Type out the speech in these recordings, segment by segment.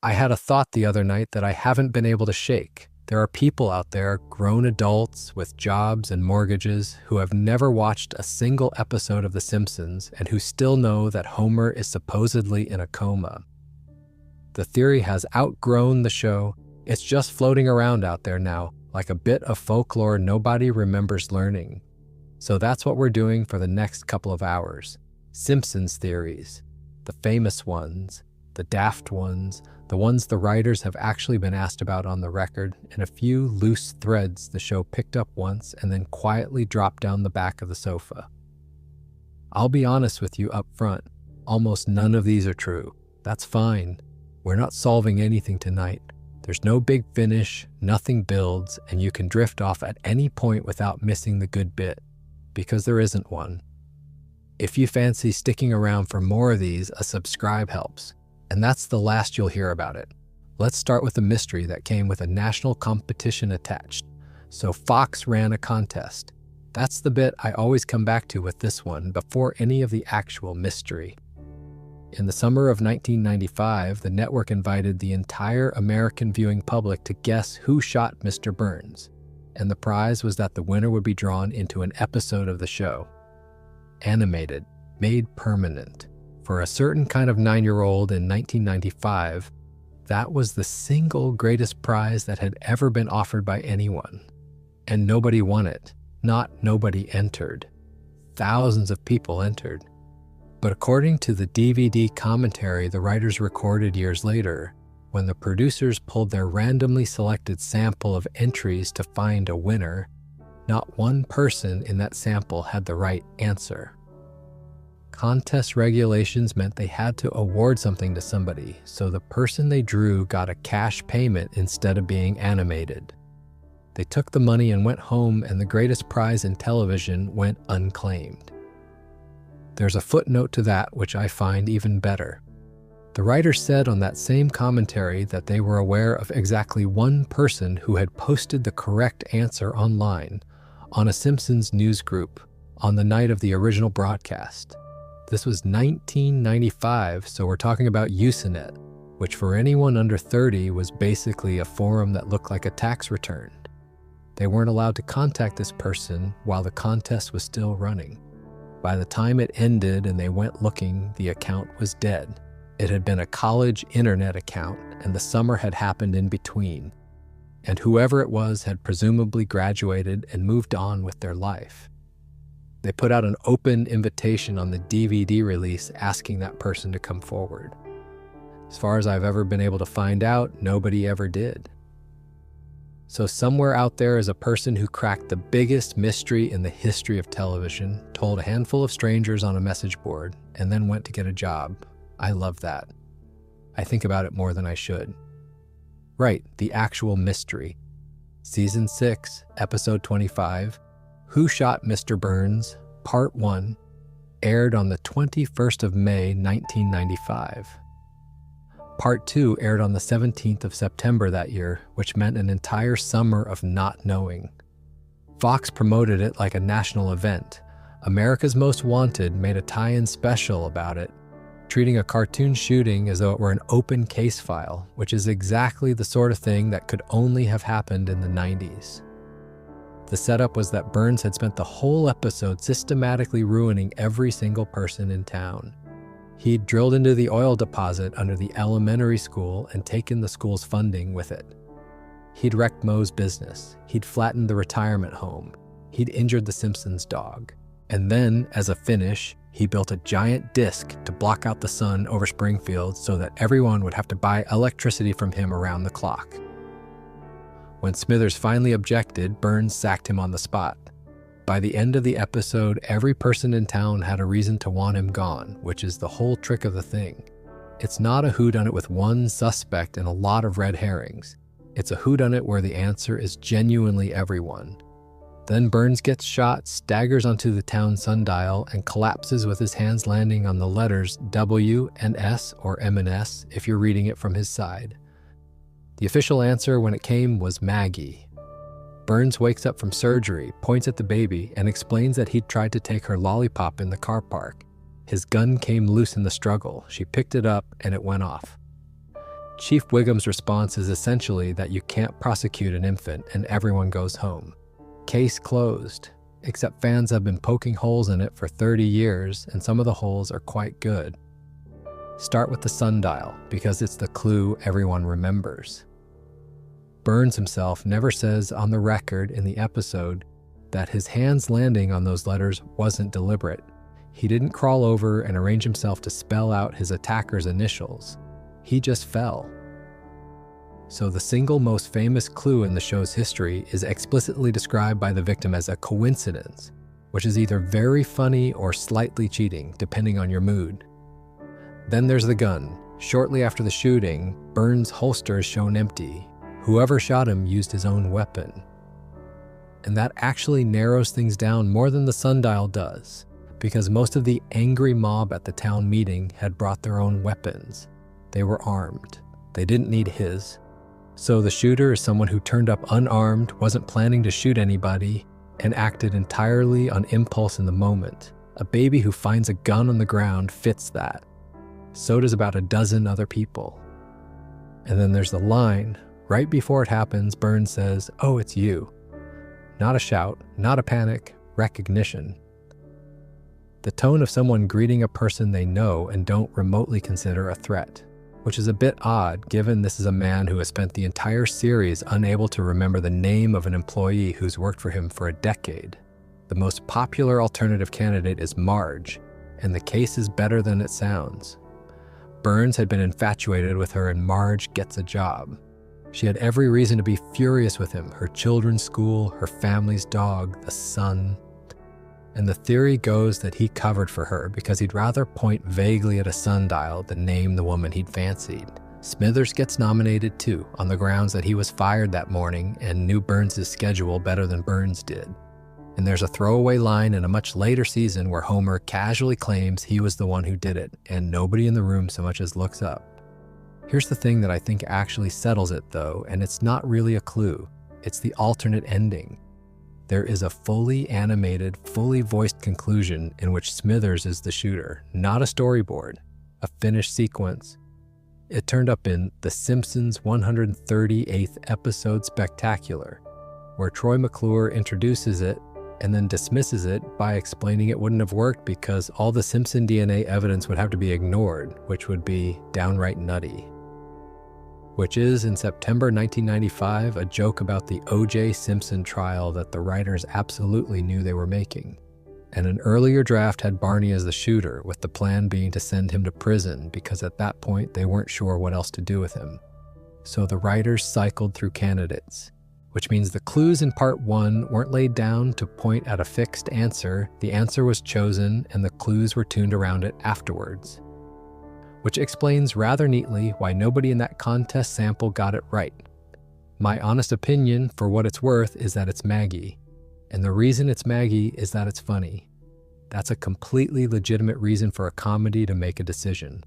I had a thought the other night that I haven't been able to shake. There are people out there, grown adults with jobs and mortgages, who have never watched a single episode of The Simpsons and who still know that Homer is supposedly in a coma. The theory has outgrown the show. It's just floating around out there now, like a bit of folklore nobody remembers learning. So that's what we're doing for the next couple of hours. Simpsons theories. The famous ones, the daft ones, the ones the writers have actually been asked about on the record, and a few loose threads the show picked up once and then quietly dropped down the back of the sofa. I'll be honest with you up front, almost none of these are true. That's fine. We're not solving anything tonight. There's no big finish, nothing builds, and you can drift off at any point without missing the good bit, because there isn't one. If you fancy sticking around for more of these, a subscribe helps. And that's the last you'll hear about it. Let's start with a mystery that came with a national competition attached. So Fox ran a contest. That's the bit I always come back to with this one before any of the actual mystery. In the summer of 1995, the network invited the entire American viewing public to guess who shot Mr. Burns. And the prize was that the winner would be drawn into an episode of the show. Animated, made permanent. For a certain kind of 9-year-old in 1995, that was the single greatest prize that had ever been offered by anyone. And nobody won it. Not nobody entered. Thousands of people entered. But according to the DVD commentary the writers recorded years later, when the producers pulled their randomly selected sample of entries to find a winner, not one person in that sample had the right answer. Contest regulations meant they had to award something to somebody, so the person they drew got a cash payment instead of being animated. They took the money and went home, and the greatest prize in television went unclaimed. There's a footnote to that which I find even better. The writers said on that same commentary that they were aware of exactly one person who had posted the correct answer online on a Simpsons news group on the night of the original broadcast. This was 1995, so we're talking about Usenet, which for anyone under 30 was basically a forum that looked like a tax return. They weren't allowed to contact this person while the contest was still running. By the time it ended and they went looking, the account was dead. It had been a college internet account, and the summer had happened in between. And whoever it was had presumably graduated and moved on with their life. They put out an open invitation on the DVD release asking that person to come forward. As far as I've ever been able to find out, nobody ever did. So somewhere out there is a person who cracked the biggest mystery in the history of television, told a handful of strangers on a message board, and then went to get a job. I love that. I think about it more than I should. Right, the actual mystery. Season 6, Episode 25, Who Shot Mr. Burns, Part 1, aired on the 21st of May, 1995. Part 2 aired on the 17th of September that year, which meant an entire summer of not knowing. Fox promoted it like a national event. America's Most Wanted made a tie-in special about it, treating a cartoon shooting as though it were an open case file, which is exactly the sort of thing that could only have happened in the 90s. The setup was that Burns had spent the whole episode systematically ruining every single person in town. He'd drilled into the oil deposit under the elementary school and taken the school's funding with it. He'd wrecked Moe's business. He'd flattened the retirement home. He'd injured the Simpsons dog. And then, as a finish, he built a giant disc to block out the sun over Springfield so that everyone would have to buy electricity from him around the clock. When Smithers finally objected, Burns sacked him on the spot. By the end of the episode, every person in town had a reason to want him gone, which is the whole trick of the thing. It's not a whodunit with one suspect and a lot of red herrings. It's a whodunit where the answer is genuinely everyone. Then Burns gets shot, staggers onto the town sundial, and collapses with his hands landing on the letters W and S, or M and S, if you're reading it from his side. The official answer when it came was Maggie. Burns wakes up from surgery, points at the baby, and explains that he'd tried to take her lollipop in the car park. His gun came loose in the struggle. She picked it up, and it went off. Chief Wiggum's response is essentially that you can't prosecute an infant and everyone goes home. Case closed, except fans have been poking holes in it for 30 years and some of the holes are quite good. Start with the sundial because it's the clue everyone remembers. Burns himself never says on the record in the episode that his hands landing on those letters wasn't deliberate. He didn't crawl over and arrange himself to spell out his attacker's initials. He just fell. So the single most famous clue in the show's history is explicitly described by the victim as a coincidence, which is either very funny or slightly cheating, depending on your mood. Then there's the gun. Shortly after the shooting, Burns' holster is shown empty. Whoever shot him used his own weapon. And that actually narrows things down more than the sundial does, because most of the angry mob at the town meeting had brought their own weapons. They were armed. They didn't need his. So the shooter is someone who turned up unarmed, wasn't planning to shoot anybody, and acted entirely on impulse in the moment. A baby who finds a gun on the ground fits that. So does about a dozen other people. And then there's the line. Right before it happens, Burns says, "Oh, it's you." Not a shout, not a panic, recognition. The tone of someone greeting a person they know and don't remotely consider a threat, which is a bit odd given this is a man who has spent the entire series unable to remember the name of an employee who's worked for him for a decade. The most popular alternative candidate is Marge, and the case is better than it sounds. Burns had been infatuated with her and Marge gets a job. She had every reason to be furious with him, her children's school, her family's dog, the sun. And the theory goes that he covered for her because he'd rather point vaguely at a sundial than name the woman he'd fancied. Smithers gets nominated too, on the grounds that he was fired that morning and knew Burns' schedule better than Burns did. And there's a throwaway line in a much later season where Homer casually claims he was the one who did it, and nobody in the room so much as looks up. Here's the thing that I think actually settles it though, and it's not really a clue. It's the alternate ending. There is a fully animated, fully voiced conclusion in which Smithers is the shooter, not a storyboard, a finished sequence. It turned up in The Simpsons' 138th episode Spectacular, where Troy McClure introduces it and then dismisses it by explaining it wouldn't have worked because all the Simpson DNA evidence would have to be ignored, which would be downright nutty. Which is, in September 1995, a joke about the O.J. Simpson trial that the writers absolutely knew they were making. And an earlier draft had Barney as the shooter, with the plan being to send him to prison because at that point they weren't sure what else to do with him. So the writers cycled through candidates, which means the clues in part 1 weren't laid down to point at a fixed answer. The answer was chosen and the clues were tuned around it afterwards. Which explains rather neatly why nobody in that contest sample got it right. My honest opinion, for what it's worth, is that it's Maggie. And the reason it's Maggie is that it's funny. That's a completely legitimate reason for a comedy to make a decision.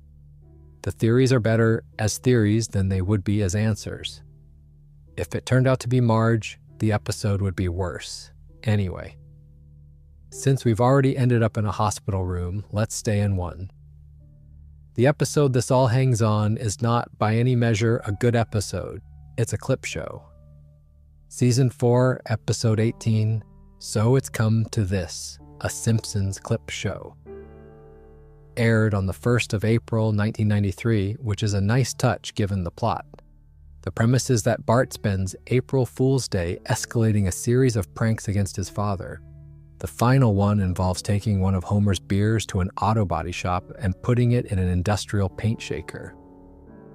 The theories are better as theories than they would be as answers. If it turned out to be Marge, the episode would be worse. Anyway, since we've already ended up in a hospital room, let's stay in one. The episode this all hangs on is not, by any measure, a good episode. It's a clip show. Season 4, Episode 18, So It's Come to This, a Simpsons clip show. Aired on the 1st of April, 1993, which is a nice touch given the plot. The premise is that Bart spends April Fool's Day escalating a series of pranks against his father. The final one involves taking one of Homer's beers to an auto body shop and putting it in an industrial paint shaker.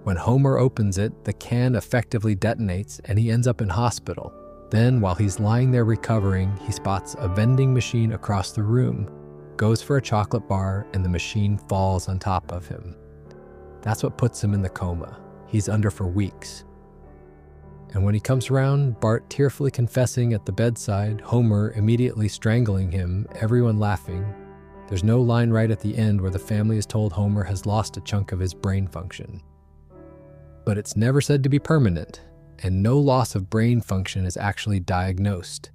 When Homer opens it, the can effectively detonates and he ends up in hospital. Then, while he's lying there recovering, he spots a vending machine across the room, goes for a chocolate bar, and the machine falls on top of him. That's what puts him in the coma. He's under for weeks. And when he comes around, Bart tearfully confessing at the bedside, Homer immediately strangling him, everyone laughing. There's no line right at the end where the family is told Homer has lost a chunk of his brain function. But it's never said to be permanent, and no loss of brain function is actually diagnosed.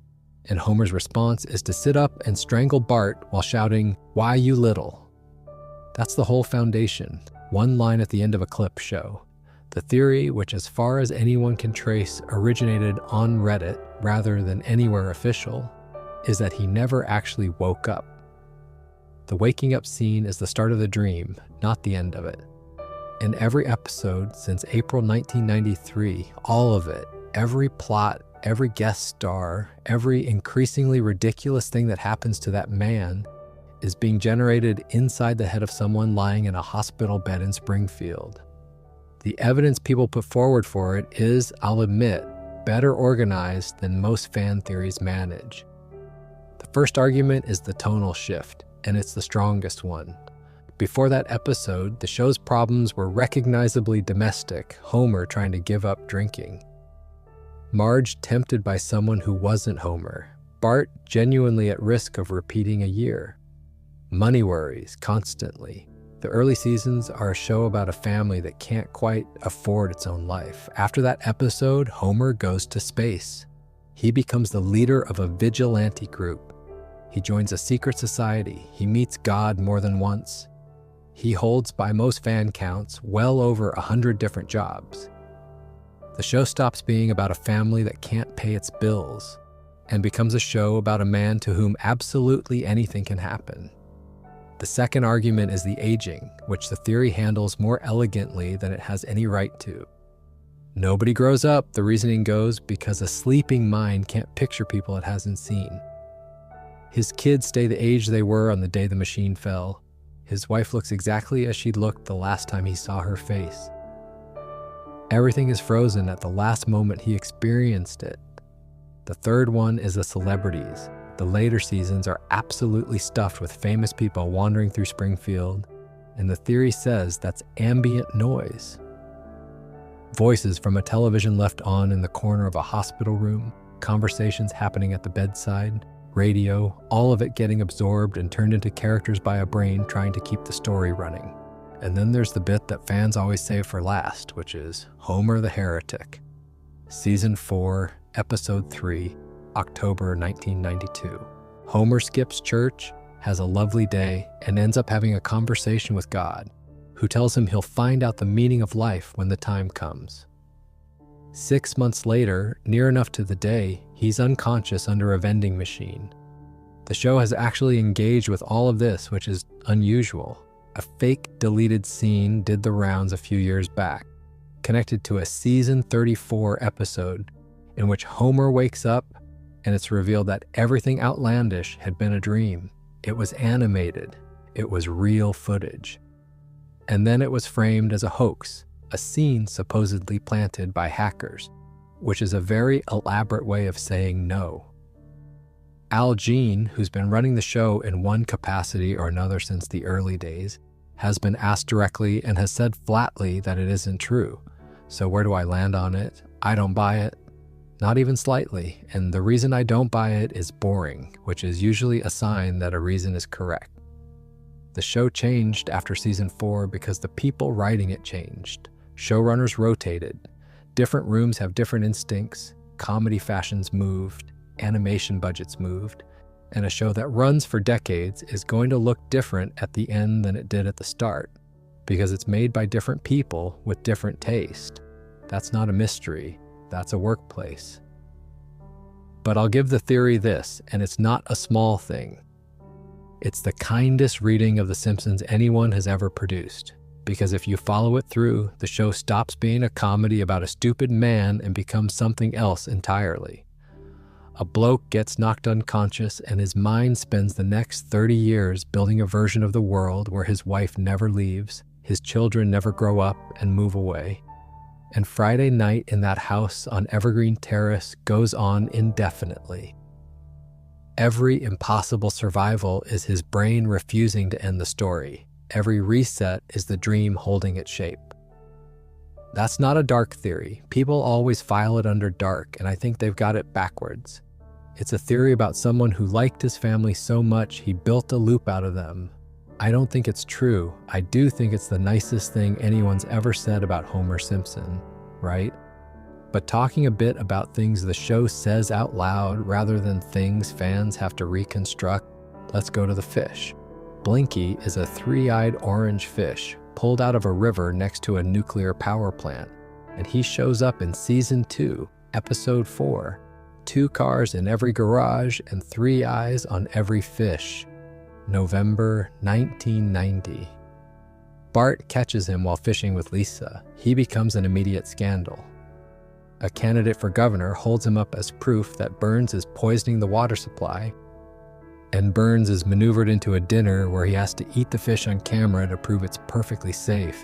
And Homer's response is to sit up and strangle Bart while shouting, "Why, you little?" That's the whole foundation. One line at the end of a clip show. The theory, which as far as anyone can trace originated on Reddit rather than anywhere official, is that he never actually woke up. The waking up scene is the start of the dream, not the end of it. In every episode since April 1993, all of it, every plot, every guest star, every increasingly ridiculous thing that happens to that man is being generated inside the head of someone lying in a hospital bed in Springfield. The evidence people put forward for it is, I'll admit, better organized than most fan theories manage. The first argument is the tonal shift, and it's the strongest one. Before that episode, the show's problems were recognizably domestic, Homer trying to give up drinking, Marge tempted by someone who wasn't Homer, Bart genuinely at risk of repeating a year, money worries constantly. The early seasons are a show about a family that can't quite afford its own life. After that episode, Homer goes to space. He becomes the leader of a vigilante group. He joins a secret society. He meets God more than once. He holds, by most fan counts, well over 100 different jobs. The show stops being about a family that can't pay its bills and becomes a show about a man to whom absolutely anything can happen. The second argument is the aging, which the theory handles more elegantly than it has any right to. Nobody grows up, the reasoning goes, because a sleeping mind can't picture people it hasn't seen. His kids stay the age they were on the day the machine fell. His wife looks exactly as she looked the last time he saw her face. Everything is frozen at the last moment he experienced it. The third one is the celebrities. The later seasons are absolutely stuffed with famous people wandering through Springfield, and the theory says that's ambient noise. Voices from a television left on in the corner of a hospital room, conversations happening at the bedside, radio, all of it getting absorbed and turned into characters by a brain trying to keep the story running. And then there's the bit that fans always save for last, which is Homer the Heretic. Season 4, Episode 3, October 1992. Homer skips church, has a lovely day, and ends up having a conversation with God, who tells him he'll find out the meaning of life when the time comes. 6 months later, near enough to the day, he's unconscious under a vending machine. The show has actually engaged with all of this, which is unusual. A fake deleted scene did the rounds a few years back, connected to a season 34 episode in which Homer wakes up and it's revealed that everything outlandish had been a dream. It was animated. It was real footage. And then it was framed as a hoax, a scene supposedly planted by hackers, which is a very elaborate way of saying no. Al Jean, who's been running the show in one capacity or another since the early days, has been asked directly and has said flatly that it isn't true. So where do I land on it? I don't buy it. Not even slightly, and the reason I don't buy it is boring, which is usually a sign that a reason is correct. The show changed after season 4 because the people writing it changed. Showrunners rotated. Different rooms have different instincts. Comedy fashions moved. Animation budgets moved. And a show that runs for decades is going to look different at the end than it did at the start, because it's made by different people with different taste. That's not a mystery. That's a workplace. But I'll give the theory this, and it's not a small thing. It's the kindest reading of The Simpsons anyone has ever produced, because if you follow it through, the show stops being a comedy about a stupid man and becomes something else entirely. A bloke gets knocked unconscious and his mind spends the next 30 years building a version of the world where his wife never leaves, his children never grow up and move away. And Friday night in that house on Evergreen Terrace goes on indefinitely. Every impossible survival is his brain refusing to end the story. Every reset is the dream holding its shape. That's not a dark theory. People always file it under dark, and I think they've got it backwards. It's a theory about someone who liked his family so much he built a loop out of them. I don't think it's true. I do think it's the nicest thing anyone's ever said about Homer Simpson, right? But talking a bit about things the show says out loud rather than things fans have to reconstruct, let's go to the fish. Blinky is a three-eyed orange fish pulled out of a river next to a nuclear power plant. and he shows up in Season 2, Episode 4. 2 cars in every garage and 3 eyes on every fish. November 1990. Bart catches him while fishing with Lisa. He becomes an immediate scandal. A candidate for governor holds him up as proof that Burns is poisoning the water supply, and Burns is maneuvered into a dinner where he has to eat the fish on camera to prove it's perfectly safe.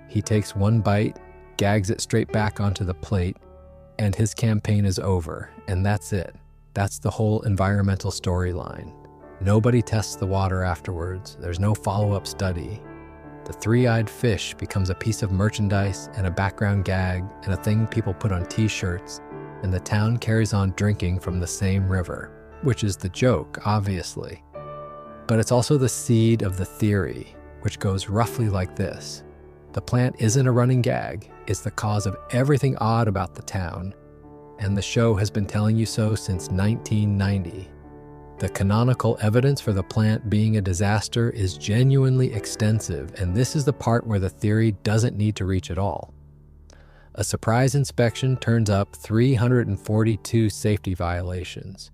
He takes one bite, gags it straight back onto the plate, and his campaign is over, and that's it. That's the whole environmental storyline. Nobody tests the water afterwards. There's no follow-up study. The 3-eyed fish becomes a piece of merchandise and a background gag and a thing people put on t-shirts, and the town carries on drinking from the same river, which is the joke, obviously. But it's also the seed of the theory, which goes roughly like this. The plant isn't a running gag, it's the cause of everything odd about the town, and the show has been telling you so since 1990. The canonical evidence for the plant being a disaster is genuinely extensive, and this is the part where the theory doesn't need to reach at all. A surprise inspection turns up 342 safety violations.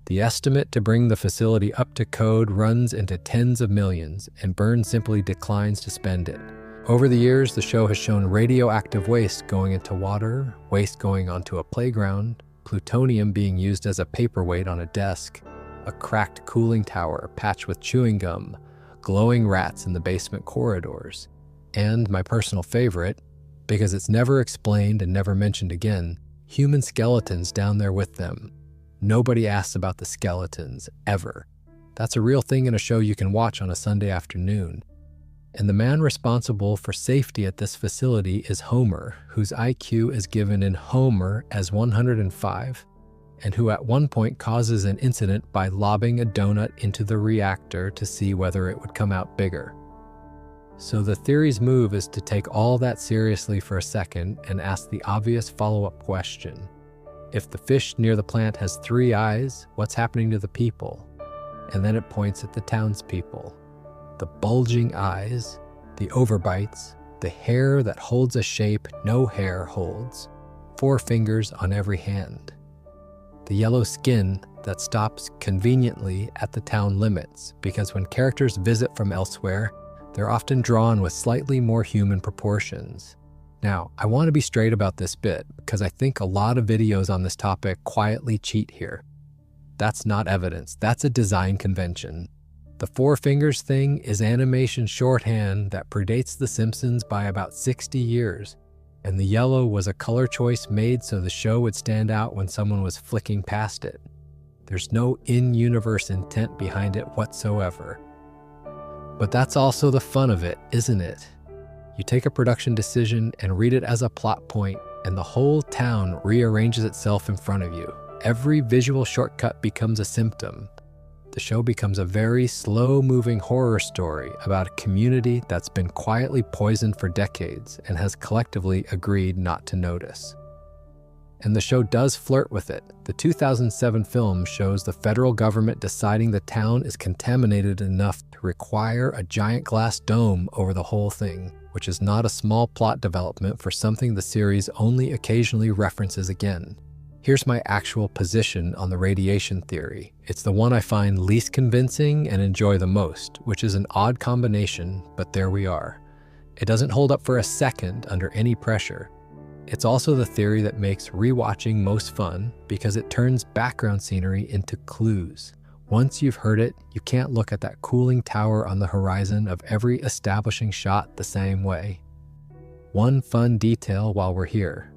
The estimate to bring the facility up to code runs into tens of millions, and Burns simply declines to spend it. Over the years, the show has shown radioactive waste going into water, waste going onto a playground, plutonium being used as a paperweight on a desk, a cracked cooling tower patched with chewing gum, glowing rats in the basement corridors, and my personal favorite, because it's never explained and never mentioned again, human skeletons down there with them. Nobody asks about the skeletons, ever. That's a real thing in a show you can watch on a Sunday afternoon. And the man responsible for safety at this facility is Homer, whose IQ is given in Homer as 105, and who at one point causes an incident by lobbing a donut into the reactor to see whether it would come out bigger. So the theory's move is to take all that seriously for a second and ask the obvious follow-up question. If the fish near the plant has 3 eyes, what's happening to the people? And then it points at the townspeople. The bulging eyes, the overbites, the hair that holds a shape no hair holds, 4 fingers on every hand. The yellow skin that stops conveniently at the town limits, because when characters visit from elsewhere, they're often drawn with slightly more human proportions. Now, I want to be straight about this bit, because I think a lot of videos on this topic quietly cheat here. That's not evidence, that's a design convention. The 4 fingers thing is animation shorthand that predates The Simpsons by about 60 years. And the yellow was a color choice made so the show would stand out when someone was flicking past it. There's no in-universe intent behind it whatsoever. But that's also the fun of it, isn't it? You take a production decision and read it as a plot point, and the whole town rearranges itself in front of you. Every visual shortcut becomes a symptom. The show becomes a very slow-moving horror story about a community that's been quietly poisoned for decades and has collectively agreed not to notice. And the show does flirt with it. The 2007 film shows the federal government deciding the town is contaminated enough to require a giant glass dome over the whole thing, which is not a small plot development for something the series only occasionally references again. Here's my actual position on the radiation theory. It's the one I find least convincing and enjoy the most, which is an odd combination, but there we are. It doesn't hold up for a second under any pressure. It's also the theory that makes rewatching most fun because it turns background scenery into clues. Once you've heard it, you can't look at that cooling tower on the horizon of every establishing shot the same way. One fun detail while we're here.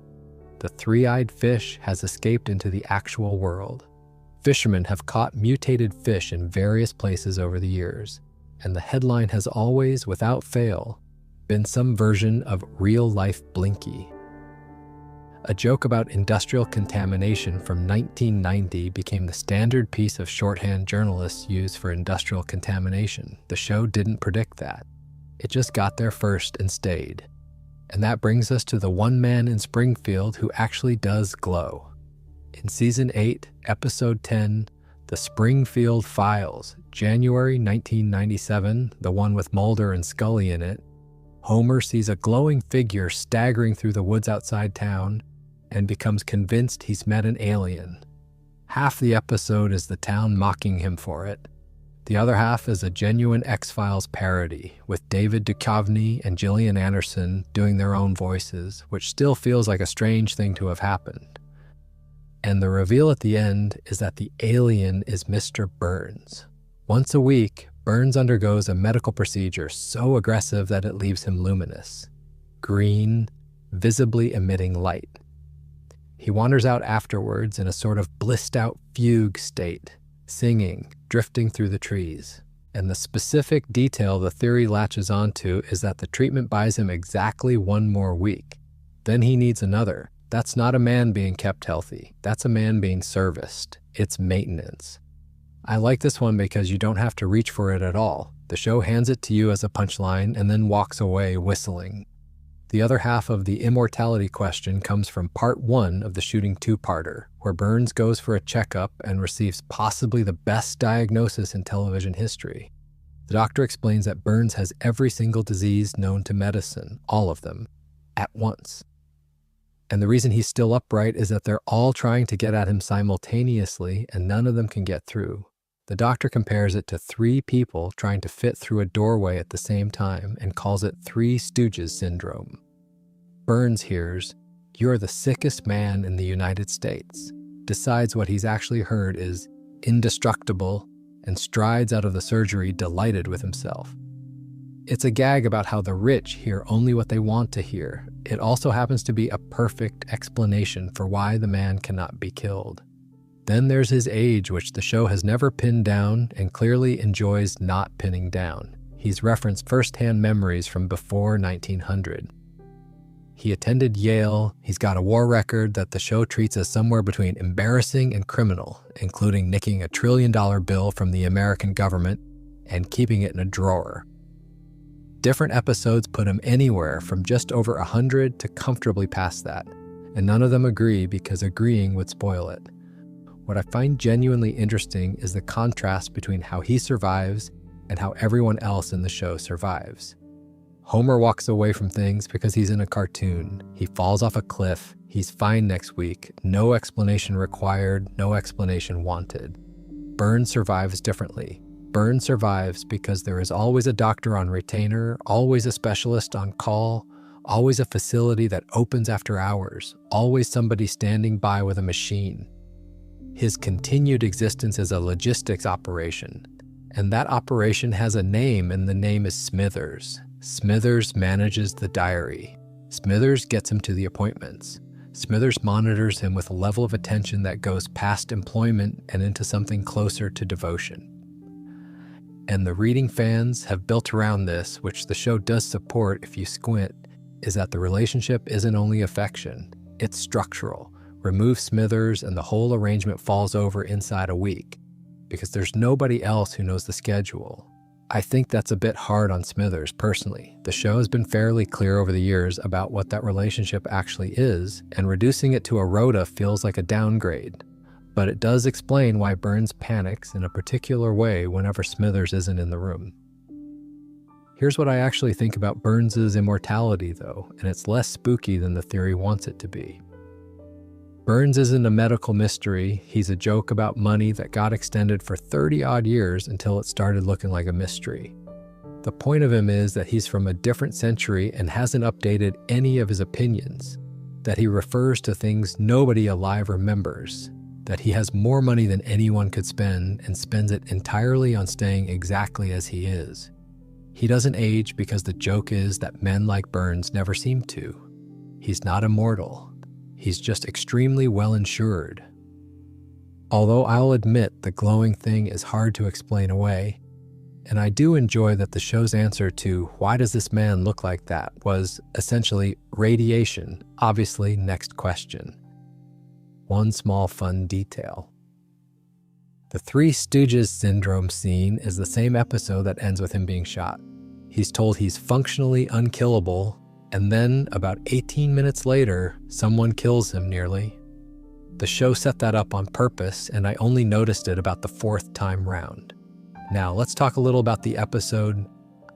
The 3-eyed fish has escaped into the actual world. Fishermen have caught mutated fish in various places over the years, and the headline has always, without fail, been some version of real-life Blinky. A joke about industrial contamination from 1990 became the standard piece of shorthand journalists use for industrial contamination. The show didn't predict that. It just got there first and stayed. And that brings us to the one man in Springfield who actually does glow. In Season 8, Episode 10, The Springfield Files, January 1997, the one with Mulder and Scully in it, Homer sees a glowing figure staggering through the woods outside town and becomes convinced he's met an alien. Half the episode is the town mocking him for it. The other half is a genuine X-Files parody, with David Duchovny and Gillian Anderson doing their own voices, which still feels like a strange thing to have happened. And the reveal at the end is that the alien is Mr. Burns. Once a week, Burns undergoes a medical procedure so aggressive that it leaves him luminous, green, visibly emitting light. He wanders out afterwards in a sort of blissed-out fugue state, singing, drifting through the trees. And the specific detail the theory latches onto is that the treatment buys him exactly one more week. Then he needs another. That's not a man being kept healthy. That's a man being serviced. It's maintenance. I like this one because you don't have to reach for it at all. The show hands it to you as a punchline and then walks away whistling. The other half of the immortality question comes from part 1 of the shooting two-parter, where Burns goes for a checkup and receives possibly the best diagnosis in television history. The doctor explains that Burns has every single disease known to medicine, all of them, at once. And the reason he's still upright is that they're all trying to get at him simultaneously and none of them can get through. The doctor compares it to 3 people trying to fit through a doorway at the same time and calls it Three Stooges syndrome. Burns hears, "You're the sickest man in the United States," decides what he's actually heard is indestructible, and strides out of the surgery delighted with himself. It's a gag about how the rich hear only what they want to hear. It also happens to be a perfect explanation for why the man cannot be killed. Then there's his age, which the show has never pinned down and clearly enjoys not pinning down. He's referenced first-hand memories from before 1900. He attended Yale. He's got a war record that the show treats as somewhere between embarrassing and criminal, including nicking a $1 trillion bill from the American government and keeping it in a drawer. Different episodes put him anywhere from just over 100 to comfortably past that, and none of them agree because agreeing would spoil it. What I find genuinely interesting is the contrast between how he survives and how everyone else in the show survives. Homer walks away from things because he's in a cartoon. He falls off a cliff. He's fine next week. No explanation required, no explanation wanted. Burns survives differently. Burns survives because there is always a doctor on retainer, always a specialist on call, always a facility that opens after hours, always somebody standing by with a machine. His continued existence is a logistics operation, and that operation has a name, and the name is Smithers. Smithers manages the diary. Smithers gets him to the appointments. Smithers monitors him with a level of attention that goes past employment and into something closer to devotion. And the reading fans have built around this, which the show does support if you squint, is that the relationship isn't only affection, it's structural. Remove Smithers and the whole arrangement falls over inside a week, because there's nobody else who knows the schedule. I think that's a bit hard on Smithers personally. The show has been fairly clear over the years about what that relationship actually is, and reducing it to a rota feels like a downgrade. But it does explain why Burns panics in a particular way whenever Smithers isn't in the room. Here's what I actually think about Burns' immortality though, and it's less spooky than the theory wants it to be. Burns isn't a medical mystery. He's a joke about money that got extended for 30-odd years until it started looking like a mystery. The point of him is that he's from a different century and hasn't updated any of his opinions, that he refers to things nobody alive remembers, that he has more money than anyone could spend and spends it entirely on staying exactly as he is. He doesn't age because the joke is that men like Burns never seem to. He's not immortal. He's just extremely well insured. Although I'll admit the glowing thing is hard to explain away, and I do enjoy that the show's answer to why does this man look like that was essentially radiation, obviously next question. One small fun detail. The Three Stooges syndrome scene is the same episode that ends with him being shot. He's told he's functionally unkillable, and then, about 18 minutes later, someone kills him nearly. The show set that up on purpose, and I only noticed it about the 4th time round. Now, let's talk a little about the episode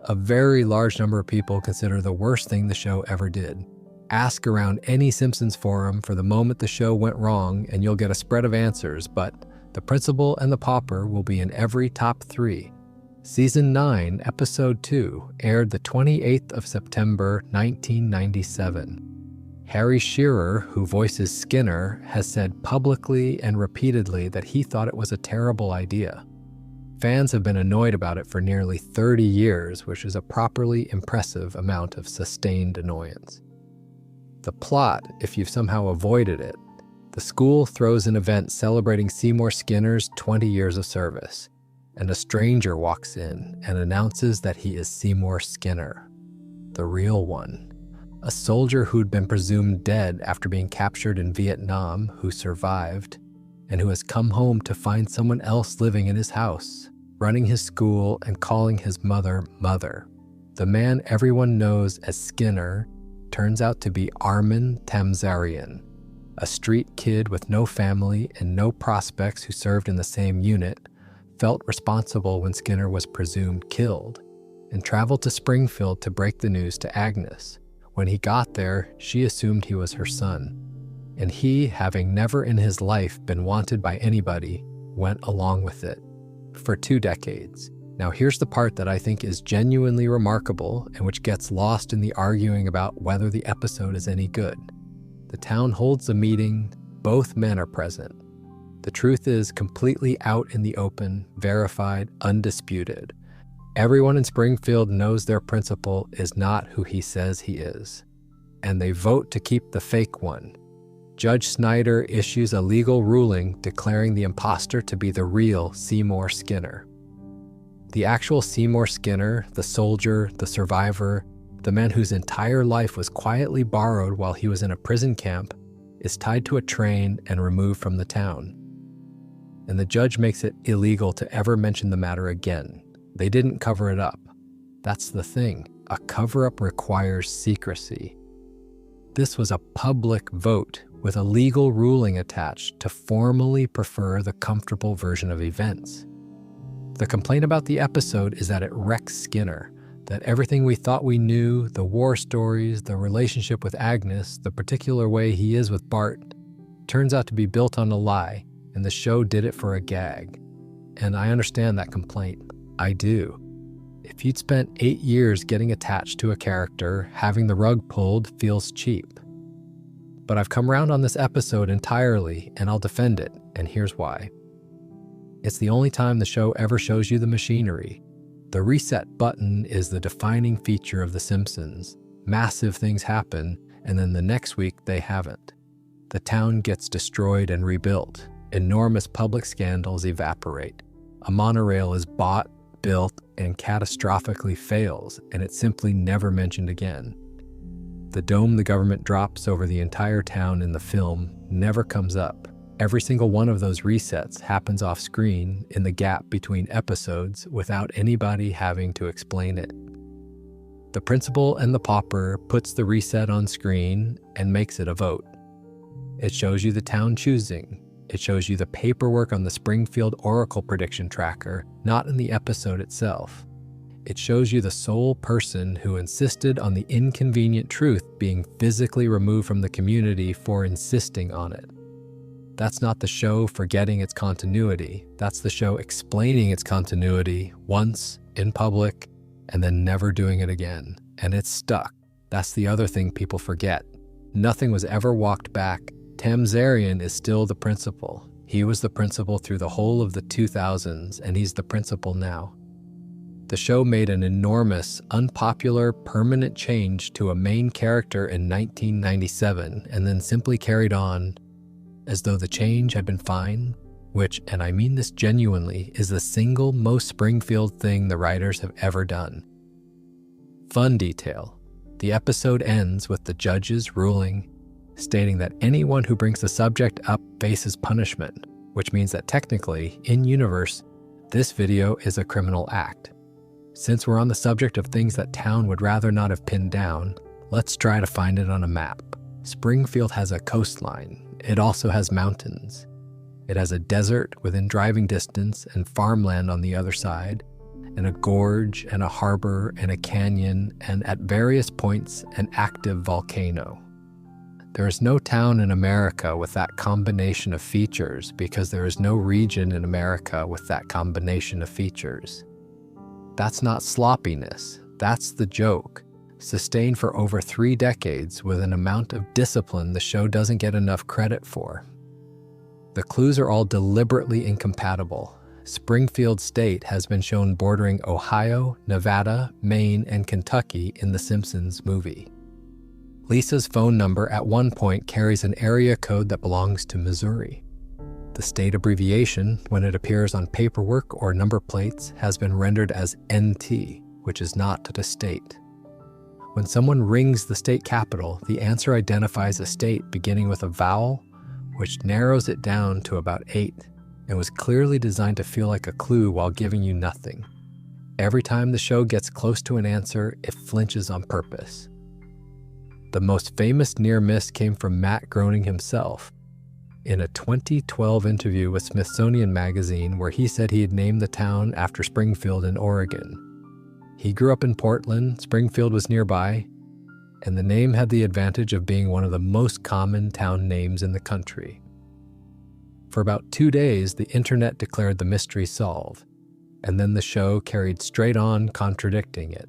A very large number of people consider the worst thing the show ever did. Ask around any Simpsons forum for the moment the show went wrong and you'll get a spread of answers, but The Principal and the Pauper will be in every top 3. Season 9, Episode 2 aired the 28th of September, 1997. Harry Shearer, who voices Skinner, has said publicly and repeatedly that he thought it was a terrible idea. Fans have been annoyed about it for nearly 30 years, which is a properly impressive amount of sustained annoyance. The plot, if you've somehow avoided it: the school throws an event celebrating Seymour Skinner's 20 years of service, and a stranger walks in and announces that he is Seymour Skinner, the real one. A soldier who'd been presumed dead after being captured in Vietnam, who survived, and who has come home to find someone else living in his house, running his school and calling his mother Mother. The man everyone knows as Skinner turns out to be Armin Tamzarian, a street kid with no family and no prospects who served in the same unit, felt responsible when Skinner was presumed killed, and traveled to Springfield to break the news to Agnes. When he got there, she assumed he was her son, and he, having never in his life been wanted by anybody, went along with it for 2 decades. Now here's the part that I think is genuinely remarkable and which gets lost in the arguing about whether the episode is any good. The town holds a meeting, both men are present. The truth is completely out in the open, verified, undisputed. Everyone in Springfield knows their principal is not who he says he is, and they vote to keep the fake one. Judge Snyder issues a legal ruling declaring the imposter to be the real Seymour Skinner. The actual Seymour Skinner, the soldier, the survivor, the man whose entire life was quietly borrowed while he was in a prison camp, is tied to a train and removed from the town. And the judge makes it illegal to ever mention the matter again. They didn't cover it up. That's the thing. A cover-up requires secrecy. This was a public vote with a legal ruling attached to formally prefer the comfortable version of events. The complaint about the episode is that it wrecks Skinner, that everything we thought we knew, the war stories, the relationship with Agnes, the particular way he is with Bart, turns out to be built on a lie, and the show did it for a gag. And I understand that complaint. I do. If you'd spent 8 years getting attached to a character, having the rug pulled feels cheap. But I've come around on this episode entirely, and I'll defend it, and here's why. It's the only time the show ever shows you the machinery. The reset button is the defining feature of The Simpsons. Massive things happen, and then the next week they haven't. The town gets destroyed and rebuilt. Enormous public scandals evaporate. A monorail is bought, built, and catastrophically fails, and it's simply never mentioned again. The dome the government drops over the entire town in the film never comes up. Every single one of those resets happens off screen in the gap between episodes without anybody having to explain it. The Principal and the Pauper puts the reset on screen and makes it a vote. It shows you the town choosing. It shows you the paperwork on the Springfield Oracle prediction tracker, not in the episode itself. It shows you the sole person who insisted on the inconvenient truth being physically removed from the community for insisting on it. That's not the show forgetting its continuity. That's the show explaining its continuity once, in public, and then never doing it again. And it's stuck. That's the other thing people forget. Nothing was ever walked back. Tamzarian is still the principal. He was the principal through the whole of the 2000s, and he's the principal now. The show made an enormous, unpopular, permanent change to a main character in 1997, and then simply carried on as though the change had been fine, which, and I mean this genuinely, is the single most Springfield thing the writers have ever done. Fun detail. The episode ends with the judge's ruling stating that anyone who brings the subject up faces punishment, which means that technically, in universe, this video is a criminal act. Since we're on the subject of things that town would rather not have pinned down, let's try to find it on a map. Springfield has a coastline. It also has mountains. It has a desert within driving distance and farmland on the other side, and a gorge and a harbor and a canyon and at various points an active volcano. There is no town in America with that combination of features because there is no region in America with that combination of features. That's not sloppiness, that's the joke, sustained for over 3 decades with an amount of discipline the show doesn't get enough credit for. The clues are all deliberately incompatible. Springfield State has been shown bordering Ohio, Nevada, Maine, and Kentucky in the Simpsons movie. Lisa's phone number at one point carries an area code that belongs to Missouri. The state abbreviation, when it appears on paperwork or number plates, has been rendered as NT, which is not to the state. When someone rings the state capital, the answer identifies a state beginning with a vowel, which narrows it down to about 8, and was clearly designed to feel like a clue while giving you nothing. Every time the show gets close to an answer, it flinches on purpose. The most famous near miss came from Matt Groening himself in a 2012 interview with Smithsonian Magazine where he said he had named the town after Springfield in Oregon. He grew up in Portland, Springfield was nearby, and the name had the advantage of being one of the most common town names in the country. For about 2 days, the internet declared the mystery solved, and then the show carried straight on contradicting it.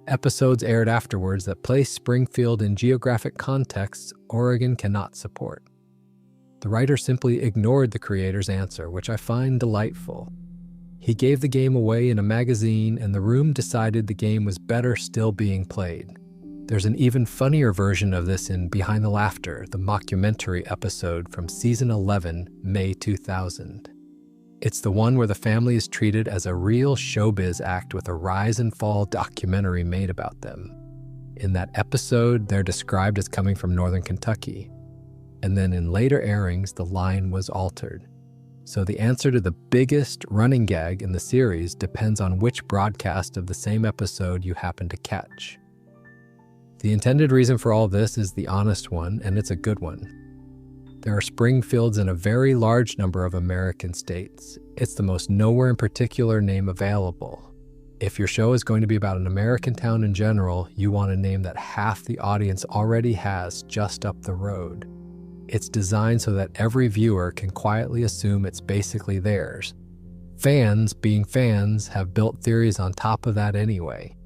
Episodes aired afterwards that place Springfield in geographic contexts Oregon cannot support. The writer simply ignored the creator's answer, which I find delightful. He gave the game away in a magazine, and the room decided the game was better still being played. There's an even funnier version of this in Behind the Laughter, the mockumentary episode from season 11, May 2000. It's the one where the family is treated as a real showbiz act with a rise and fall documentary made about them. In that episode, they're described as coming from northern Kentucky. And then in later airings, the line was altered. So the answer to the biggest running gag in the series depends on which broadcast of the same episode you happen to catch. The intended reason for all this is the honest one, and it's a good one. There are Springfields in a very large number of American states. It's the most nowhere in particular name available. If your show is going to be about an American town in general, you want a name that half the audience already has just up the road. It's designed so that every viewer can quietly assume it's basically theirs. Fans, being fans, have built theories on top of that anyway.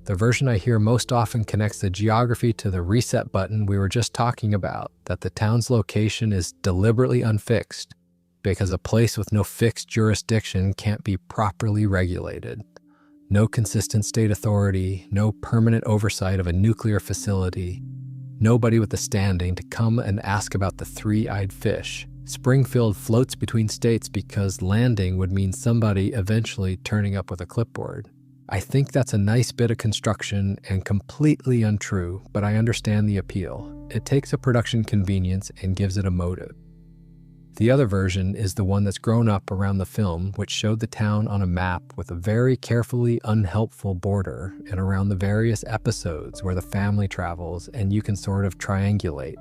The version I hear most often connects the geography to the reset button we were just talking about, that the town's location is deliberately unfixed because a place with no fixed jurisdiction can't be properly regulated. No consistent state authority, no permanent oversight of a nuclear facility, nobody with the standing to come and ask about the three-eyed fish. Springfield floats between states because landing would mean somebody eventually turning up with a clipboard. I think that's a nice bit of construction and completely untrue, but I understand the appeal. It takes a production convenience and gives it a motive. The other version is the one that's grown up around the film, which showed the town on a map with a very carefully unhelpful border and around the various episodes where the family travels and you can sort of triangulate.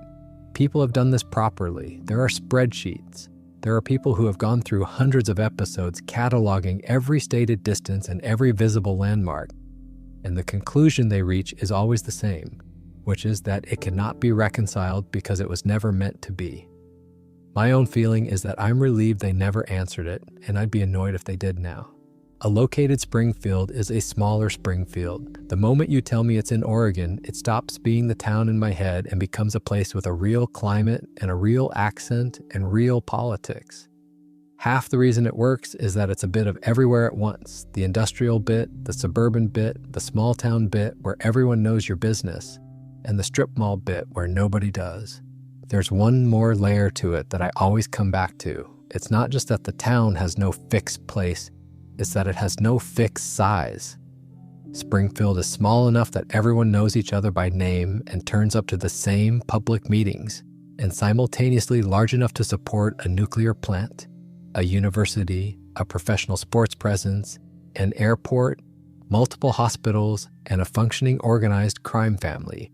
People have done this properly. There are spreadsheets. There are people who have gone through hundreds of episodes cataloging every stated distance and every visible landmark, and the conclusion they reach is always the same, which is that it cannot be reconciled because it was never meant to be. My own feeling is that I'm relieved they never answered it, and I'd be annoyed if they did now. A located Springfield is a smaller Springfield. The moment you tell me it's in Oregon, it stops being the town in my head and becomes a place with a real climate and a real accent and real politics. Half the reason it works is that it's a bit of everywhere at once. The industrial bit, the suburban bit, the small town bit where everyone knows your business, and the strip mall bit where nobody does. There's one more layer to it that I always come back to. It's not just that the town has no fixed place, it's that it has no fixed size. Springfield is small enough that everyone knows each other by name and turns up to the same public meetings, and simultaneously large enough to support a nuclear plant, a university, a professional sports presence, an airport, multiple hospitals, and a functioning organized crime family.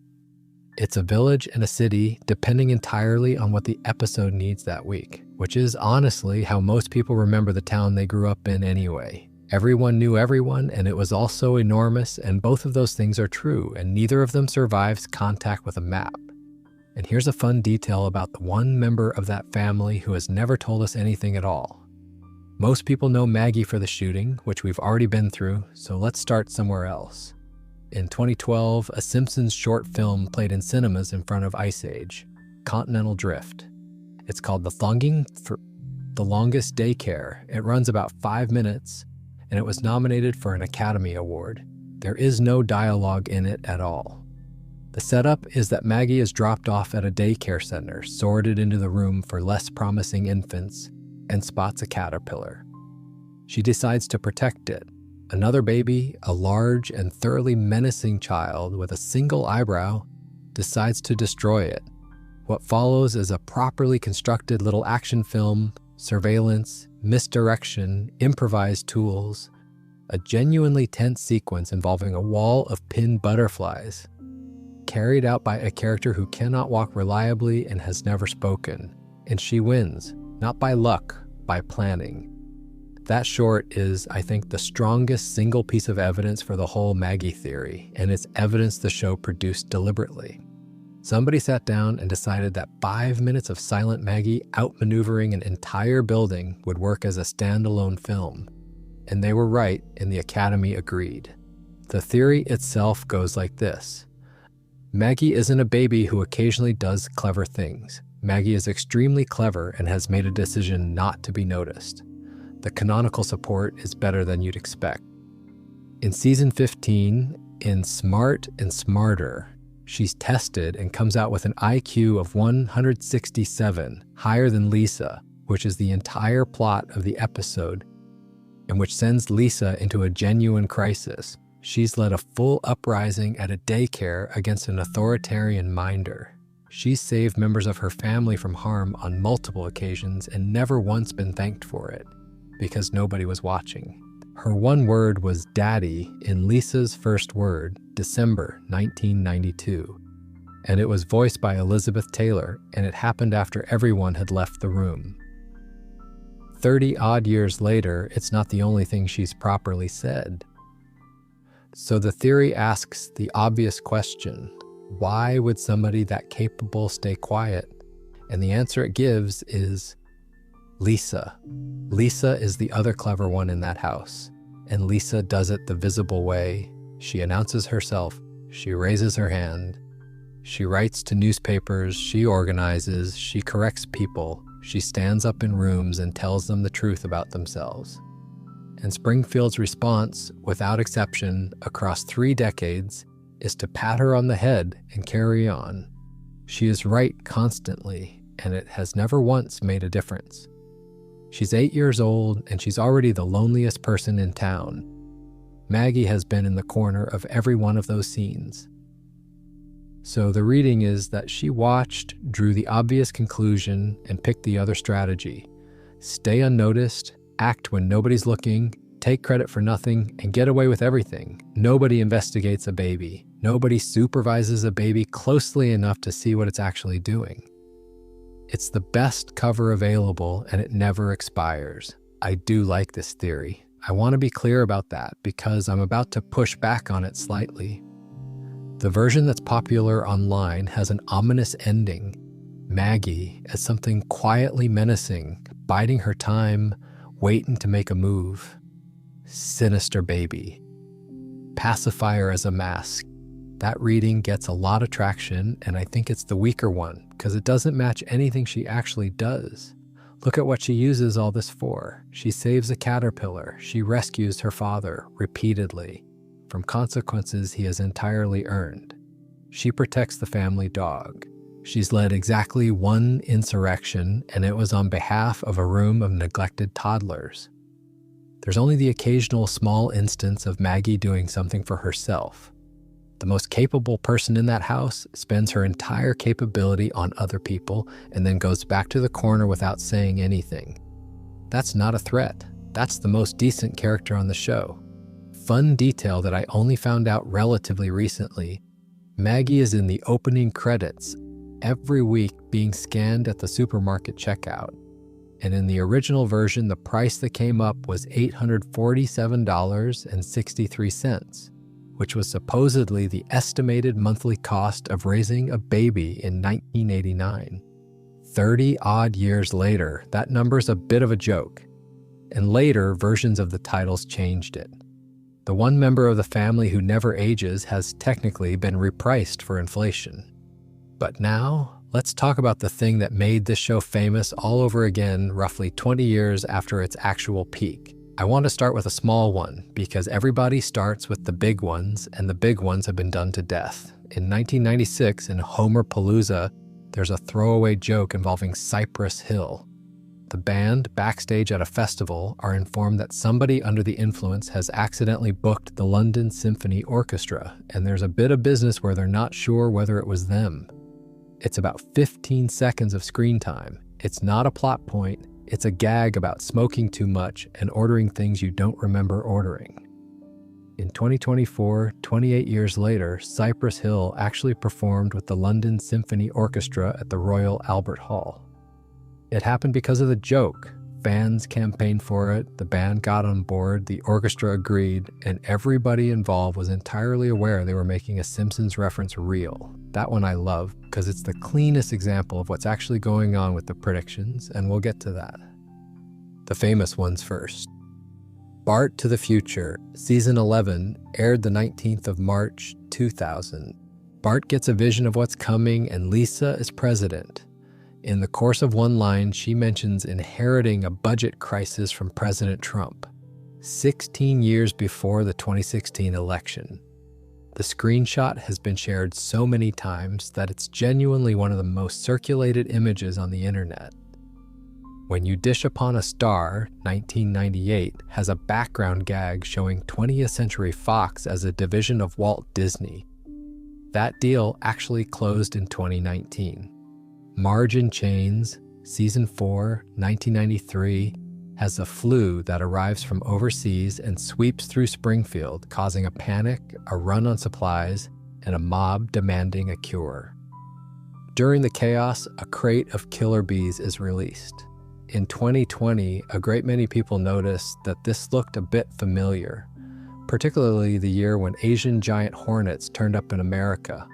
It's a village and a city depending entirely on what the episode needs that week, which is honestly how most people remember the town they grew up in anyway. Everyone knew everyone, and it was also enormous, and both of those things are true, and neither of them survives contact with a map. And here's a fun detail about the one member of that family who has never told us anything at all. Most people know Maggie for the shooting, which we've already been through, so let's start somewhere else. In 2012, a Simpsons short film played in cinemas in front of Ice Age, Continental Drift. It's called The Longest Daycare. It runs about 5 minutes, and it was nominated for an Academy Award. There is no dialogue in it at all. The setup is that Maggie is dropped off at a daycare center, sorted into the room for less promising infants, and spots a caterpillar. She decides to protect it. Another baby, a large and thoroughly menacing child with a single eyebrow, decides to destroy it. What follows is a properly constructed little action film, surveillance, misdirection, improvised tools, a genuinely tense sequence involving a wall of pinned butterflies, carried out by a character who cannot walk reliably and has never spoken. And she wins, not by luck, by planning. That short is, I think, the strongest single piece of evidence for the whole Maggie theory, and it's evidence the show produced deliberately. Somebody sat down and decided that 5 minutes of silent Maggie outmaneuvering an entire building would work as a standalone film. And they were right, and the Academy agreed. The theory itself goes like this. Maggie isn't a baby who occasionally does clever things. Maggie is extremely clever and has made a decision not to be noticed. The canonical support is better than you'd expect. In season 15, in Smart and Smarter, she's tested and comes out with an IQ of 167, higher than Lisa, which is the entire plot of the episode, and which sends Lisa into a genuine crisis. She's led a full uprising at a daycare against an authoritarian minder. She's saved members of her family from harm on multiple occasions and never once been thanked for it, because nobody was watching. Her one word was daddy in Lisa's first word, December 1992. And it was voiced by Elizabeth Taylor, and it happened after everyone had left the room. 30-odd years later, it's not the only thing she's properly said. So the theory asks the obvious question, why would somebody that capable stay quiet? And the answer it gives is Lisa. Lisa is the other clever one in that house, and Lisa does it the visible way. She announces herself, she raises her hand, she writes to newspapers, she organizes, she corrects people, she stands up in rooms and tells them the truth about themselves. And Springfield's response, without exception, across 3 decades, is to pat her on the head and carry on. She is right constantly, and it has never once made a difference. She's 8 years old, and she's already the loneliest person in town. Maggie has been in the corner of every one of those scenes. So the reading is that she watched, drew the obvious conclusion, and picked the other strategy. Stay unnoticed, act when nobody's looking, take credit for nothing, and get away with everything. Nobody investigates a baby. Nobody supervises a baby closely enough to see what it's actually doing. It's the best cover available, and it never expires. I do like this theory. I want to be clear about that because I'm about to push back on it slightly. The version that's popular online has an ominous ending. Maggie as something quietly menacing, biding her time, waiting to make a move. Sinister baby. Pacifier as a mask. That reading gets a lot of traction, and I think it's the weaker one because it doesn't match anything she actually does. Look at what she uses all this for. She saves a caterpillar. She rescues her father repeatedly from consequences he has entirely earned. She protects the family dog. She's led exactly one insurrection, and it was on behalf of a room of neglected toddlers. There's only the occasional small instance of Maggie doing something for herself. The most capable person in that house spends her entire capability on other people and then goes back to the corner without saying anything. That's not a threat. That's the most decent character on the show. Fun detail that I only found out relatively recently, Maggie is in the opening credits every week being scanned at the supermarket checkout. And in the original version, the price that came up was $847.63, which was supposedly the estimated monthly cost of raising a baby in 1989. 30-odd years later, that number's a bit of a joke, and later versions of the titles changed it. The one member of the family who never ages has technically been repriced for inflation. But now, let's talk about the thing that made this show famous all over again roughly 20 years after its actual peak. I want to start with a small one, because everybody starts with the big ones, and the big ones have been done to death. In 1996, in Homerpalooza, there's a throwaway joke involving Cypress Hill. The band, backstage at a festival, are informed that somebody under the influence has accidentally booked the London Symphony Orchestra, and there's a bit of business where they're not sure whether it was them. It's about 15 seconds of screen time. It's not a plot point, it's a gag about smoking too much and ordering things you don't remember ordering. In 2024, 28 years later, Cypress Hill actually performed with the London Symphony Orchestra at the Royal Albert Hall. It happened because of the joke. Fans campaigned for it, the band got on board, the orchestra agreed, and everybody involved was entirely aware they were making a Simpsons reference real. That one I love, because it's the cleanest example of what's actually going on with the predictions, and we'll get to that. The famous ones first. Bart to the Future, Season 11, aired the 19th of March, 2000. Bart gets a vision of what's coming, and Lisa is president. In the course of one line, she mentions inheriting a budget crisis from President Trump, 16 years before the 2016 election. The screenshot has been shared so many times that it's genuinely one of the most circulated images on the internet. When You Dish Upon a Star, 1998, has a background gag showing 20th Century Fox as a division of Walt Disney. That deal actually closed in 2019. Marge in Chains, Season 4, 1993, has a flu that arrives from overseas and sweeps through Springfield, causing a panic, a run on supplies, and a mob demanding a cure. During the chaos, a crate of killer bees is released. In 2020, a great many people noticed that this looked a bit familiar, particularly the year when Asian giant hornets turned up in America,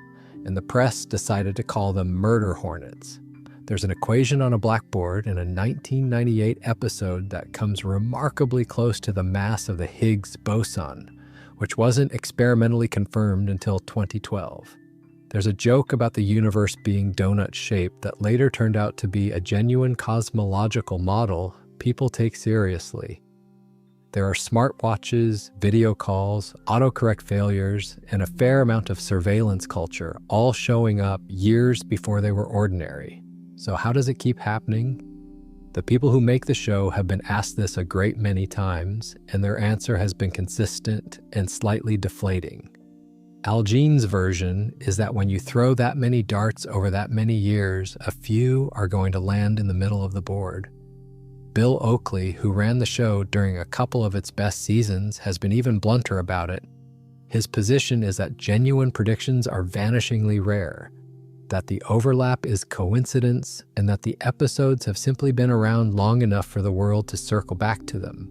and the press decided to call them murder hornets. There's an equation on a blackboard in a 1998 episode that comes remarkably close to the mass of the Higgs boson, which wasn't experimentally confirmed until 2012. There's a joke about the universe being donut-shaped that later turned out to be a genuine cosmological model people take seriously. There are smartwatches, video calls, autocorrect failures, and a fair amount of surveillance culture, all showing up years before they were ordinary. So how does it keep happening? The people who make the show have been asked this a great many times, and their answer has been consistent and slightly deflating. Al Jean's version is that when you throw that many darts over that many years, a few are going to land in the middle of the board. Bill Oakley, who ran the show during a couple of its best seasons, has been even blunter about it. His position is that genuine predictions are vanishingly rare, that the overlap is coincidence, and that the episodes have simply been around long enough for the world to circle back to them.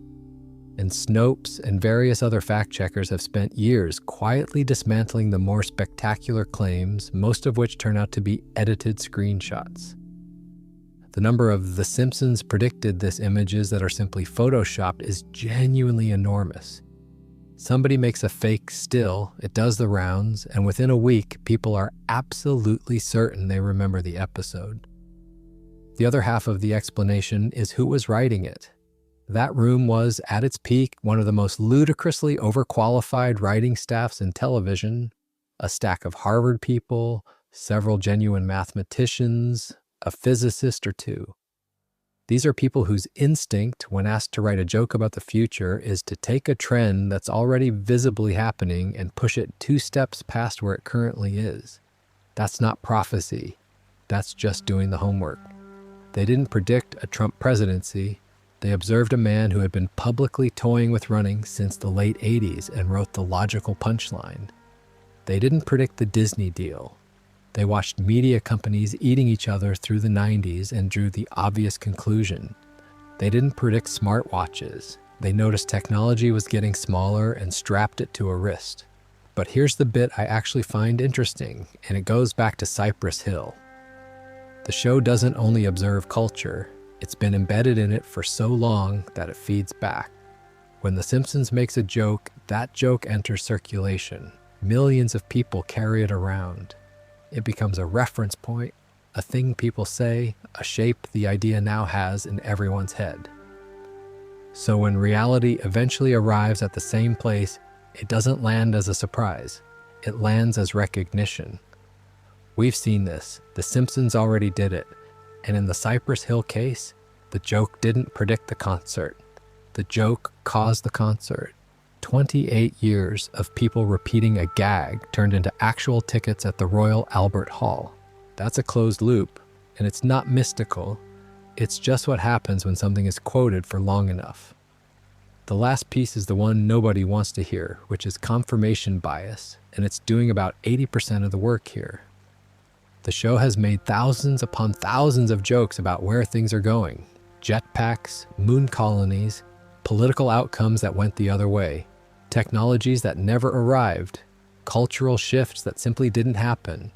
And Snopes and various other fact-checkers have spent years quietly dismantling the more spectacular claims, most of which turn out to be edited screenshots. The number of The Simpsons predicted this images that are simply photoshopped is genuinely enormous. Somebody makes a fake still, it does the rounds, and within a week, people are absolutely certain they remember the episode. The other half of the explanation is who was writing it. That room was, at its peak, one of the most ludicrously overqualified writing staffs in television, a stack of Harvard people, several genuine mathematicians, a physicist or two. These are people whose instinct, when asked to write a joke about the future, is to take a trend that's already visibly happening and push it 2 steps past where it currently is. That's not prophecy. That's just doing the homework. They didn't predict a Trump presidency. They observed a man who had been publicly toying with running since the late 80s and wrote the logical punchline. They didn't predict the Disney deal. They watched media companies eating each other through the 90s and drew the obvious conclusion. They didn't predict smartwatches. They noticed technology was getting smaller and strapped it to a wrist. But here's the bit I actually find interesting, and it goes back to Cypress Hill. The show doesn't only observe culture, it's been embedded in it for so long that it feeds back. When The Simpsons makes a joke, that joke enters circulation. Millions of people carry it around. It becomes a reference point, a thing people say, a shape the idea now has in everyone's head. So when reality eventually arrives at the same place, it doesn't land as a surprise. It lands as recognition. We've seen this. The Simpsons already did it. And in the Cypress Hill case, the joke didn't predict the concert. The joke caused the concert. 28 years of people repeating a gag turned into actual tickets at the Royal Albert Hall. That's a closed loop, and it's not mystical. It's just what happens when something is quoted for long enough. The last piece is the one nobody wants to hear, which is confirmation bias, and it's doing about 80% of the work here. The show has made thousands upon thousands of jokes about where things are going. Jetpacks, moon colonies, political outcomes that went the other way, technologies that never arrived, cultural shifts that simply didn't happen,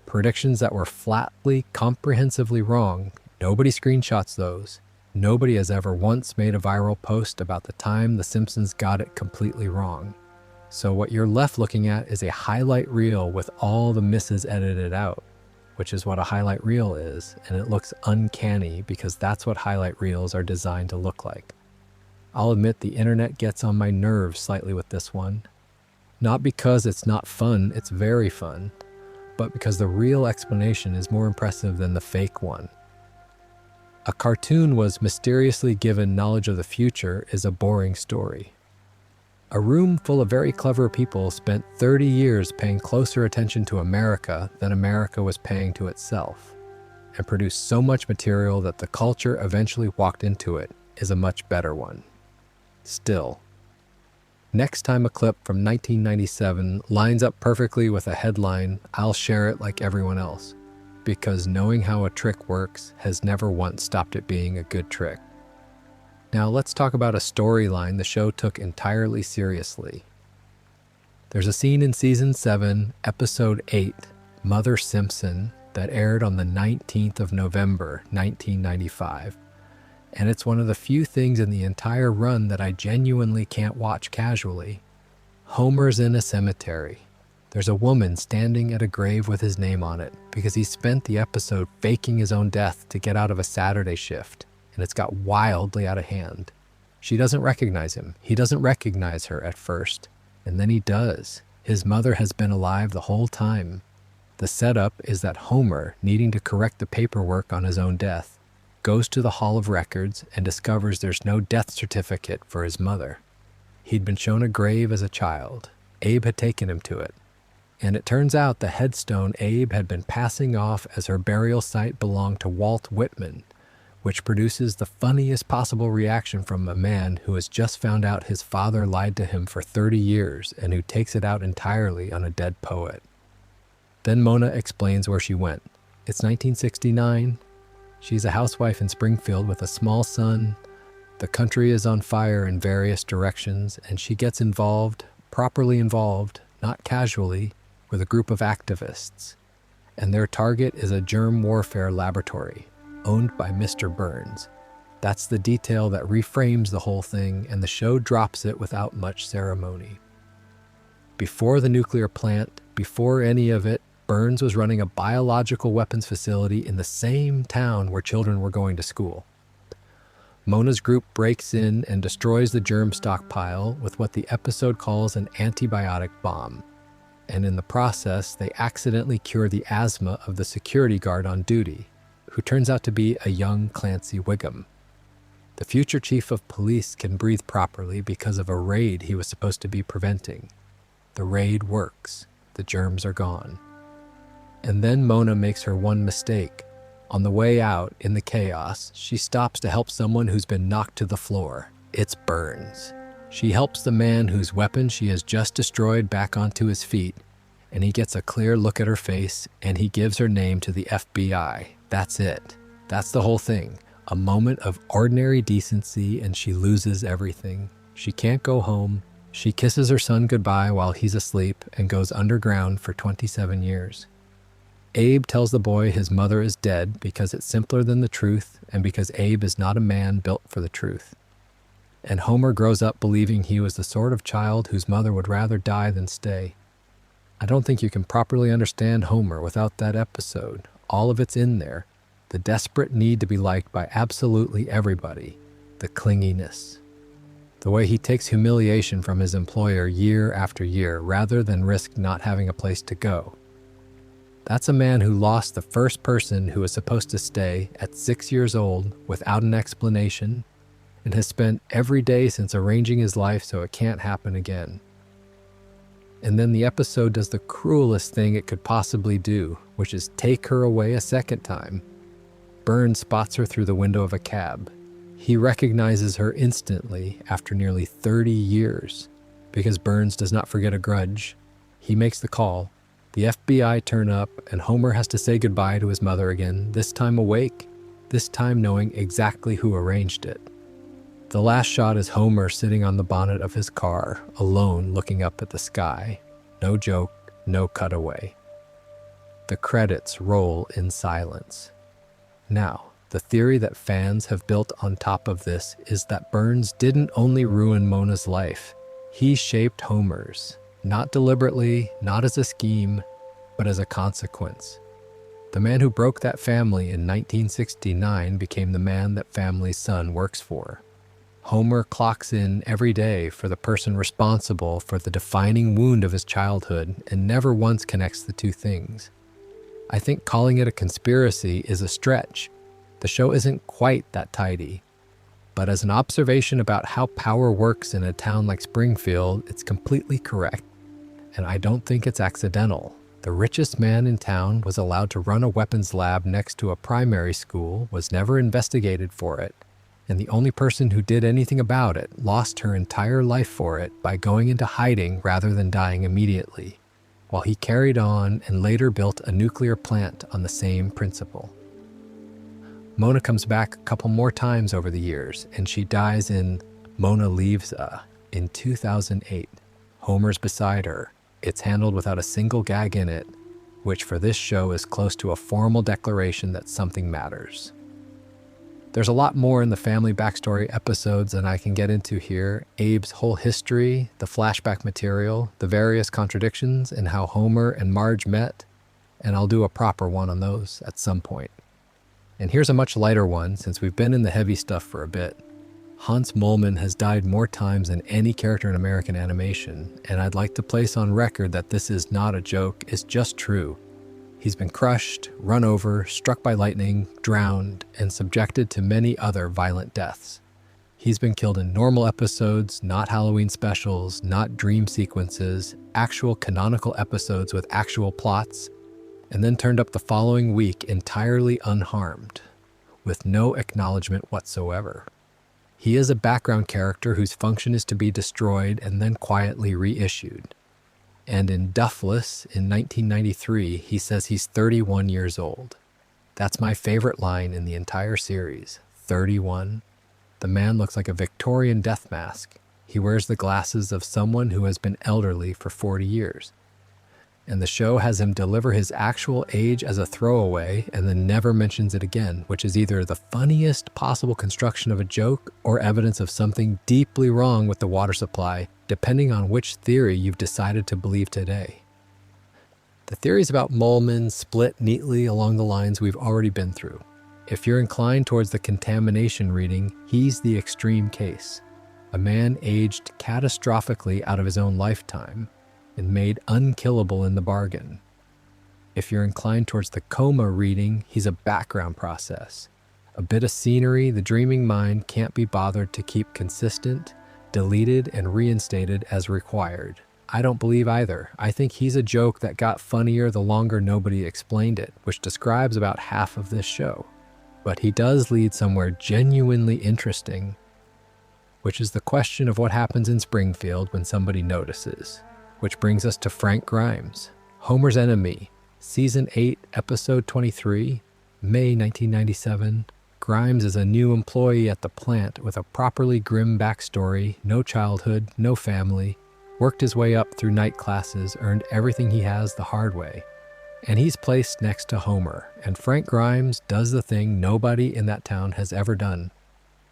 predictions that were flatly, comprehensively wrong. Nobody screenshots those. Nobody has ever once made a viral post about the time The Simpsons got it completely wrong. So what you're left looking at is a highlight reel with all the misses edited out, which is what a highlight reel is, and it looks uncanny because that's what highlight reels are designed to look like. I'll admit the internet gets on my nerves slightly with this one. Not because it's not fun, it's very fun, but because the real explanation is more impressive than the fake one. A cartoon was mysteriously given knowledge of the future is a boring story. A room full of very clever people spent 30 years paying closer attention to America than America was paying to itself, and produced so much material that the culture eventually walked into it is a much better one. Still, next time a clip from 1997 lines up perfectly with a headline, I'll share it like everyone else, because knowing how a trick works has never once stopped it being a good trick. Now let's talk about a storyline the show took entirely seriously. There's a scene in Season 7, Episode 8, Mother Simpson, that aired on the 19th of November, 1995. And it's one of the few things in the entire run that I genuinely can't watch casually. Homer's in a cemetery. There's a woman standing at a grave with his name on it because he spent the episode faking his own death to get out of a Saturday shift, and it's got wildly out of hand. She doesn't recognize him. He doesn't recognize her at first, and then he does. His mother has been alive the whole time. The setup is that Homer, needing to correct the paperwork on his own death, goes to the Hall of Records and discovers there's no death certificate for his mother. He'd been shown a grave as a child. Abe had taken him to it. And it turns out the headstone Abe had been passing off as her burial site belonged to Walt Whitman, which produces the funniest possible reaction from a man who has just found out his father lied to him for 30 years and who takes it out entirely on a dead poet. Then Mona explains where she went. It's 1969. She's a housewife in Springfield with a small son. The country is on fire in various directions, and she gets involved, properly involved, not casually, with a group of activists. And their target is a germ warfare laboratory, owned by Mr. Burns. That's the detail that reframes the whole thing, and the show drops it without much ceremony. Before the nuclear plant, before any of it, Burns was running a biological weapons facility in the same town where children were going to school. Mona's group breaks in and destroys the germ stockpile with what the episode calls an antibiotic bomb. And in the process, they accidentally cure the asthma of the security guard on duty, who turns out to be a young Clancy Wiggum. The future chief of police can breathe properly because of a raid he was supposed to be preventing. The raid works. The germs are gone. And then Mona makes her one mistake. On the way out, in the chaos, she stops to help someone who's been knocked to the floor. It's Burns. She helps the man whose weapon she has just destroyed back onto his feet, and he gets a clear look at her face, and he gives her name to the FBI. That's it. That's the whole thing. A moment of ordinary decency and she loses everything. She can't go home. She kisses her son goodbye while he's asleep and goes underground for 27 years. Abe tells the boy his mother is dead because it's simpler than the truth and because Abe is not a man built for the truth. And Homer grows up believing he was the sort of child whose mother would rather die than stay. I don't think you can properly understand Homer without that episode. All of it's in there. The desperate need to be liked by absolutely everybody. The clinginess. The way he takes humiliation from his employer year after year rather than risk not having a place to go. That's a man who lost the first person who was supposed to stay at 6 years old without an explanation and has spent every day since arranging his life so it can't happen again. And then the episode does the cruelest thing it could possibly do, which is take her away a second time. Burns spots her through the window of a cab. He recognizes her instantly after nearly 30 years. Because Burns does not forget a grudge, he makes the call. The FBI turn up and Homer has to say goodbye to his mother again, this time awake, this time knowing exactly who arranged it. The last shot is Homer sitting on the bonnet of his car, alone looking up at the sky. No joke, no cutaway. The credits roll in silence. Now, the theory that fans have built on top of this is that Burns didn't only ruin Mona's life, he shaped Homer's. Not deliberately, not as a scheme, but as a consequence. The man who broke that family in 1969 became the man that family's son works for. Homer clocks in every day for the person responsible for the defining wound of his childhood and never once connects the two things. I think calling it a conspiracy is a stretch. The show isn't quite that tidy. But as an observation about how power works in a town like Springfield, it's completely correct. And I don't think it's accidental. The richest man in town was allowed to run a weapons lab next to a primary school, was never investigated for it, and the only person who did anything about it lost her entire life for it by going into hiding rather than dying immediately, while he carried on and later built a nuclear plant on the same principle. Mona comes back a couple more times over the years, and she dies in Mona Leaves in 2008. Homer's beside her. It's handled without a single gag in it, which for this show is close to a formal declaration that something matters. There's a lot more in the family backstory episodes than I can get into here. Abe's whole history, the flashback material, the various contradictions, and how Homer and Marge met, and I'll do a proper one on those at some point. And here's a much lighter one, since we've been in the heavy stuff for a bit. Hans Moleman has died more times than any character in American animation, and I'd like to place on record that this is not a joke, it's just true. He's been crushed, run over, struck by lightning, drowned, and subjected to many other violent deaths. He's been killed in normal episodes, not Halloween specials, not dream sequences, actual canonical episodes with actual plots, and then turned up the following week entirely unharmed, with no acknowledgement whatsoever. He is a background character whose function is to be destroyed and then quietly reissued. And in Duffless, in 1993, he says he's 31 years old. That's my favorite line in the entire series. 31. The man looks like a Victorian death mask. He wears the glasses of someone who has been elderly for 40 years. And the show has him deliver his actual age as a throwaway and then never mentions it again, which is either the funniest possible construction of a joke or evidence of something deeply wrong with the water supply, depending on which theory you've decided to believe today. The theories about Moleman split neatly along the lines we've already been through. If you're inclined towards the contamination reading, he's the extreme case. A man aged catastrophically out of his own lifetime, and made unkillable in the bargain. If you're inclined towards the coma reading, he's a background process. A bit of scenery the dreaming mind can't be bothered to keep consistent, deleted and reinstated as required. I don't believe either. I think he's a joke that got funnier the longer nobody explained it, which describes about half of this show. But he does lead somewhere genuinely interesting, which is the question of what happens in Springfield when somebody notices. Which brings us to Frank Grimes, Homer's enemy, Season 8, Episode 23, May 1997, Grimes is a new employee at the plant with a properly grim backstory, no childhood, no family, worked his way up through night classes, earned everything he has the hard way. And he's placed next to Homer, and Frank Grimes does the thing nobody in that town has ever done,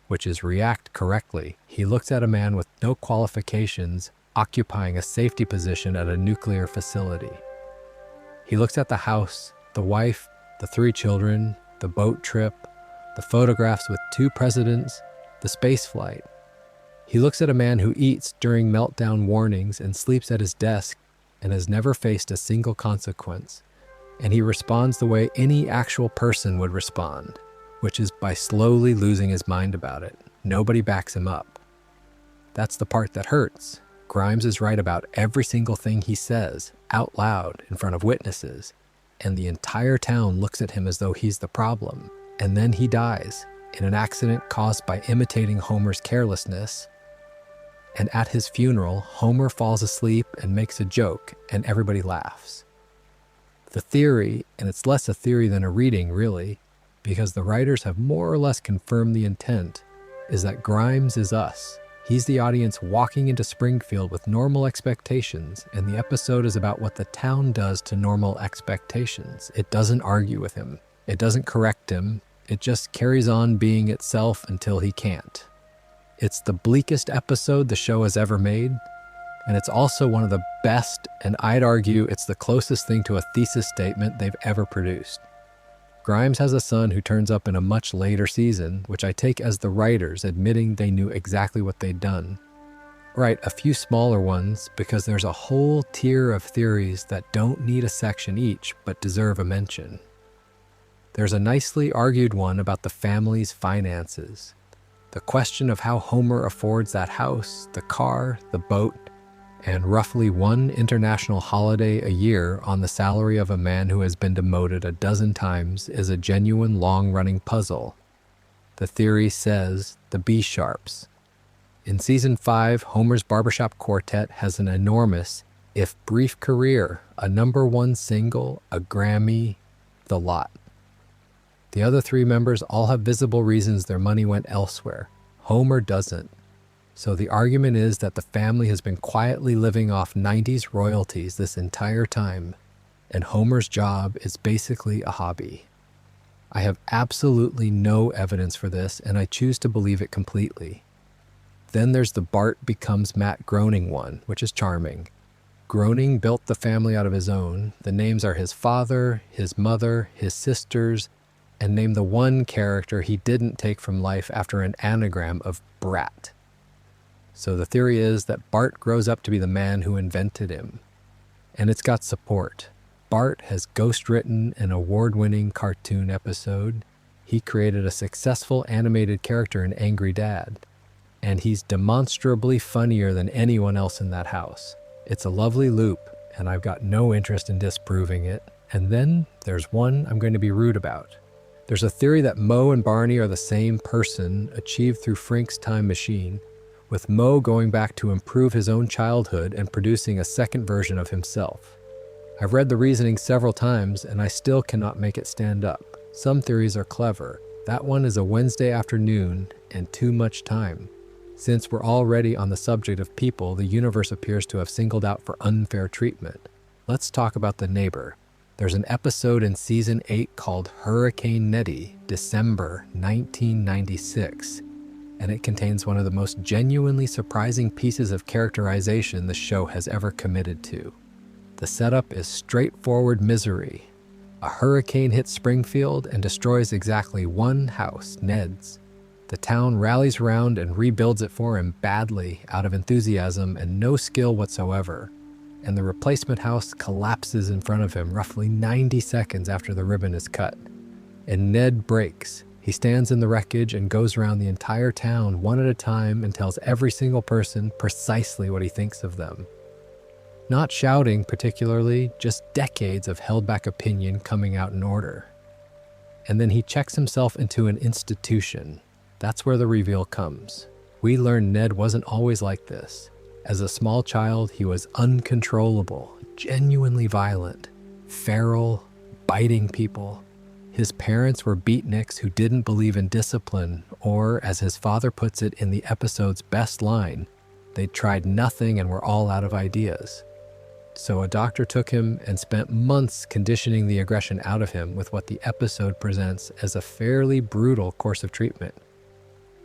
which is react correctly. He looks at a man with no qualifications occupying a safety position at a nuclear facility. He looks at the house, the wife, the 3 children, the boat trip, the photographs with 2 presidents, the space flight. He looks at a man who eats during meltdown warnings and sleeps at his desk and has never faced a single consequence. And he responds the way any actual person would respond, which is by slowly losing his mind about it. Nobody backs him up. That's the part that hurts. Grimes is right about every single thing he says, out loud, in front of witnesses, and the entire town looks at him as though he's the problem. And then he dies in an accident caused by imitating Homer's carelessness. And at his funeral, Homer falls asleep and makes a joke, and everybody laughs. The theory, and it's less a theory than a reading really, because the writers have more or less confirmed the intent, is that Grimes is us. He's the audience walking into Springfield with normal expectations, and the episode is about what the town does to normal expectations. It doesn't argue with him. It doesn't correct him. It just carries on being itself until he can't. It's the bleakest episode the show has ever made, and it's also one of the best, and I'd argue it's the closest thing to a thesis statement they've ever produced. Grimes has a son who turns up in a much later season, which I take as the writers admitting they knew exactly what they'd done. Right, a few smaller ones, because there's a whole tier of theories that don't need a section each, but deserve a mention. There's a nicely argued one about the family's finances. The question of how Homer affords that house, the car, the boat, and roughly 1 international holiday a year on the salary of a man who has been demoted a dozen times is a genuine long-running puzzle. The theory says the B-sharps. In Season 5, Homer's barbershop quartet has an enormous, if brief career, a #1 single, a Grammy, the lot. The other 3 members all have visible reasons their money went elsewhere. Homer doesn't. So the argument is that the family has been quietly living off 90s royalties this entire time, and Homer's job is basically a hobby. I have absolutely no evidence for this, and I choose to believe it completely. Then there's the Bart becomes Matt Groening one, which is charming. Groening built the family out of his own. The names are his father, his mother, his sisters, and name the one character he didn't take from life after an anagram of brat. So the theory is that Bart grows up to be the man who invented him. And it's got support. Bart has ghost-written an award-winning cartoon episode. He created a successful animated character in Angry Dad. And he's demonstrably funnier than anyone else in that house. It's a lovely loop, and I've got no interest in disproving it. And then there's one I'm going to be rude about. There's a theory that Moe and Barney are the same person, achieved through Frank's time machine, with Moe going back to improve his own childhood and producing a second version of himself. I've read the reasoning several times, and I still cannot make it stand up. Some theories are clever. That one is a Wednesday afternoon and too much time. Since we're already on the subject of people the universe appears to have singled out for unfair treatment, let's talk about the neighbor. There's an episode in Season 8 called Hurricane Nettie, December 1996, and it contains one of the most genuinely surprising pieces of characterization the show has ever committed to. The setup is straightforward misery. A hurricane hits Springfield and destroys exactly one house, Ned's. The town rallies around and rebuilds it for him badly out of enthusiasm and no skill whatsoever, and the replacement house collapses in front of him roughly 90 seconds after the ribbon is cut. And Ned breaks. He stands in the wreckage and goes around the entire town one at a time and tells every single person precisely what he thinks of them. Not shouting particularly, just decades of held-back opinion coming out in order. And then he checks himself into an institution. That's where the reveal comes. We learn Ned wasn't always like this. As a small child, he was uncontrollable, genuinely violent, feral, biting people. His parents were beatniks who didn't believe in discipline, or, as his father puts it in the episode's best line, they'd tried nothing and were all out of ideas. So a doctor took him and spent months conditioning the aggression out of him with what the episode presents as a fairly brutal course of treatment.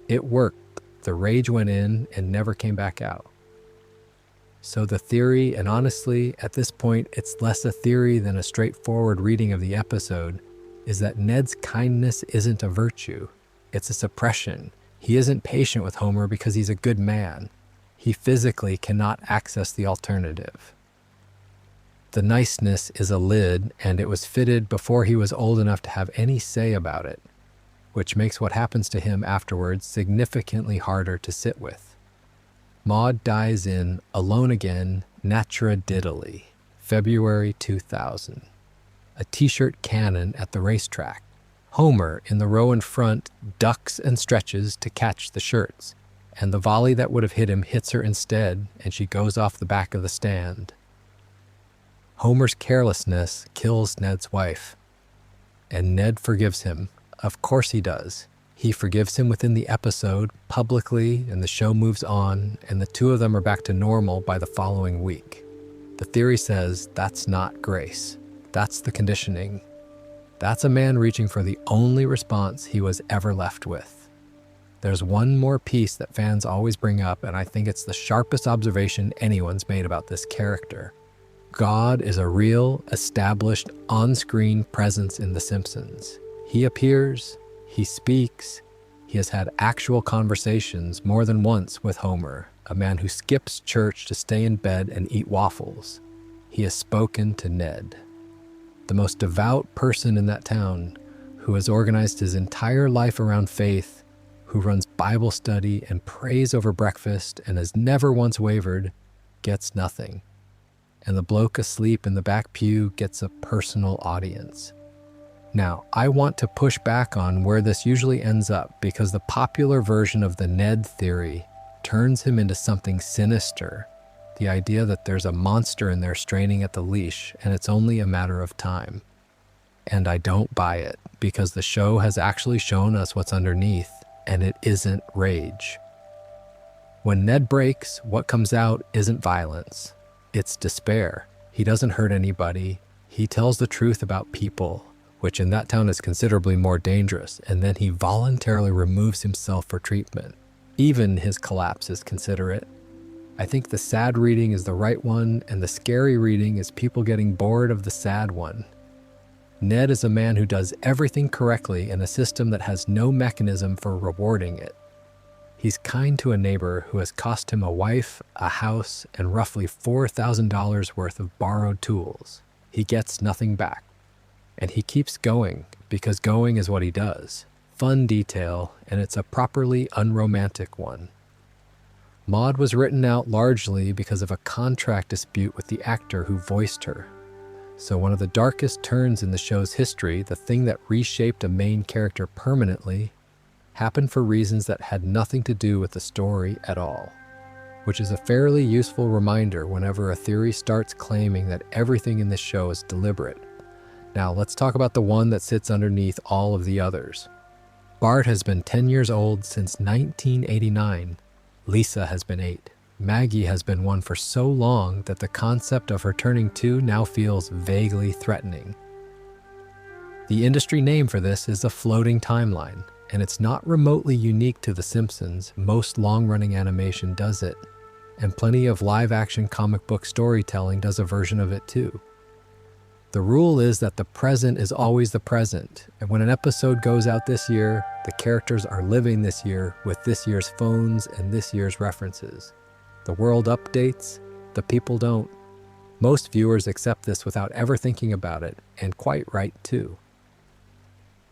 It worked. The rage went in and never came back out. So the theory, and honestly, at this point, it's less a theory than a straightforward reading of the episode, is that Ned's kindness isn't a virtue. It's a suppression. He isn't patient with Homer because he's a good man. He physically cannot access the alternative. The niceness is a lid, and it was fitted before he was old enough to have any say about it, which makes what happens to him afterwards significantly harder to sit with. Maud dies in Alone Again, Natura Diddley, February 2000. A t-shirt cannon at the racetrack. Homer, in the row in front, ducks and stretches to catch the shirts, and the volley that would have hit him hits her instead, and she goes off the back of the stand. Homer's carelessness kills Ned's wife, and Ned forgives him. Of course he does. He forgives him within the episode, publicly, and the show moves on, and the two of them are back to normal by the following week. The theory says that's not grace. That's the conditioning. That's a man reaching for the only response he was ever left with. There's one more piece that fans always bring up, and I think it's the sharpest observation anyone's made about this character. God is a real, established, on-screen presence in The Simpsons. He appears, he speaks, he has had actual conversations more than once with Homer, a man who skips church to stay in bed and eat waffles. He has spoken to Ned, the most devout person in that town, who has organized his entire life around faith, who runs Bible study and prays over breakfast and has never once wavered, gets nothing. And the bloke asleep in the back pew gets a personal audience. Now, I want to push back on where this usually ends up, because the popular version of the Ned theory turns him into something sinister. The idea that there's a monster in there straining at the leash and it's only a matter of time. And I don't buy it, because the show has actually shown us what's underneath, and it isn't rage. When Ned breaks, what comes out isn't violence. It's despair. He doesn't hurt anybody. He tells the truth about people, which in that town is considerably more dangerous, and then he voluntarily removes himself for treatment. Even his collapse is considerate. I think the sad reading is the right one, and the scary reading is people getting bored of the sad one. Ned is a man who does everything correctly in a system that has no mechanism for rewarding it. He's kind to a neighbor who has cost him a wife, a house, and roughly $4,000 worth of borrowed tools. He gets nothing back. And he keeps going, because going is what he does. Fun detail, and it's a properly unromantic one. Maud was written out largely because of a contract dispute with the actor who voiced her. So one of the darkest turns in the show's history, the thing that reshaped a main character permanently, happened for reasons that had nothing to do with the story at all, which is a fairly useful reminder whenever a theory starts claiming that everything in this show is deliberate. Now let's talk about the one that sits underneath all of the others. Bart has been 10 years old since 1989. Lisa has been 8. Maggie has been 1 for so long that the concept of her turning 2 now feels vaguely threatening. The industry name for this is a floating timeline, and it's not remotely unique to The Simpsons. Most long-running animation does it, and plenty of live-action comic book storytelling does a version of it too. The rule is that the present is always the present, and when an episode goes out this year, the characters are living this year with this year's phones and this year's references. The world updates, the people don't. Most viewers accept this without ever thinking about it, and quite right too.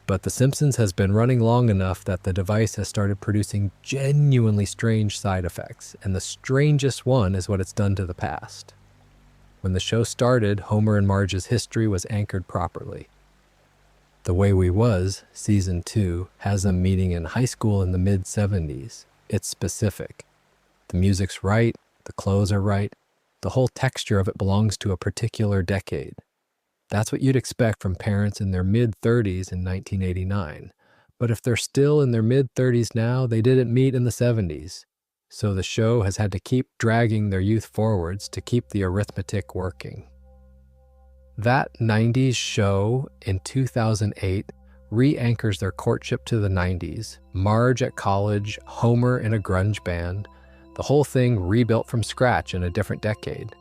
But The Simpsons has been running long enough that the device has started producing genuinely strange side effects, and the strangest one is what it's done to the past. When the show started, Homer and Marge's history was anchored properly. The Way We Was, Season 2, has them meeting in high school in the mid-70s. It's specific. The music's right, the clothes are right, the whole texture of it belongs to a particular decade. That's what you'd expect from parents in their mid-30s in 1989. But if they're still in their mid-30s now, they didn't meet in the 70s. So the show has had to keep dragging their youth forwards to keep the arithmetic working. That 90s show in 2008 re-anchors their courtship to the 90s, Marge at college, Homer in a grunge band, the whole thing rebuilt from scratch in a different decade.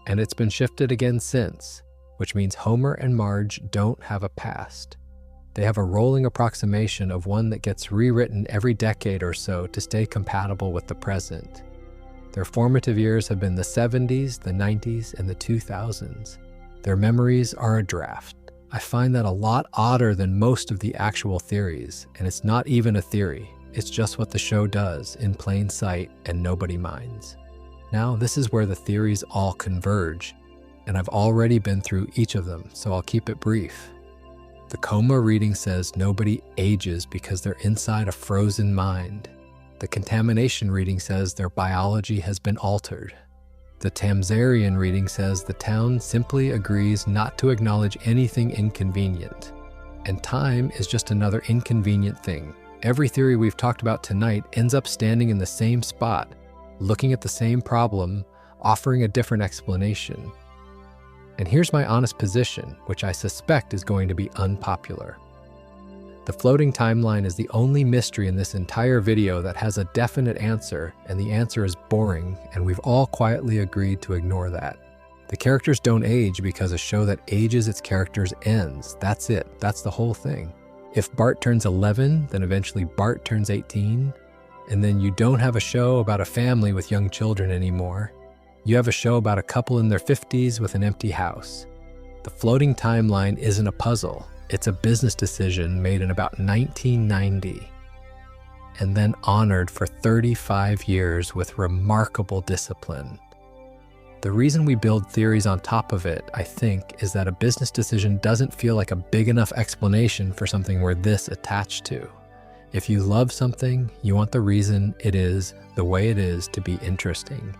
And it's been shifted again since, which means Homer and Marge don't have a past. They have a rolling approximation of one that gets rewritten every decade or so to stay compatible with the present. Their formative years have been the 70s, the 90s, and the 2000s. Their memories are a draft. I find that a lot odder than most of the actual theories, and it's not even a theory. It's just what the show does in plain sight and nobody minds. Now, this is where the theories all converge, and I've already been through each of them, so I'll keep it brief. The coma reading says nobody ages because they're inside a frozen mind. The contamination reading says their biology has been altered. The Tamsarian reading says the town simply agrees not to acknowledge anything inconvenient. And time is just another inconvenient thing. Every theory we've talked about tonight ends up standing in the same spot, looking at the same problem, offering a different explanation. And here's my honest position, which I suspect is going to be unpopular. The floating timeline is the only mystery in this entire video that has a definite answer, and the answer is boring, and we've all quietly agreed to ignore that. The characters don't age because a show that ages its characters ends. That's it. That's the whole thing. If Bart turns 11, then eventually Bart turns 18, and then you don't have a show about a family with young children anymore. You have a show about a couple in their 50s with an empty house. The floating timeline isn't a puzzle. It's a business decision made in about 1990 and then honored for 35 years with remarkable discipline. The reason we build theories on top of it, I think, is that a business decision doesn't feel like a big enough explanation for something we're this attached to. If you love something, you want the reason it is the way it is to be interesting.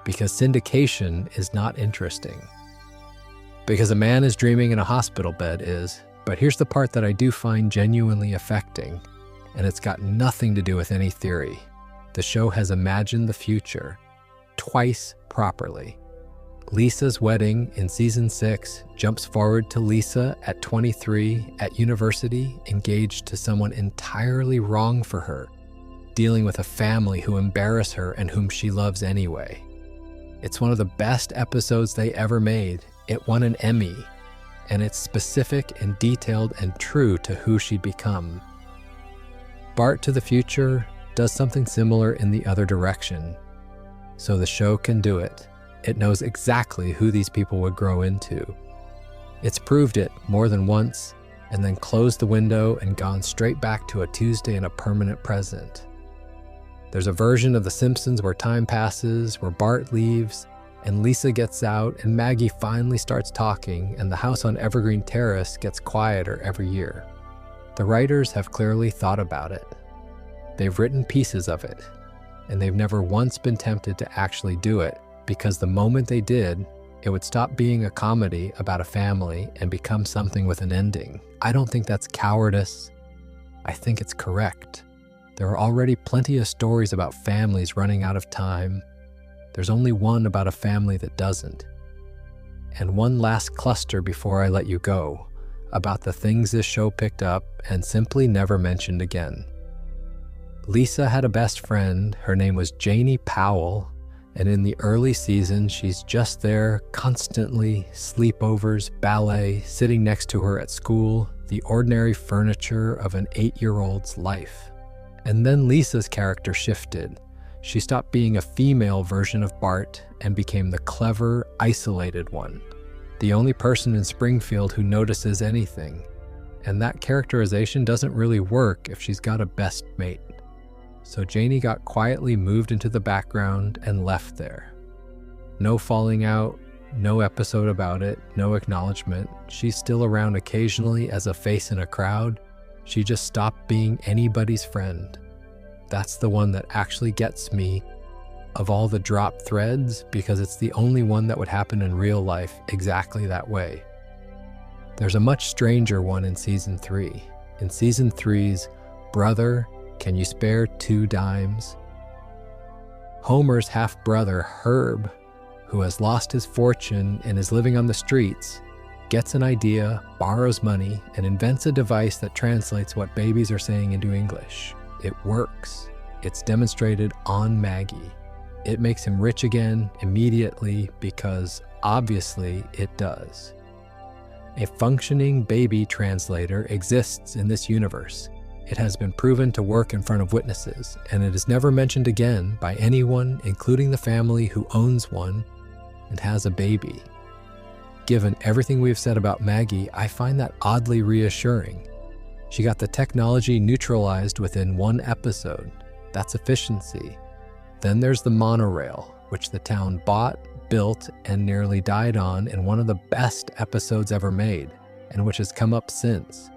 Because syndication is not interesting. Because a man is dreaming in a hospital bed is, but here's the part that I do find genuinely affecting, and it's got nothing to do with any theory. The show has imagined the future, twice properly. Lisa's wedding in season 6 jumps forward to Lisa at 23 at university, engaged to someone entirely wrong for her, dealing with a family who embarrass her and whom she loves anyway. It's one of the best episodes they ever made. It won an Emmy, and it's specific and detailed and true to who she'd become. Bart to the Future does something similar in the other direction. So the show can do it. It knows exactly who these people would grow into. It's proved it more than once, and then closed the window and gone straight back to a Tuesday in a permanent present. There's a version of The Simpsons where time passes, where Bart leaves, and Lisa gets out, and Maggie finally starts talking, and the house on Evergreen Terrace gets quieter every year. The writers have clearly thought about it. They've written pieces of it, and they've never once been tempted to actually do it, because the moment they did, it would stop being a comedy about a family and become something with an ending. I don't think that's cowardice. I think it's correct. There are already plenty of stories about families running out of time. There's only one about a family that doesn't. And one last cluster before I let you go, about the things this show picked up and simply never mentioned again. Lisa had a best friend. Her name was Janie Powell, and in the early seasons, she's just there constantly, sleepovers, ballet, sitting next to her at school, the ordinary furniture of an 8-year-old's life. And then Lisa's character shifted. She stopped being a female version of Bart and became the clever, isolated one, the only person in Springfield who notices anything. And that characterization doesn't really work if she's got a best mate. So Janie got quietly moved into the background and left there. No falling out, no episode about it, no acknowledgement. She's still around occasionally as a face in a crowd. She just stopped being anybody's friend. That's the one that actually gets me, of all the dropped threads because it's the only one that would happen in real life exactly that way. There's a much stranger one in Season 3. In Season 3's Brother, Can You Spare 2 Dimes? Homer's half-brother, Herb, who has lost his fortune and is living on the streets, gets an idea, borrows money, and invents a device that translates what babies are saying into English. It works. It's demonstrated on Maggie. It makes him rich again immediately because, obviously, it does. A functioning baby translator exists in this universe. It has been proven to work in front of witnesses, and it is never mentioned again by anyone, including the family who owns one and has a baby. Given everything we've said about Maggie, I find that oddly reassuring. She got the technology neutralized within 1 episode. That's efficiency. Then there's the monorail, which the town bought, built, and nearly died on in one of the best episodes ever made, and which has come up since.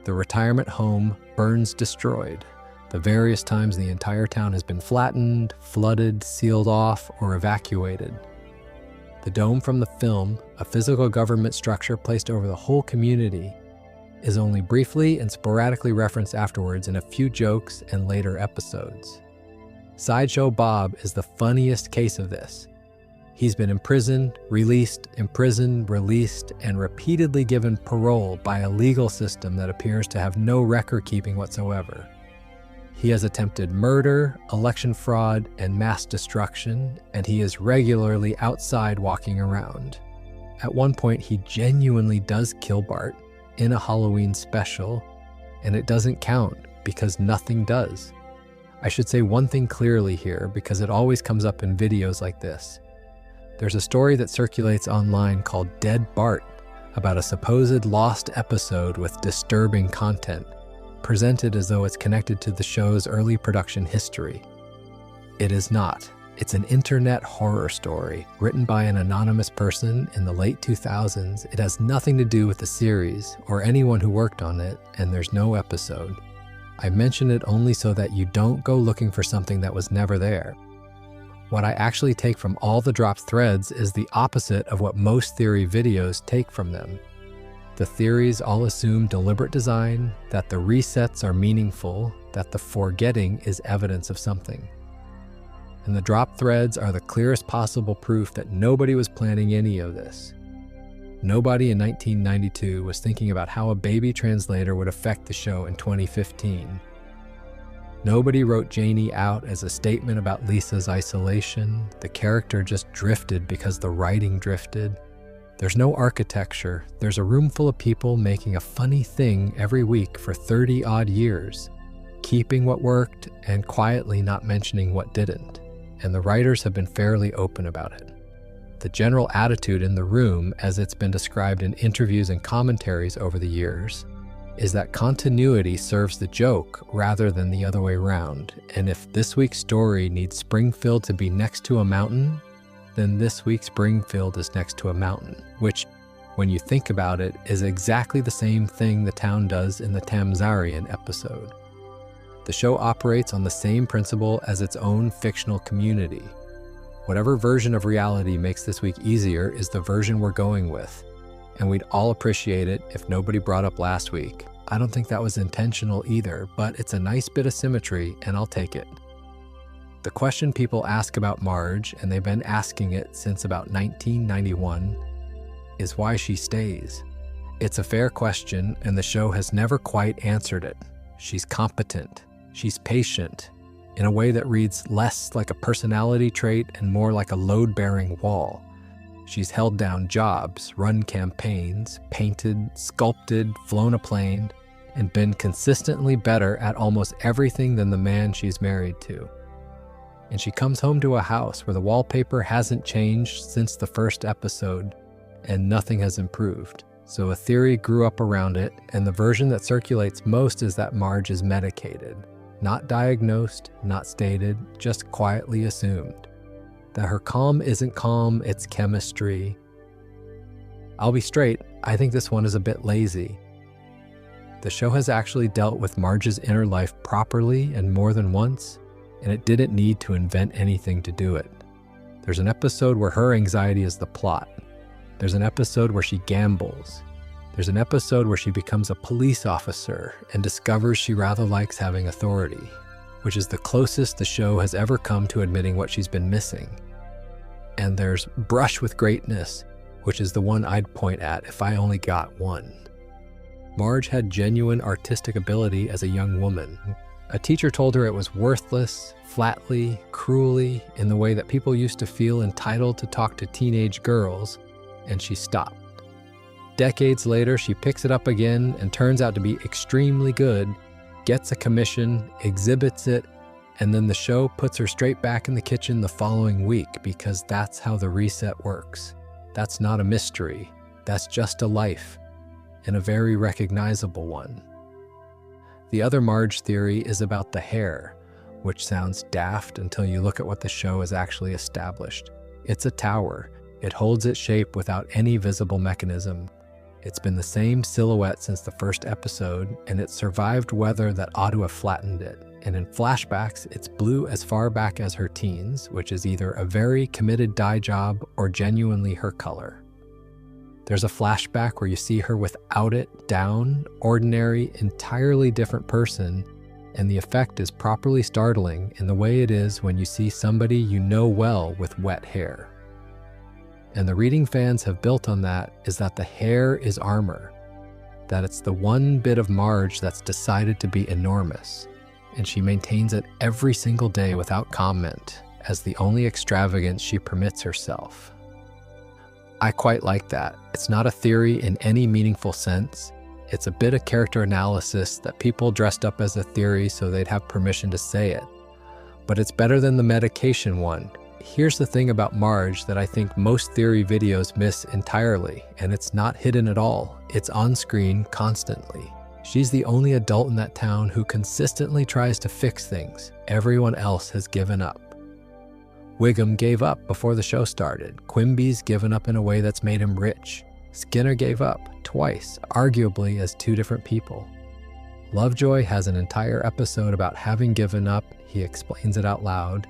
The retirement home burns destroyed. The various times the entire town has been flattened, flooded, sealed off, or evacuated. The dome from the film, a physical government structure placed over the whole community, is only briefly and sporadically referenced afterwards in a few jokes and later episodes. Sideshow Bob is the funniest case of this. He's been imprisoned, released, and repeatedly given parole by a legal system that appears to have no record-keeping whatsoever. He has attempted murder, election fraud, and mass destruction, and he is regularly outside walking around. At one point, he genuinely does kill Bart in a Halloween special, and it doesn't count because nothing does. I should say one thing clearly here because it always comes up in videos like this. There's a story that circulates online called Dead Bart about a supposed lost episode with disturbing content, presented as though it's connected to the show's early production history. It is not. It's an internet horror story written by an anonymous person in the late 2000s. It has nothing to do with the series or anyone who worked on it, and there's no episode. I mention it only so that you don't go looking for something that was never there. What I actually take from all the dropped threads is the opposite of what most theory videos take from them. The theories all assume deliberate design, that the resets are meaningful, that the forgetting is evidence of something. And the dropped threads are the clearest possible proof that nobody was planning any of this. Nobody in 1992 was thinking about how a baby translator would affect the show in 2015. Nobody wrote Janie out as a statement about Lisa's isolation. The character just drifted because the writing drifted. There's no architecture. There's a room full of people making a funny thing every week for 30-odd years, keeping what worked and quietly not mentioning what didn't. And the writers have been fairly open about it. The general attitude in the room, as it's been described in interviews and commentaries over the years, is that continuity serves the joke rather than the other way around. And if this week's story needs Springfield to be next to a mountain, then this week's Springfield is next to a mountain, which, when you think about it, is exactly the same thing the town does in the Tamzarian episode. The show operates on the same principle as its own fictional community. Whatever version of reality makes this week easier is the version we're going with, and we'd all appreciate it if nobody brought up last week. I don't think that was intentional either, but it's a nice bit of symmetry, and I'll take it. The question people ask about Marge, and they've been asking it since about 1991, is why she stays. It's a fair question, and the show has never quite answered it. She's competent. She's patient, in a way that reads less like a personality trait and more like a load-bearing wall. She's held down jobs, run campaigns, painted, sculpted, flown a plane, and been consistently better at almost everything than the man she's married to. And she comes home to a house where the wallpaper hasn't changed since the first episode, and nothing has improved. So a theory grew up around it, and the version that circulates most is that Marge is medicated. Not diagnosed, not stated, just quietly assumed. That her calm isn't calm, it's chemistry. I'll be straight, I think this one is a bit lazy. The show has actually dealt with Marge's inner life properly and more than once, and it didn't need to invent anything to do it. There's an episode where her anxiety is the plot. There's an episode where she gambles. There's an episode where she becomes a police officer and discovers she rather likes having authority, which is the closest the show has ever come to admitting what she's been missing. And there's Brush with Greatness, which is the one I'd point at if I only got one. Marge had genuine artistic ability as a young woman. A teacher told her it was worthless, flatly, cruelly, in the way that people used to feel entitled to talk to teenage girls, and she stopped. Decades later, she picks it up again and turns out to be extremely good, gets a commission, exhibits it, and then the show puts her straight back in the kitchen the following week because that's how the reset works. That's not a mystery. That's just a life, and a very recognizable one. The other Marge theory is about the hair, which sounds daft until you look at what the show has actually established. It's a tower. It holds its shape without any visible mechanism. It's been the same silhouette since the first episode, and it survived weather that ought to have flattened it. And in flashbacks, it's blue as far back as her teens, which is either a very committed dye job or genuinely her color. There's a flashback where you see her without it, down, ordinary, entirely different person, and the effect is properly startling in the way it is when you see somebody you know well with wet hair. And the reading fans have built on that is that the hair is armor, that it's the one bit of Marge that's decided to be enormous, and she maintains it every single day without comment as the only extravagance she permits herself. I quite like that. It's not a theory in any meaningful sense. It's a bit of character analysis that people dressed up as a theory so they'd have permission to say it. But it's better than the medication one. Here's the thing about Marge that I think most theory videos miss entirely, and it's not hidden at all. It's on screen constantly. She's the only adult in that town who consistently tries to fix things. Everyone else has given up. Wiggum gave up before the show started. Quimby's given up in a way that's made him rich. Skinner gave up twice, arguably as two different people. Lovejoy has an entire episode about having given up. He explains it out loud,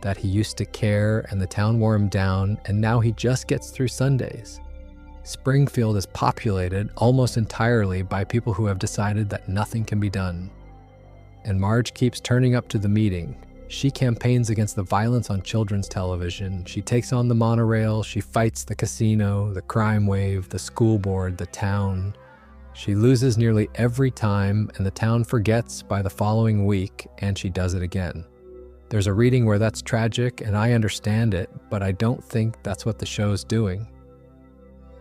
that he used to care and the town wore him down, and now he just gets through Sundays. Springfield is populated almost entirely by people who have decided that nothing can be done. And Marge keeps turning up to the meeting. She campaigns against the violence on children's television. She takes on the monorail. She fights the casino, the crime wave, the school board, the town. She loses nearly every time, and the town forgets by the following week, and she does it again. There's a reading where that's tragic, and I understand it, but I don't think that's what the show's doing.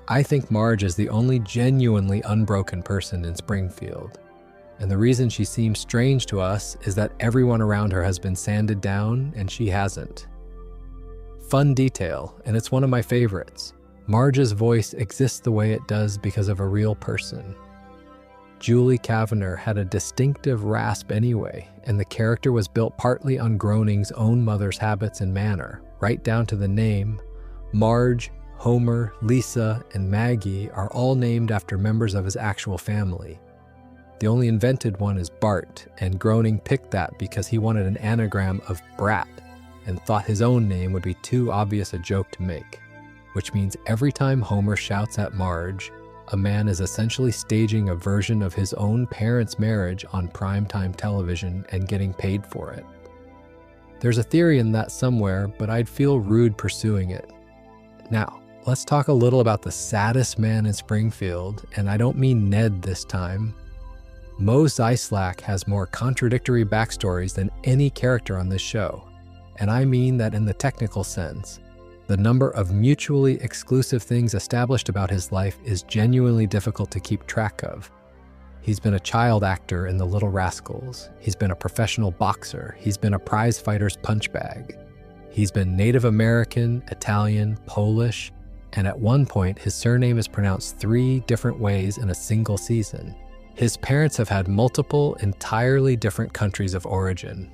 I think Marge is the only genuinely unbroken person in Springfield. And the reason she seems strange to us is that everyone around her has been sanded down and she hasn't. Fun detail, and it's one of my favorites. Marge's voice exists the way it does because of a real person. Julie Kavanagh had a distinctive rasp anyway, and the character was built partly on Groening's own mother's habits and manner, right down to the name. Marge, Homer, Lisa, and Maggie are all named after members of his actual family. The only invented one is Bart, and Groening picked that because he wanted an anagram of brat and thought his own name would be too obvious a joke to make, which means every time Homer shouts at Marge, a man is essentially staging a version of his own parents' marriage on primetime television and getting paid for it. There's a theory in that somewhere, but I'd feel rude pursuing it. Now, let's talk a little about the saddest man in Springfield, and I don't mean Ned this time. Mo Zeislak has more contradictory backstories than any character on this show, and I mean that in the technical sense. The number of mutually exclusive things established about his life is genuinely difficult to keep track of. He's been a child actor in The Little Rascals. He's been a professional boxer. He's been a prize fighter's punch bag. He's been Native American, Italian, Polish, and at one point his surname is pronounced 3 different ways in a single season. His parents have had multiple, entirely different countries of origin.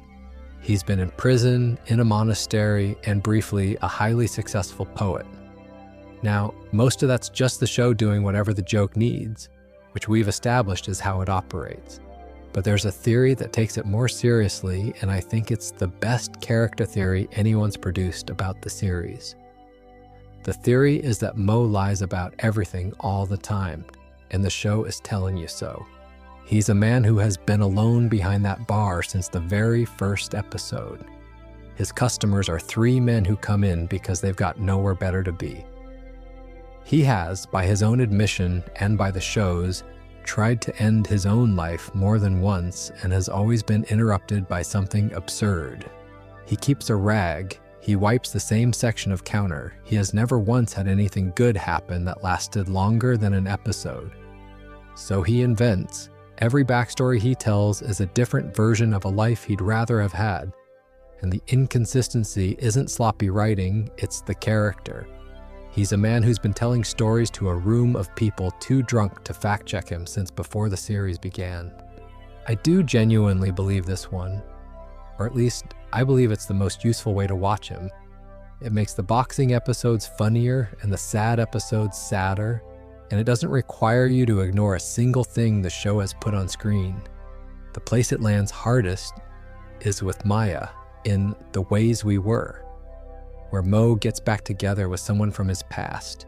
He's been in prison, in a monastery, and briefly a highly successful poet. Now, most of that's just the show doing whatever the joke needs, which we've established is how it operates. But there's a theory that takes it more seriously, and I think it's the best character theory anyone's produced about the series. The theory is that Mo lies about everything all the time, and the show is telling you so. He's a man who has been alone behind that bar since the very first episode. His customers are 3 men who come in because they've got nowhere better to be. He has, by his own admission and by the show's, tried to end his own life more than once and has always been interrupted by something absurd. He keeps a rag, he wipes the same section of counter. He has never once had anything good happen that lasted longer than an episode. So he invents. Every backstory he tells is a different version of a life he'd rather have had. And the inconsistency isn't sloppy writing, it's the character. He's a man who's been telling stories to a room of people too drunk to fact-check him since before the series began. I do genuinely believe this one, or at least I believe it's the most useful way to watch him. It makes the boxing episodes funnier and the sad episodes sadder, and it doesn't require you to ignore a single thing the show has put on screen. The place it lands hardest is with Maya in The Ways We Were, where Mo gets back together with someone from his past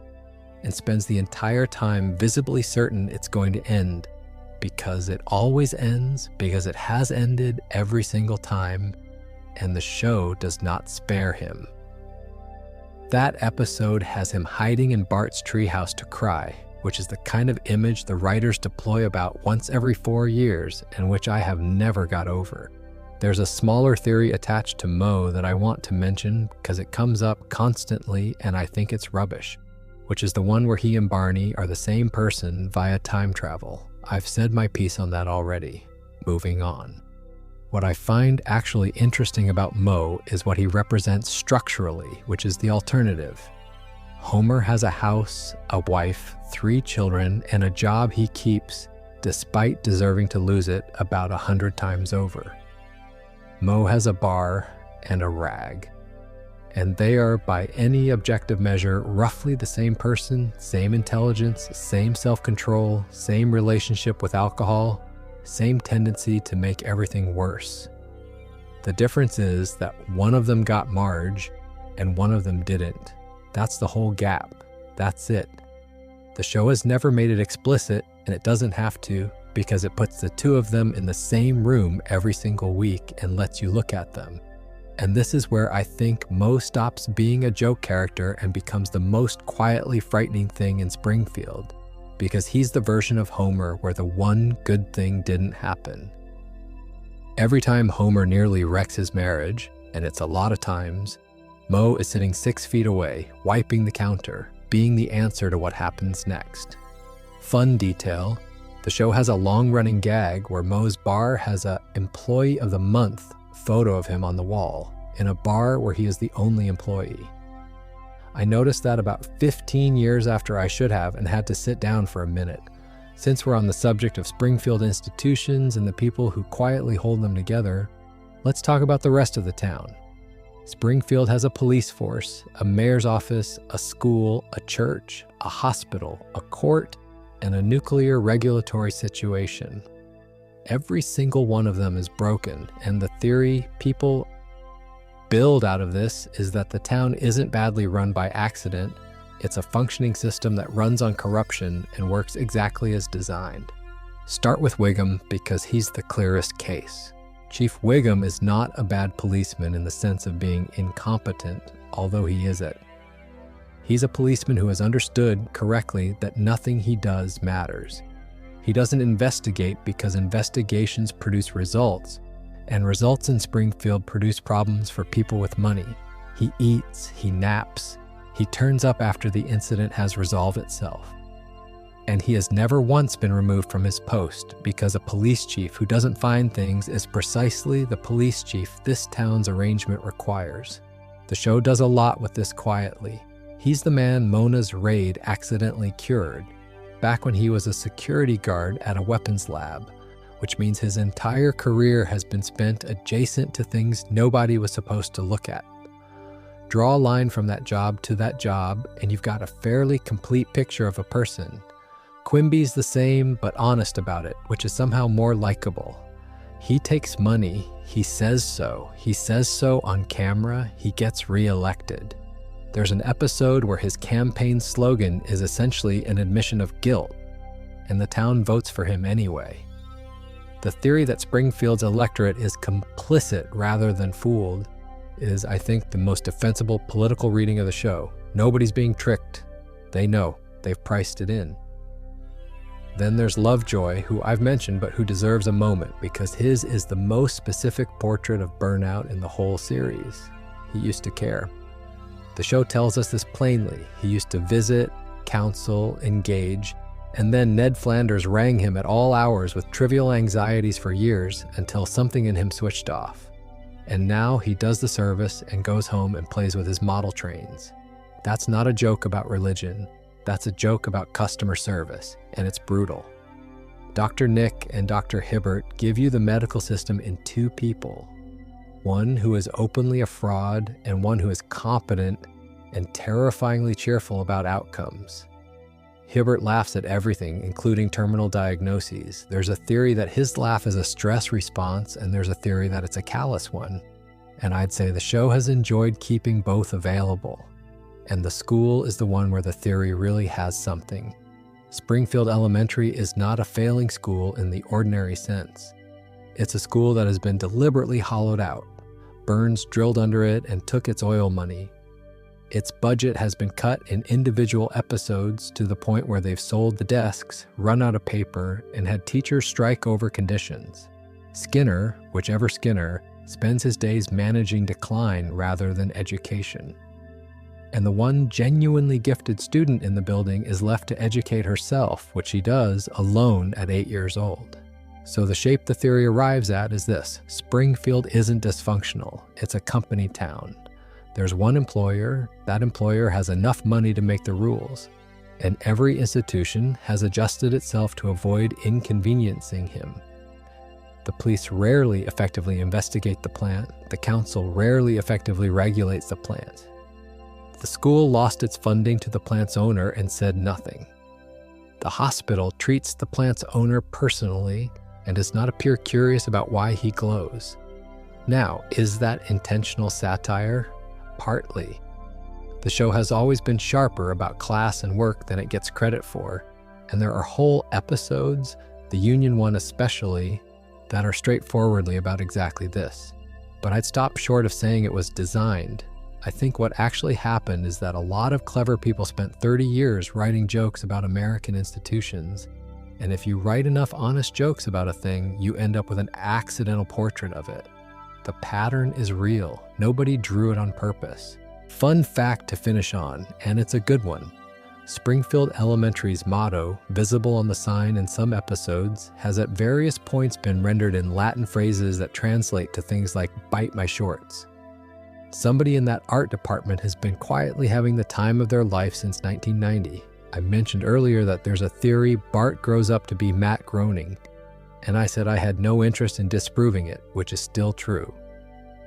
and spends the entire time visibly certain it's going to end because it always ends, because it has ended every single time, and the show does not spare him. That episode has him hiding in Bart's treehouse to cry, which is the kind of image the writers deploy about once every 4 years and which I have never got over. There's a smaller theory attached to Mo that I want to mention because it comes up constantly and I think it's rubbish, which is the one where he and Barney are the same person via time travel. I've said my piece on that already. Moving on. What I find actually interesting about Mo is what he represents structurally, which is the alternative. Homer has a house, a wife, 3 children, and a job he keeps despite deserving to lose it about 100 times over. Mo has a bar and a rag, and they are, by any objective measure, roughly the same person, same intelligence, same self-control, same relationship with alcohol, same tendency to make everything worse. The difference is that one of them got Marge and one of them didn't. That's the whole gap. That's it. The show has never made it explicit, and it doesn't have to, because it puts the 2 of them in the same room every single week and lets you look at them. And this is where I think Mo stops being a joke character and becomes the most quietly frightening thing in Springfield, because he's the version of Homer where the one good thing didn't happen. Every time Homer nearly wrecks his marriage, and it's a lot of times, Mo is sitting 6 feet away, wiping the counter, being the answer to what happens next. Fun detail, the show has a long-running gag where Mo's bar has a Employee of the Month photo of him on the wall, in a bar where he is the only employee. I noticed that about 15 years after I should have and had to sit down for a minute. Since we're on the subject of Springfield institutions and the people who quietly hold them together, let's talk about the rest of the town. Springfield has a police force, a mayor's office, a school, a church, a hospital, a court, and a nuclear regulatory situation. Every single one of them is broken, and the theory people build out of this is that the town isn't badly run by accident. It's a functioning system that runs on corruption and works exactly as designed. Start with Wiggum because he's the clearest case. Chief Wiggum is not a bad policeman in the sense of being incompetent, although he is it. He's a policeman who has understood correctly that nothing he does matters. He doesn't investigate because investigations produce results, and results in Springfield produce problems for people with money. He eats, he naps, he turns up after the incident has resolved itself. And he has never once been removed from his post because a police chief who doesn't find things is precisely the police chief this town's arrangement requires. The show does a lot with this quietly. He's the man Mona's raid accidentally cured, back when he was a security guard at a weapons lab, which means his entire career has been spent adjacent to things nobody was supposed to look at. Draw a line from that job to that job, and you've got a fairly complete picture of a person. Quimby's the same, but honest about it, which is somehow more likable. He takes money, he says so on camera, he gets reelected. There's an episode where his campaign slogan is essentially an admission of guilt, and the town votes for him anyway. The theory that Springfield's electorate is complicit rather than fooled is, I think, the most defensible political reading of the show. Nobody's being tricked. They know. They've priced it in. Then there's Lovejoy, who I've mentioned, but who deserves a moment because his is the most specific portrait of burnout in the whole series. He used to care. The show tells us this plainly. He used to visit, counsel, engage, and then Ned Flanders rang him at all hours with trivial anxieties for years until something in him switched off. And now he does the service and goes home and plays with his model trains. That's not a joke about religion. That's a joke about customer service, and it's brutal. Dr. Nick and Dr. Hibbert give you the medical system in two people. One who is openly a fraud and one who is competent and terrifyingly cheerful about outcomes. Hibbert laughs at everything, including terminal diagnoses. There's a theory that his laugh is a stress response, and there's a theory that it's a callous one. And I'd say the show has enjoyed keeping both available. And the school is the one where the theory really has something. Springfield Elementary is not a failing school in the ordinary sense. It's a school that has been deliberately hollowed out. Burns drilled under it and took its oil money. Its budget has been cut in individual episodes to the point where they've sold the desks, run out of paper, and had teachers strike over conditions. Skinner, whichever Skinner, spends his days managing decline rather than education. And the one genuinely gifted student in the building is left to educate herself, which she does alone at 8 years old. So the shape the theory arrives at is this: Springfield isn't dysfunctional, it's a company town. There's one employer, that employer has enough money to make the rules, and every institution has adjusted itself to avoid inconveniencing him. The police rarely effectively investigate the plant, the council rarely effectively regulates the plant. The school lost its funding to the plant's owner and said nothing. The hospital treats the plant's owner personally and does not appear curious about why he glows. Now, is that intentional satire? Partly. The show has always been sharper about class and work than it gets credit for, and there are whole episodes, the Union one especially, that are straightforwardly about exactly this. But I'd stop short of saying it was designed. I think what actually happened is that a lot of clever people spent 30 years writing jokes about American institutions, and if you write enough honest jokes about a thing, you end up with an accidental portrait of it. The pattern is real. Nobody drew it on purpose. Fun fact to finish on, and it's a good one. Springfield Elementary's motto, visible on the sign in some episodes, has at various points been rendered in Latin phrases that translate to things like "bite my shorts." Somebody in that art department has been quietly having the time of their life since 1990. I mentioned earlier that there's a theory Bart grows up to be Matt Groening, and I said I had no interest in disproving it, which is still true.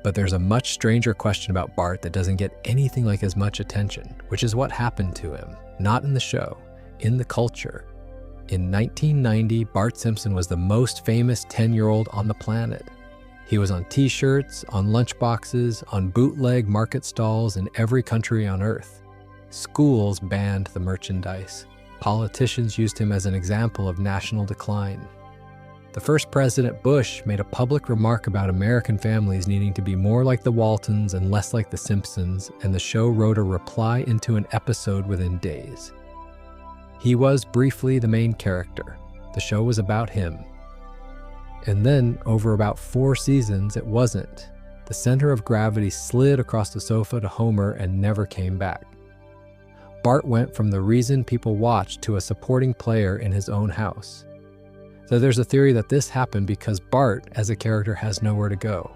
But there's a much stranger question about Bart that doesn't get anything like as much attention, which is what happened to him, not in the show, in the culture. In 1990, Bart Simpson was the most famous 10-year-old on the planet. He was on t-shirts, on lunchboxes, on bootleg market stalls in every country on earth. Schools banned the merchandise. Politicians used him as an example of national decline. The first President Bush made a public remark about American families needing to be more like the Waltons and less like the Simpsons, and the show wrote a reply into an episode within days. He was briefly the main character. The show was about him. And then, over about 4 seasons, it wasn't. The center of gravity slid across the sofa to Homer and never came back. Bart went from the reason people watched to a supporting player in his own house. So there's a theory that this happened because Bart, as a character, has nowhere to go.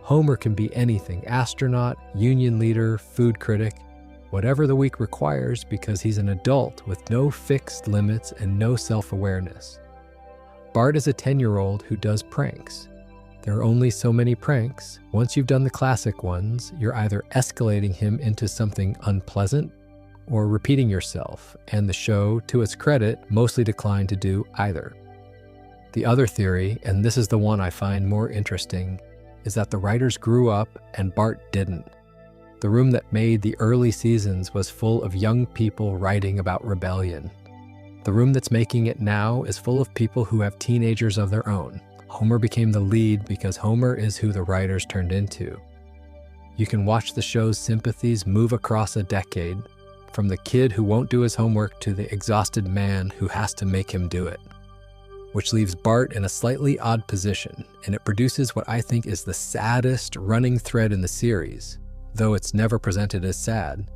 Homer can be anything: astronaut, union leader, food critic, whatever the week requires, because he's an adult with no fixed limits and no self-awareness. Bart is a 10-year-old who does pranks. There are only so many pranks. Once you've done the classic ones, you're either escalating him into something unpleasant or repeating yourself, and the show, to its credit, mostly declined to do either. The other theory, and this is the one I find more interesting, is that the writers grew up and Bart didn't. The room that made the early seasons was full of young people writing about rebellion. The room that's making it now is full of people who have teenagers of their own. Homer became the lead because Homer is who the writers turned into. You can watch the show's sympathies move across a decade, from the kid who won't do his homework to the exhausted man who has to make him do it. Which leaves Bart in a slightly odd position, and it produces what I think is the saddest running thread in the series, though it's never presented as sad.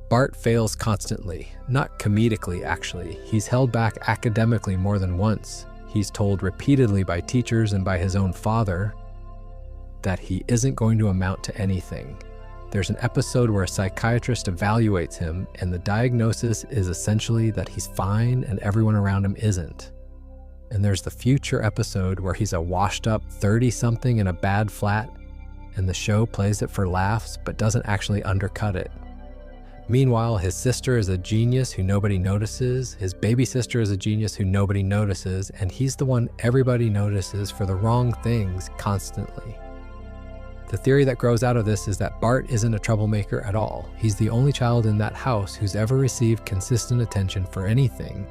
Bart fails constantly, not comedically actually. He's held back academically more than once. He's told repeatedly by teachers and by his own father that he isn't going to amount to anything. There's an episode where a psychiatrist evaluates him, and the diagnosis is essentially that he's fine and everyone around him isn't. And there's the future episode where he's a washed-up 30-something in a bad flat, and the show plays it for laughs but doesn't actually undercut it. Meanwhile, his sister is a genius who nobody notices, his baby sister is a genius who nobody notices, and he's the one everybody notices for the wrong things constantly. The theory that grows out of this is that Bart isn't a troublemaker at all. He's the only child in that house who's ever received consistent attention for anything,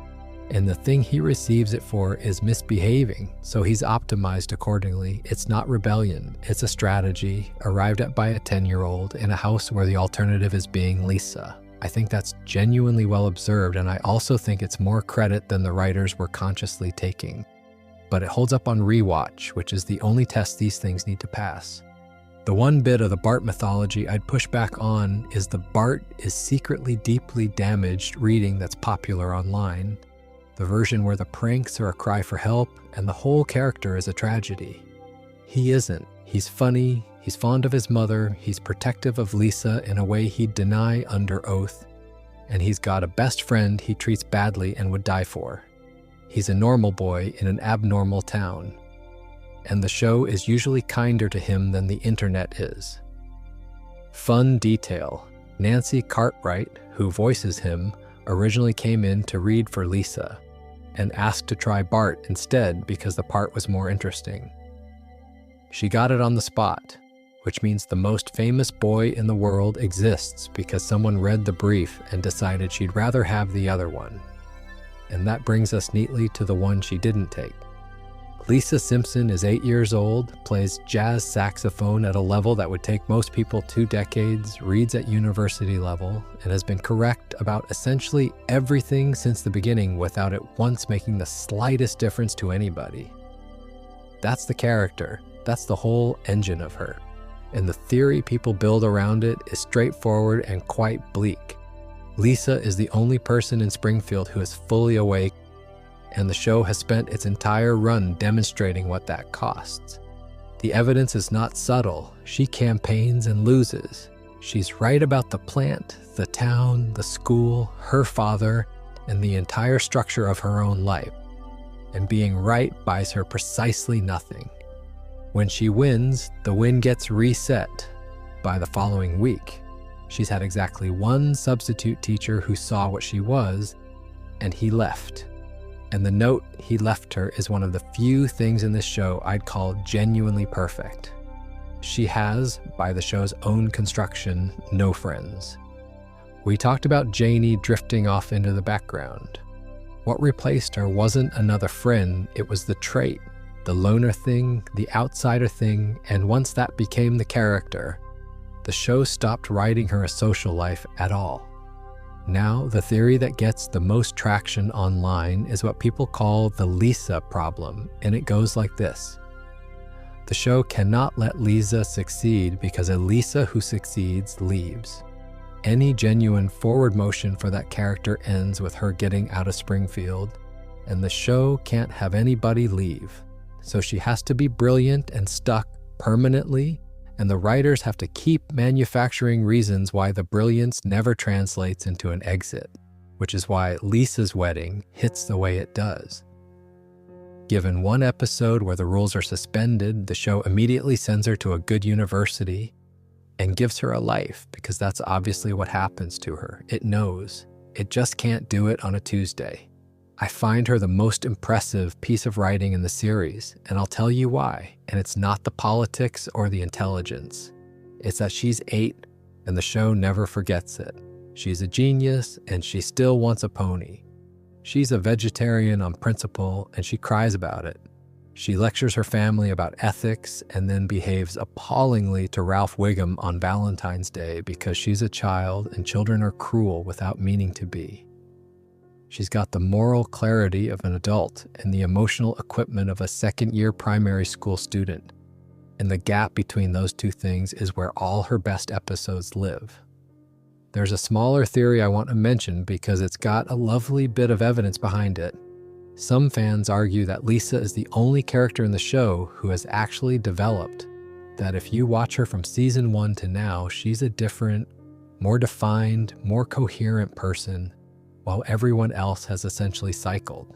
and the thing he receives it for is misbehaving, so he's optimized accordingly. It's not rebellion, it's a strategy arrived at by a 10-year-old in a house where the alternative is being Lisa. I think that's genuinely well observed, and I also think it's more credit than the writers were consciously taking. But it holds up on rewatch, which is the only test these things need to pass. The one bit of the Bart mythology I'd push back on is the Bart is secretly deeply damaged reading that's popular online. The version where the pranks are a cry for help and the whole character is a tragedy. He isn't. He's funny, he's fond of his mother, he's protective of Lisa in a way he'd deny under oath, and he's got a best friend he treats badly and would die for. He's a normal boy in an abnormal town, and the show is usually kinder to him than the internet is. Fun detail: Nancy Cartwright, who voices him, originally came in to read for Lisa and asked to try Bart instead because the part was more interesting. She got it on the spot, which means the most famous boy in the world exists because someone read the brief and decided she'd rather have the other one. And that brings us neatly to the one she didn't take. Lisa Simpson is 8 years old, plays jazz saxophone at a level that would take most people 2 decades, reads at university level, and has been correct about essentially everything since the beginning without it once making the slightest difference to anybody. That's the character. That's the whole engine of her. And the theory people build around it is straightforward and quite bleak. Lisa is the only person in Springfield who is fully awake, and the show has spent its entire run demonstrating what that costs. The evidence is not subtle. She campaigns and loses. She's right about the plant, the town, the school, her father, and the entire structure of her own life. And being right buys her precisely nothing. When she wins, the win gets reset by the following week. She's had exactly one substitute teacher who saw what she was, and he left. And the note he left her is one of the few things in this show I'd call genuinely perfect. She has, by the show's own construction, no friends. We talked about Janie drifting off into the background. What replaced her wasn't another friend, it was the trait, the loner thing, the outsider thing, and once that became the character, the show stopped writing her a social life at all. Now, the theory that gets the most traction online is what people call the Lisa problem, and it goes like this. The show cannot let Lisa succeed because a Lisa who succeeds leaves. Any genuine forward motion for that character ends with her getting out of Springfield, and the show can't have anybody leave. So she has to be brilliant and stuck permanently, and the writers have to keep manufacturing reasons why the brilliance never translates into an exit, which is why Lisa's wedding hits the way it does. Given one episode where the rules are suspended, the show immediately sends her to a good university and gives her a life, because that's obviously what happens to her. It knows. It just can't do it on a Tuesday. I find her the most impressive piece of writing in the series, and I'll tell you why. And it's not the politics or the intelligence. It's that she's 8, and the show never forgets it. She's a genius, and she still wants a pony. She's a vegetarian on principle, and she cries about it. She lectures her family about ethics and then behaves appallingly to Ralph Wiggum on Valentine's Day because she's a child and children are cruel without meaning to be. She's got the moral clarity of an adult and the emotional equipment of a second-year primary school student. And the gap between those two things is where all her best episodes live. There's a smaller theory I want to mention because it's got a lovely bit of evidence behind it. Some fans argue that Lisa is the only character in the show who has actually developed, that if you watch her from season 1 to now, she's a different, more defined, more coherent person, while everyone else has essentially cycled.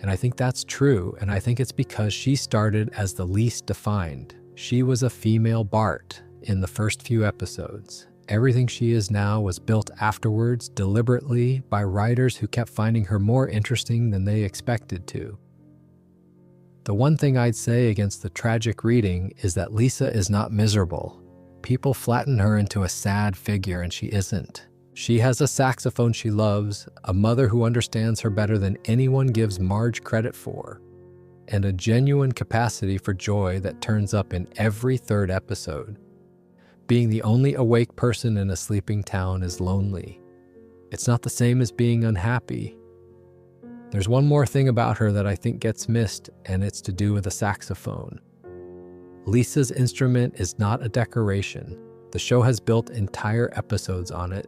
And I think that's true, and I think it's because she started as the least defined. She was a female Bart in the first few episodes. Everything she is now was built afterwards deliberately by writers who kept finding her more interesting than they expected to. The one thing I'd say against the tragic reading is that Lisa is not miserable. People flatten her into a sad figure, and she isn't. She has a saxophone she loves, a mother who understands her better than anyone gives Marge credit for, and a genuine capacity for joy that turns up in every third episode. Being the only awake person in a sleeping town is lonely. It's not the same as being unhappy. There's one more thing about her that I think gets missed, and it's to do with the saxophone. Lisa's instrument is not a decoration. The show has built entire episodes on it,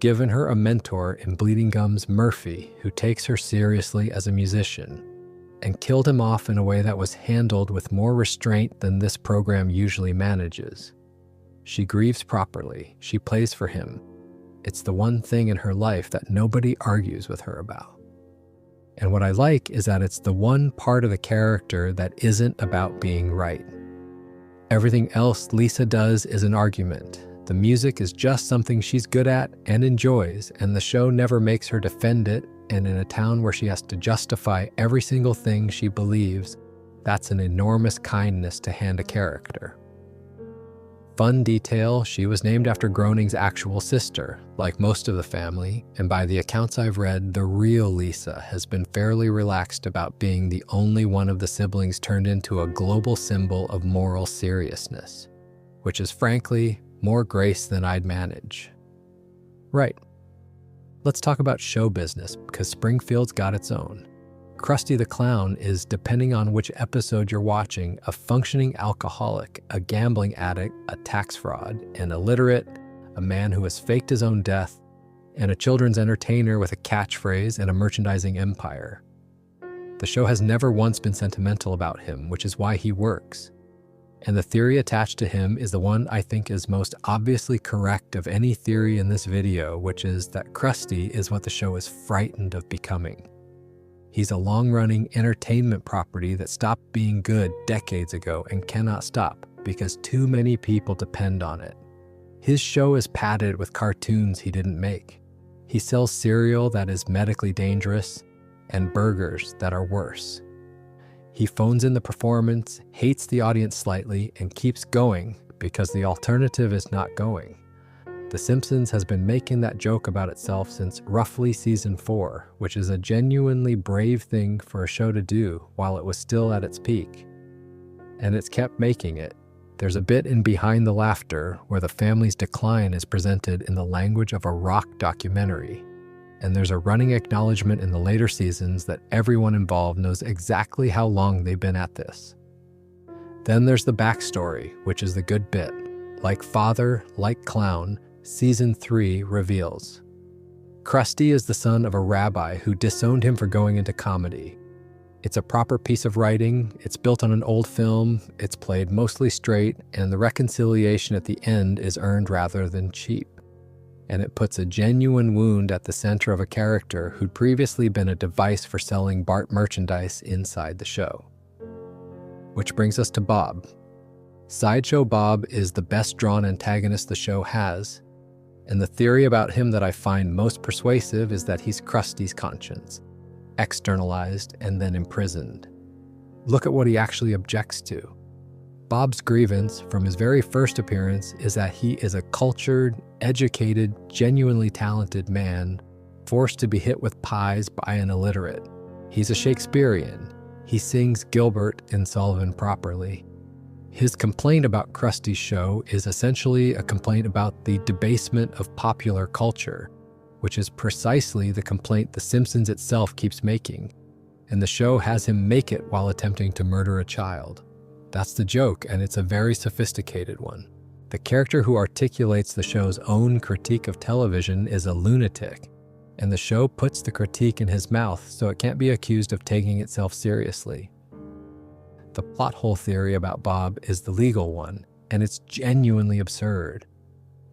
given her a mentor in Bleeding Gums Murphy, who takes her seriously as a musician, and killed him off in a way that was handled with more restraint than this program usually manages. She grieves properly. She plays for him. It's the one thing in her life that nobody argues with her about. And what I like is that it's the one part of the character that isn't about being right. Everything else Lisa does is an argument. The music is just something she's good at and enjoys, and the show never makes her defend it, and in a town where she has to justify every single thing she believes, that's an enormous kindness to hand a character. Fun detail, she was named after Groening's actual sister, like most of the family, and by the accounts I've read, the real Lisa has been fairly relaxed about being the only one of the siblings turned into a global symbol of moral seriousness, which is frankly more grace than I'd manage. Right. Let's talk about show business, because Springfield's got its own. Krusty the Clown is, depending on which episode you're watching, a functioning alcoholic, a gambling addict, a tax fraud, an illiterate, a man who has faked his own death, and a children's entertainer with a catchphrase and a merchandising empire. The show has never once been sentimental about him, which is why he works. And the theory attached to him is the one I think is most obviously correct of any theory in this video, which is that Krusty is what the show is frightened of becoming. He's a long-running entertainment property that stopped being good decades ago and cannot stop because too many people depend on it. His show is padded with cartoons he didn't make. He sells cereal that is medically dangerous and burgers that are worse. He phones in the performance, hates the audience slightly, and keeps going because the alternative is not going. The Simpsons has been making that joke about itself since roughly season 4, which is a genuinely brave thing for a show to do while it was still at its peak. And it's kept making it. There's a bit in Behind the Laughter where the family's decline is presented in the language of a rock documentary. And there's a running acknowledgement in the later seasons that everyone involved knows exactly how long they've been at this. Then there's the backstory, which is the good bit. Like father, like clown, Season 3 reveals. Krusty is the son of a rabbi who disowned him for going into comedy. It's a proper piece of writing, it's built on an old film, it's played mostly straight, and the reconciliation at the end is earned rather than cheap. And it puts a genuine wound at the center of a character who'd previously been a device for selling Bart merchandise inside the show. Which brings us to Bob. Sideshow Bob is the best drawn antagonist the show has, and the theory about him that I find most persuasive is that he's Krusty's conscience. externalized, and then imprisoned. Look at what he actually objects to. Bob's grievance from his very first appearance is that he is a cultured, educated, genuinely talented man forced to be hit with pies by an illiterate. He's a Shakespearean. He sings Gilbert in Sullivan properly. His complaint about Krusty's show is essentially a complaint about the debasement of popular culture, which is precisely the complaint The Simpsons itself keeps making, and the show has him make it while attempting to murder a child. That's the joke, and it's a very sophisticated one. The character who articulates the show's own critique of television is a lunatic, and the show puts the critique in his mouth so it can't be accused of taking itself seriously. The plot hole theory about Bob is the legal one, and it's genuinely absurd.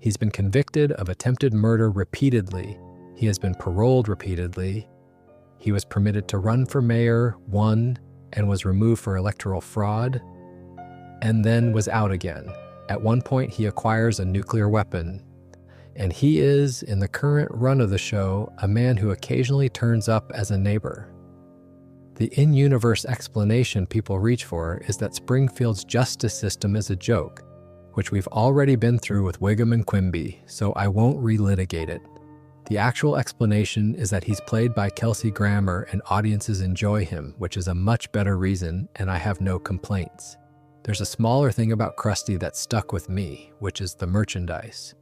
He's been convicted of attempted murder repeatedly. He has been paroled repeatedly. He was permitted to run for mayor, won, and was removed for electoral fraud, and then was out again. At one point, he acquires a nuclear weapon, and he is, in the current run of the show, a man who occasionally turns up as a neighbor. The in-universe explanation people reach for is that Springfield's justice system is a joke, which we've already been through with Wiggum and Quimby, so I won't relitigate it. The actual explanation is that he's played by Kelsey Grammer and audiences enjoy him, which is a much better reason, and I have no complaints. There's a smaller thing about Krusty that stuck with me, which is the merchandise.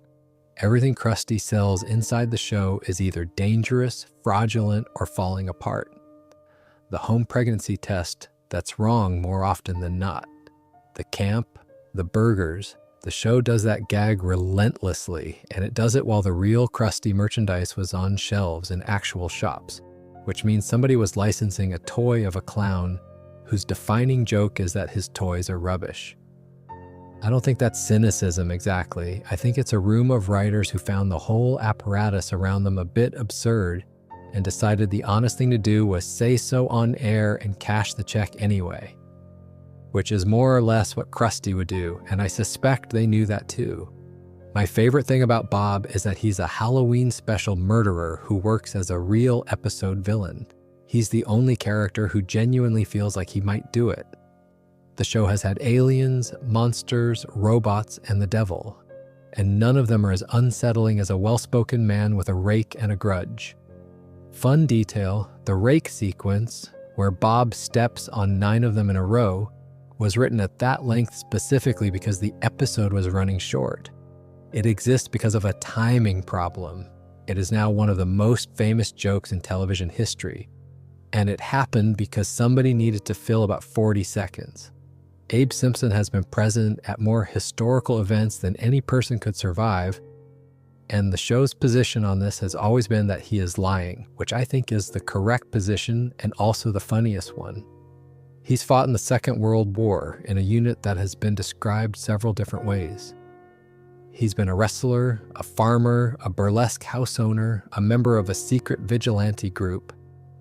Everything Krusty sells inside the show is either dangerous, fraudulent, or falling apart. The home pregnancy test, that's wrong more often than not. The camp, the burgers, the show does that gag relentlessly, and it does it while the real Krusty merchandise was on shelves in actual shops, which means somebody was licensing a toy of a clown whose defining joke is that his toys are rubbish. I don't think that's cynicism exactly. I think it's a room of writers who found the whole apparatus around them a bit absurd and decided the honest thing to do was say so on air and cash the check anyway, which is more or less what Krusty would do, and I suspect they knew that too. My favorite thing about Bob is that he's a Halloween special murderer who works as a real episode villain. He's the only character who genuinely feels like he might do it. The show has had aliens, monsters, robots, and the devil, and none of them are as unsettling as a well-spoken man with a rake and a grudge. Fun detail, the rake sequence, where Bob steps on 9 of them in a row, was written at that length specifically because the episode was running short. It exists because of a timing problem. It is now one of the most famous jokes in television history, and it happened because somebody needed to fill about 40 seconds. Abe Simpson has been present at more historical events than any person could survive, and the show's position on this has always been that he is lying, which I think is the correct position and also the funniest one. He's fought in the Second World War in a unit that has been described several different ways. He's been a wrestler, a farmer, a burlesque house owner, a member of a secret vigilante group,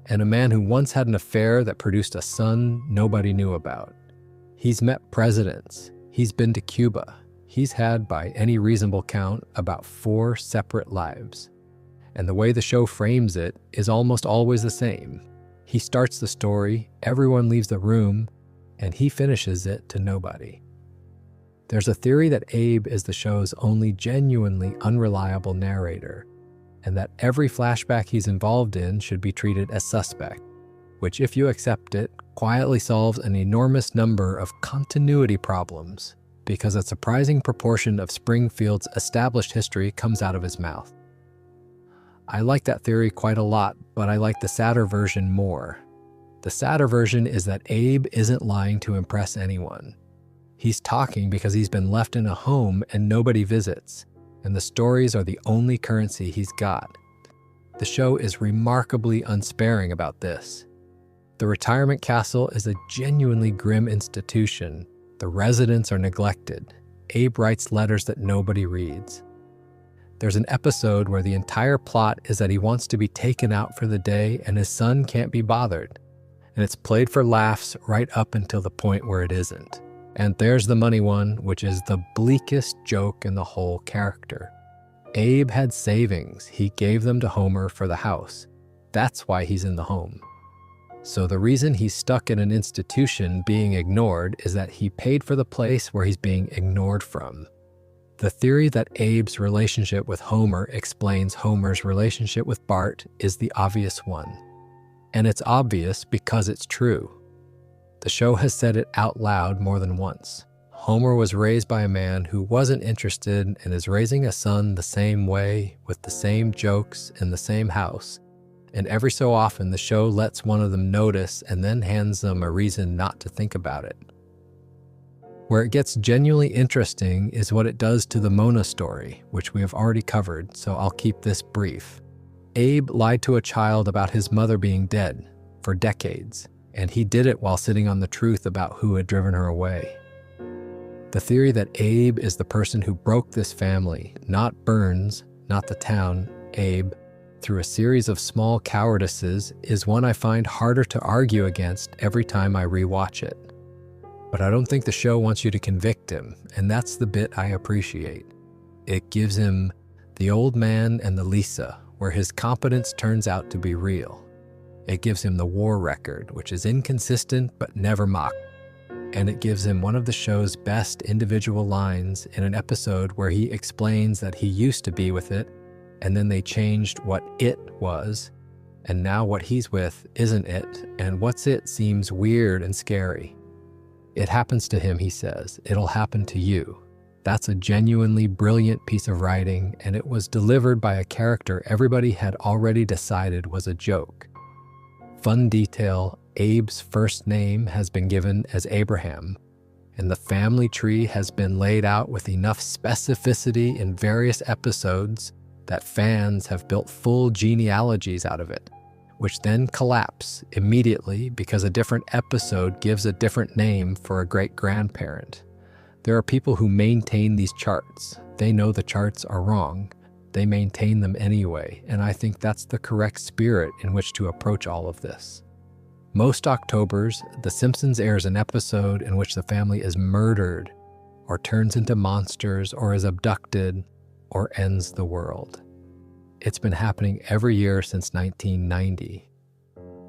and a man who once had an affair that produced a son nobody knew about. He's met presidents. He's been to Cuba. He's had, by any reasonable count, about 4 separate lives. And the way the show frames it is almost always the same. He starts the story, everyone leaves the room, and he finishes it to nobody. There's a theory that Abe is the show's only genuinely unreliable narrator, and that every flashback he's involved in should be treated as suspect, which, if you accept it, quietly solves an enormous number of continuity problems, because a surprising proportion of Springfield's established history comes out of his mouth. I like that theory quite a lot, but I like the sadder version more. The sadder version is that Abe isn't lying to impress anyone. He's talking because he's been left in a home and nobody visits, and the stories are the only currency he's got. The show is remarkably unsparing about this. The retirement castle is a genuinely grim institution. The residents are neglected. Abe writes letters that nobody reads. There's an episode where the entire plot is that he wants to be taken out for the day and his son can't be bothered. And it's played for laughs right up until the point where it isn't. And there's the money one, which is the bleakest joke in the whole character. Abe had savings. He gave them to Homer for the house. That's why he's in the home. So the reason he's stuck in an institution being ignored is that he paid for the place where he's being ignored from. The theory that Abe's relationship with Homer explains Homer's relationship with Bart is the obvious one. And it's obvious because it's true. The show has said it out loud more than once. Homer was raised by a man who wasn't interested and is raising a son the same way, with the same jokes in the same house. And every so often, the show lets one of them notice and then hands them a reason not to think about it. Where it gets genuinely interesting is what it does to the Mona story, which we have already covered, so I'll keep this brief. Abe lied to a child about his mother being dead for decades, and he did it while sitting on the truth about who had driven her away. The theory that Abe is the person who broke this family, not Burns, not the town, Abe, through a series of small cowardices is one I find harder to argue against every time I rewatch it. But I don't think the show wants you to convict him, and that's the bit I appreciate. It gives him the old man and the Lisa, where his competence turns out to be real. It gives him the war record, which is inconsistent but never mocked. And it gives him one of the show's best individual lines in an episode where he explains that he used to be with it, and then they changed what it was, and now what he's with isn't it, and what's it seems weird and scary. It happens to him, he says. It'll happen to you. That's a genuinely brilliant piece of writing, and it was delivered by a character everybody had already decided was a joke. Fun detail, Abe's first name has been given as Abraham, and the family tree has been laid out with enough specificity in various episodes that fans have built full genealogies out of it, which then collapse immediately because a different episode gives a different name for a great-grandparent. There are people who maintain these charts. They know the charts are wrong. They maintain them anyway, and I think that's the correct spirit in which to approach all of this. Most Octobers, The Simpsons airs an episode in which the family is murdered, or turns into monsters, or is abducted, or ends the world. It's been happening every year since 1990.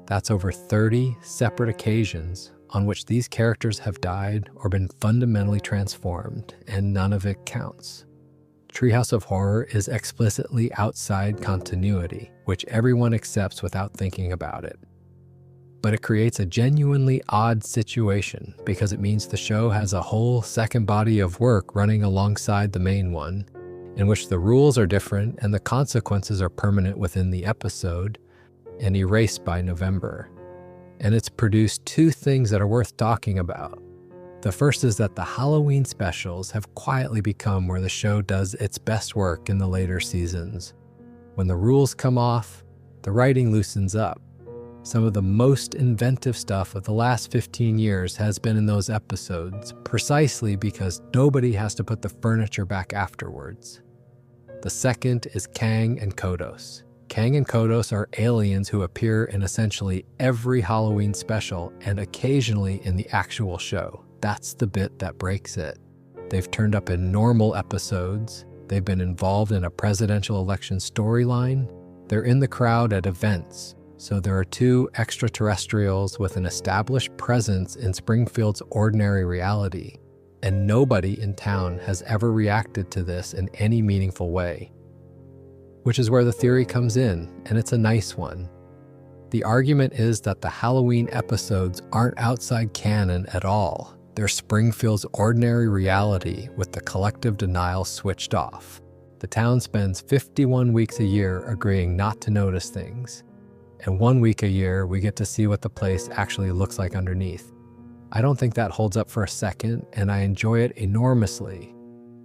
That's over 30 separate occasions on which these characters have died or been fundamentally transformed, and none of it counts. Treehouse of Horror is explicitly outside continuity, which everyone accepts without thinking about it. But it creates a genuinely odd situation because it means the show has a whole second body of work running alongside the main one, in which the rules are different and the consequences are permanent within the episode and erased by November. And it's produced two things that are worth talking about. The first is that the Halloween specials have quietly become where the show does its best work in the later seasons. When the rules come off, the writing loosens up. Some of the most inventive stuff of the last 15 years has been in those episodes, precisely because nobody has to put the furniture back afterwards. The second is Kang and Kodos. Kang and Kodos are aliens who appear in essentially every Halloween special and occasionally in the actual show. That's the bit that breaks it. They've turned up in normal episodes. They've been involved in a presidential election storyline. They're in the crowd at events. So there are two extraterrestrials with an established presence in Springfield's ordinary reality, and nobody in town has ever reacted to this in any meaningful way. Which is where the theory comes in, and it's a nice one. The argument is that the Halloween episodes aren't outside canon at all. They're Springfield's ordinary reality with the collective denial switched off. The town spends 51 weeks a year agreeing not to notice things. And 1 week a year, we get to see what the place actually looks like underneath. I don't think that holds up for a second, and I enjoy it enormously.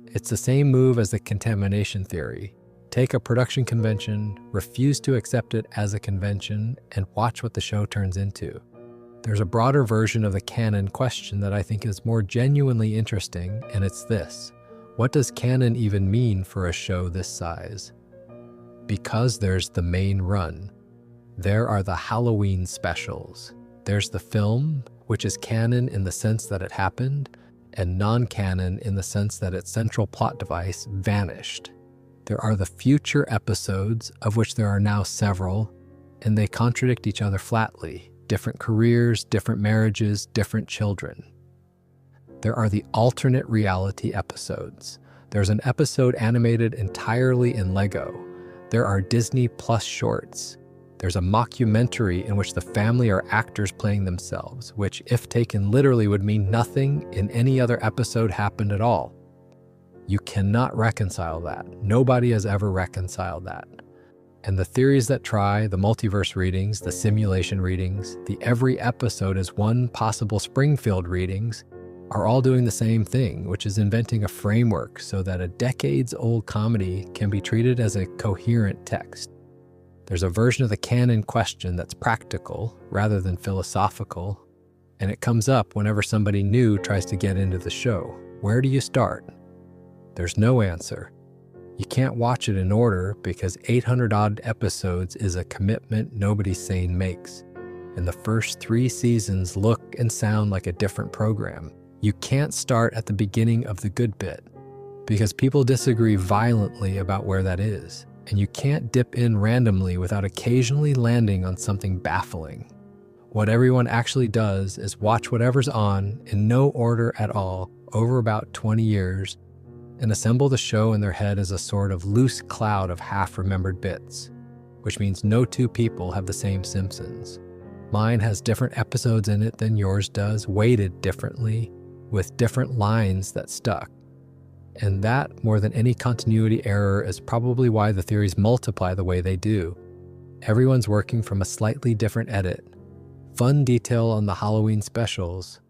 It's the same move as the contamination theory. Take a production convention, refuse to accept it as a convention, and watch what the show turns into. There's a broader version of the canon question that I think is more genuinely interesting, and it's this. What does canon even mean for a show this size? Because there's the main run. There are the Halloween specials. There's the film, which is canon in the sense that it happened, and non-canon in the sense that its central plot device vanished. There are the future episodes, of which there are now several, and they contradict each other flatly. different careers, different marriages, different children. There are the alternate reality episodes. There's an episode animated entirely in Lego. There are Disney Plus shorts. There's a mockumentary in which the family are actors playing themselves, which, if taken literally, would mean nothing in any other episode happened at all. You cannot reconcile that. Nobody has ever reconciled that. And the theories that try, the multiverse readings, the simulation readings, the every episode is one possible Springfield readings, are all doing the same thing, which is inventing a framework so that a decades-old comedy can be treated as a coherent text. There's a version of the canon question that's practical rather than philosophical, and it comes up whenever somebody new tries to get into the show. Where do you start? There's no answer. You can't watch it in order because 800-odd episodes is a commitment nobody sane makes, and the first 3 seasons look and sound like a different program. You can't start at the beginning of the good bit because people disagree violently about where that is, and you can't dip in randomly without occasionally landing on something baffling. What everyone actually does is watch whatever's on in no order at all over about 20 years and assemble the show in their head as a sort of loose cloud of half-remembered bits, which means no 2 people have the same Simpsons. Mine has different episodes in it than yours does, weighted differently, with different lines that stuck. And that, more than any continuity error, is probably why the theories multiply the way they do. Everyone's working from a slightly different edit. Fun detail on the Halloween specials,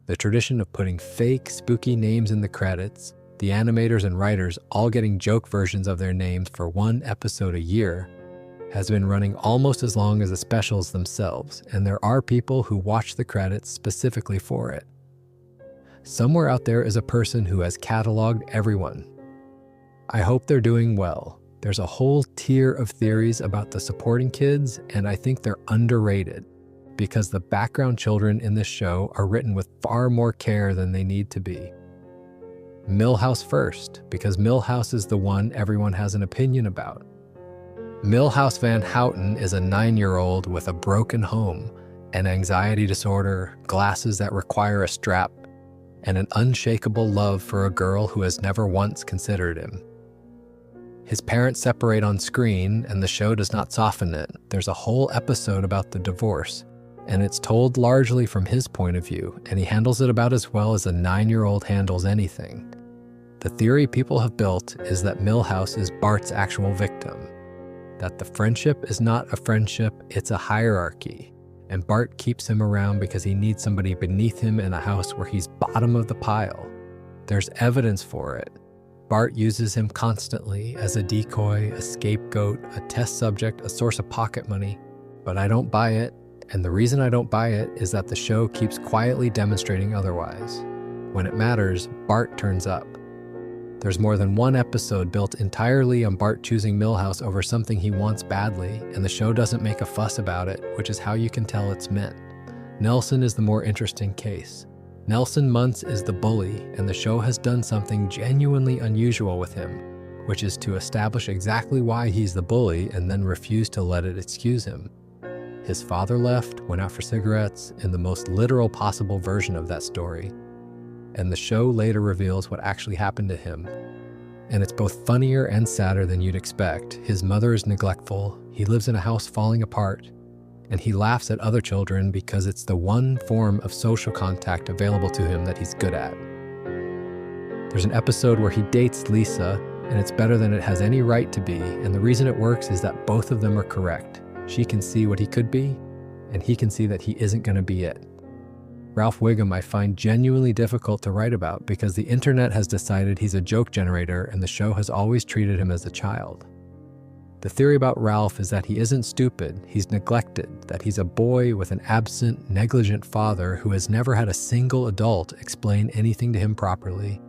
the tradition of putting fake, spooky names in the credits, the animators and writers all getting joke versions of their names for 1 episode a year, has been running almost as long as the specials themselves, and there are people who watch the credits specifically for it. Somewhere out there is a person who has cataloged everyone. I hope they're doing well. There's a whole tier of theories about the supporting kids, and I think they're underrated because the background children in this show are written with far more care than they need to be. Milhouse first, because Milhouse is the one everyone has an opinion about. Milhouse Van Houten is a 9-year-old with a broken home, an anxiety disorder, glasses that require a strap, and an unshakable love for a girl who has never once considered him. His parents separate on screen, and the show does not soften it. There's a whole episode about the divorce, and it's told largely from his point of view, and he handles it about as well as a 9-year-old handles anything. The theory people have built is that Milhouse is Bart's actual victim, that the friendship is not a friendship, it's a hierarchy. And Bart keeps him around because he needs somebody beneath him in a house where he's bottom of the pile. There's evidence for it. Bart uses him constantly as a decoy, a scapegoat, a test subject, a source of pocket money. But I don't buy it, and the reason I don't buy it is that the show keeps quietly demonstrating otherwise. When it matters, Bart turns up. There's more than 1 episode built entirely on Bart choosing Milhouse over something he wants badly, and the show doesn't make a fuss about it, which is how you can tell it's meant. Nelson is the more interesting case. Nelson Muntz is the bully, and the show has done something genuinely unusual with him, which is to establish exactly why he's the bully and then refuse to let it excuse him. His father left, went out for cigarettes, in the most literal possible version of that story. And the show later reveals what actually happened to him. And it's both funnier and sadder than you'd expect. His mother is neglectful, he lives in a house falling apart, and he laughs at other children because it's the one form of social contact available to him that he's good at. There's an episode where he dates Lisa, and it's better than it has any right to be, and the reason it works is that both of them are correct. She can see what he could be, and he can see that he isn't going to be it. Ralph Wiggum I find genuinely difficult to write about because the internet has decided he's a joke generator and the show has always treated him as a child. The theory about Ralph is that he isn't stupid, he's neglected, that he's a boy with an absent, negligent father who has never had a single adult explain anything to him properly,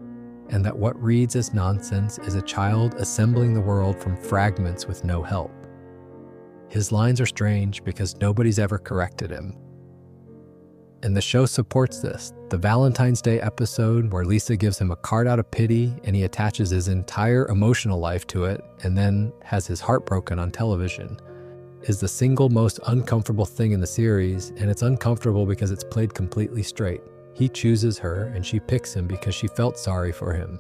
and that what reads as nonsense is a child assembling the world from fragments with no help. His lines are strange because nobody's ever corrected him. And the show supports this. The Valentine's Day episode where Lisa gives him a card out of pity and he attaches his entire emotional life to it and then has his heart broken on television. is the single most uncomfortable thing in the series, and it's uncomfortable because it's played completely straight. He chooses her, and she picks him because she felt sorry for him.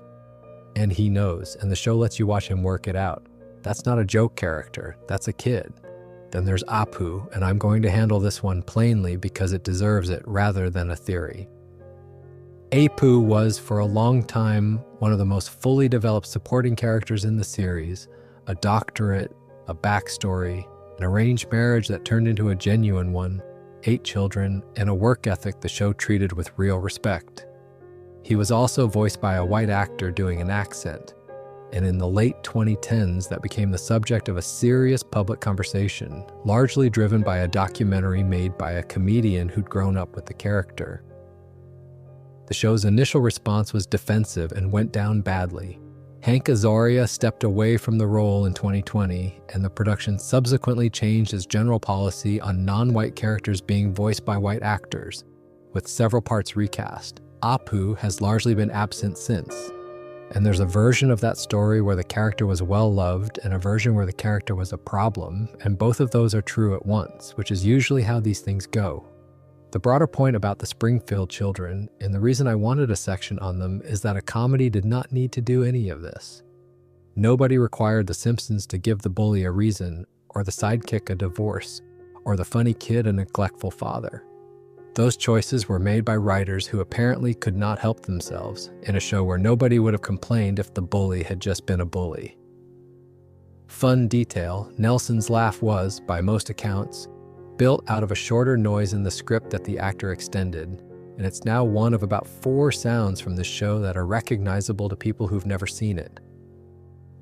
And he knows, and the show lets you watch him work it out. That's not a joke character, that's a kid. Then there's Apu, and I'm going to handle this one plainly because it deserves it rather than a theory. Apu was, for a long time, one of the most fully developed supporting characters in the series, a doctorate, a backstory, an arranged marriage that turned into a genuine one, 8 children, and a work ethic the show treated with real respect. He was also voiced by a white actor doing an accent, and in the late 2010s that became the subject of a serious public conversation, largely driven by a documentary made by a comedian who'd grown up with the character. The show's initial response was defensive and went down badly. Hank Azaria stepped away from the role in 2020, and the production subsequently changed its general policy on non-white characters being voiced by white actors, with several parts recast. Apu has largely been absent since, and there's a version of that story where the character was well-loved and a version where the character was a problem, and both of those are true at once, which is usually how these things go. The broader point about the Springfield children, and the reason I wanted a section on them, is that a comedy did not need to do any of this. Nobody required the Simpsons to give the bully a reason, or the sidekick a divorce, or the funny kid a neglectful father. Those choices were made by writers who apparently could not help themselves, in a show where nobody would have complained if the bully had just been a bully. Fun detail, Nelson's laugh was, by most accounts, built out of a shorter noise in the script that the actor extended, and it's now one of about 4 sounds from this show that are recognizable to people who've never seen it.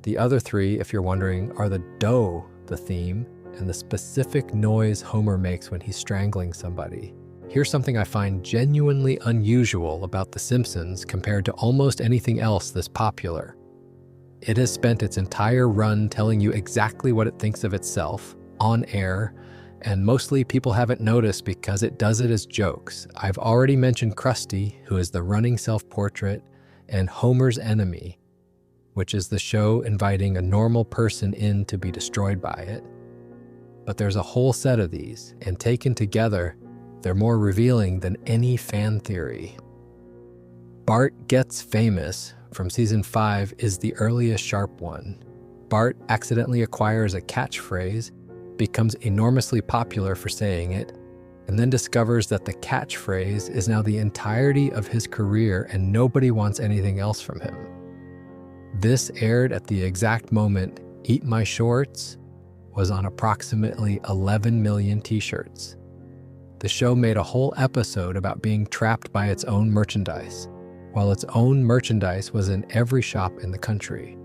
The other 3, if you're wondering, are the dough, the theme, and the specific noise Homer makes when he's strangling somebody. Here's something I find genuinely unusual about The Simpsons compared to almost anything else this popular. It has spent its entire run telling you exactly what it thinks of itself, on air, and mostly people haven't noticed because it does it as jokes. I've already mentioned Krusty, who is the running self-portrait, and Homer's Enemy, which is the show inviting a normal person in to be destroyed by it. But there's a whole set of these, and taken together, they're more revealing than any fan theory. Bart Gets Famous from season 5 is the earliest sharp one. Bart accidentally acquires a catchphrase, becomes enormously popular for saying it, and then discovers that the catchphrase is now the entirety of his career and nobody wants anything else from him. This aired at the exact moment Eat My Shorts was on approximately 11 million t-shirts. The show made a whole episode about being trapped by its own merchandise, while its own merchandise was in every shop in the country.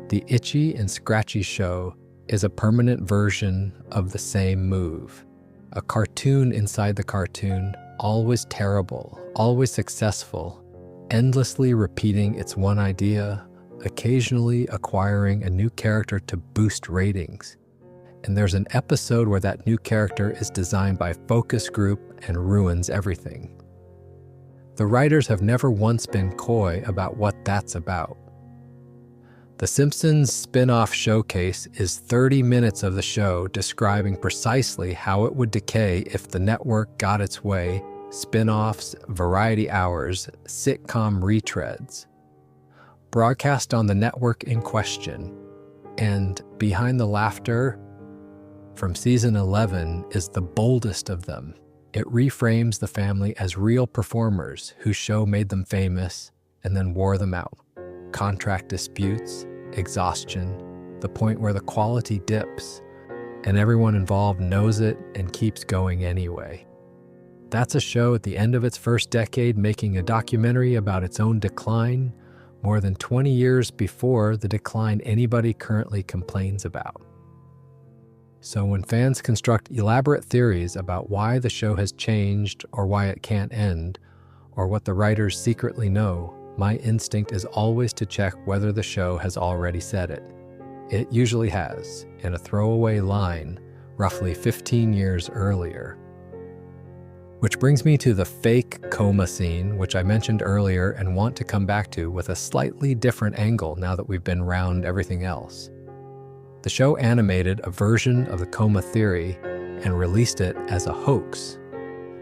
The Itchy and Scratchy Show is a permanent version of the same move. A cartoon inside the cartoon, always terrible, always successful, endlessly repeating its one idea, occasionally acquiring a new character to boost ratings. And there's an episode where that new character is designed by focus group and ruins everything. The writers have never once been coy about what that's about. The Simpsons spin-off showcase is 30 minutes of the show describing precisely how it would decay if the network got its way, spin-offs, variety hours, sitcom retreads. Broadcast on the network in question, and Behind the Laughter from season 11 is the boldest of them. It reframes the family as real performers whose show made them famous and then wore them out. Contract disputes, exhaustion, the point where the quality dips, and everyone involved knows it and keeps going anyway. That's a show at the end of its first decade making a documentary about its own decline, more than 20 years before the decline anybody currently complains about. So when fans construct elaborate theories about why the show has changed or why it can't end, or what the writers secretly know, my instinct is always to check whether the show has already said it. It usually has, in a throwaway line, roughly 15 years earlier. Which brings me to the fake coma scene, which I mentioned earlier and want to come back to with a slightly different angle now that we've been round everything else. The The show animated a version of the coma theory and released it as a hoax.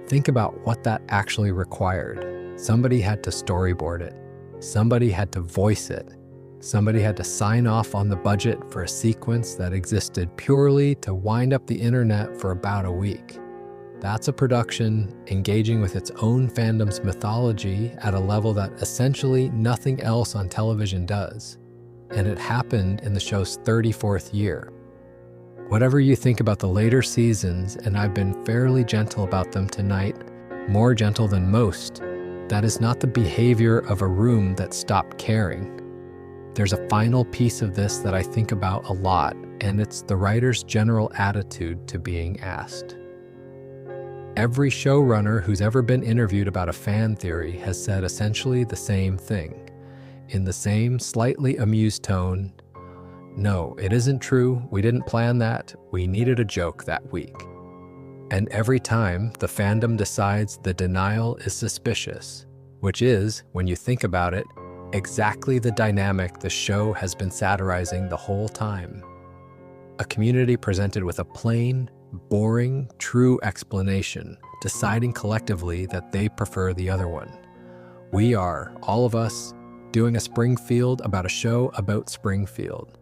Think about what that actually required. Somebody had to storyboard it. Somebody had to voice it. Somebody had to sign off on the budget for a sequence that existed purely to wind up the internet for about a week. That's a production engaging with its own fandom's mythology at a level that essentially nothing else on television does. And it happened in the show's 34th year. Whatever you think about the later seasons, and I've been fairly gentle about them tonight, more gentle than most, that is not the behavior of a room that stopped caring. There's a final piece of this that I think about a lot, and it's the writer's general attitude to being asked. Every showrunner who's ever been interviewed about a fan theory has said essentially the same thing, in the same slightly amused tone. No, it isn't true. We didn't plan that. We needed a joke that week. And every time, the fandom decides the denial is suspicious, which is, when you think about it, exactly the dynamic the show has been satirizing the whole time. A community presented with a plain, boring, true explanation, deciding collectively that they prefer the other one. We are, all of us, doing a Springfield about a show about Springfield.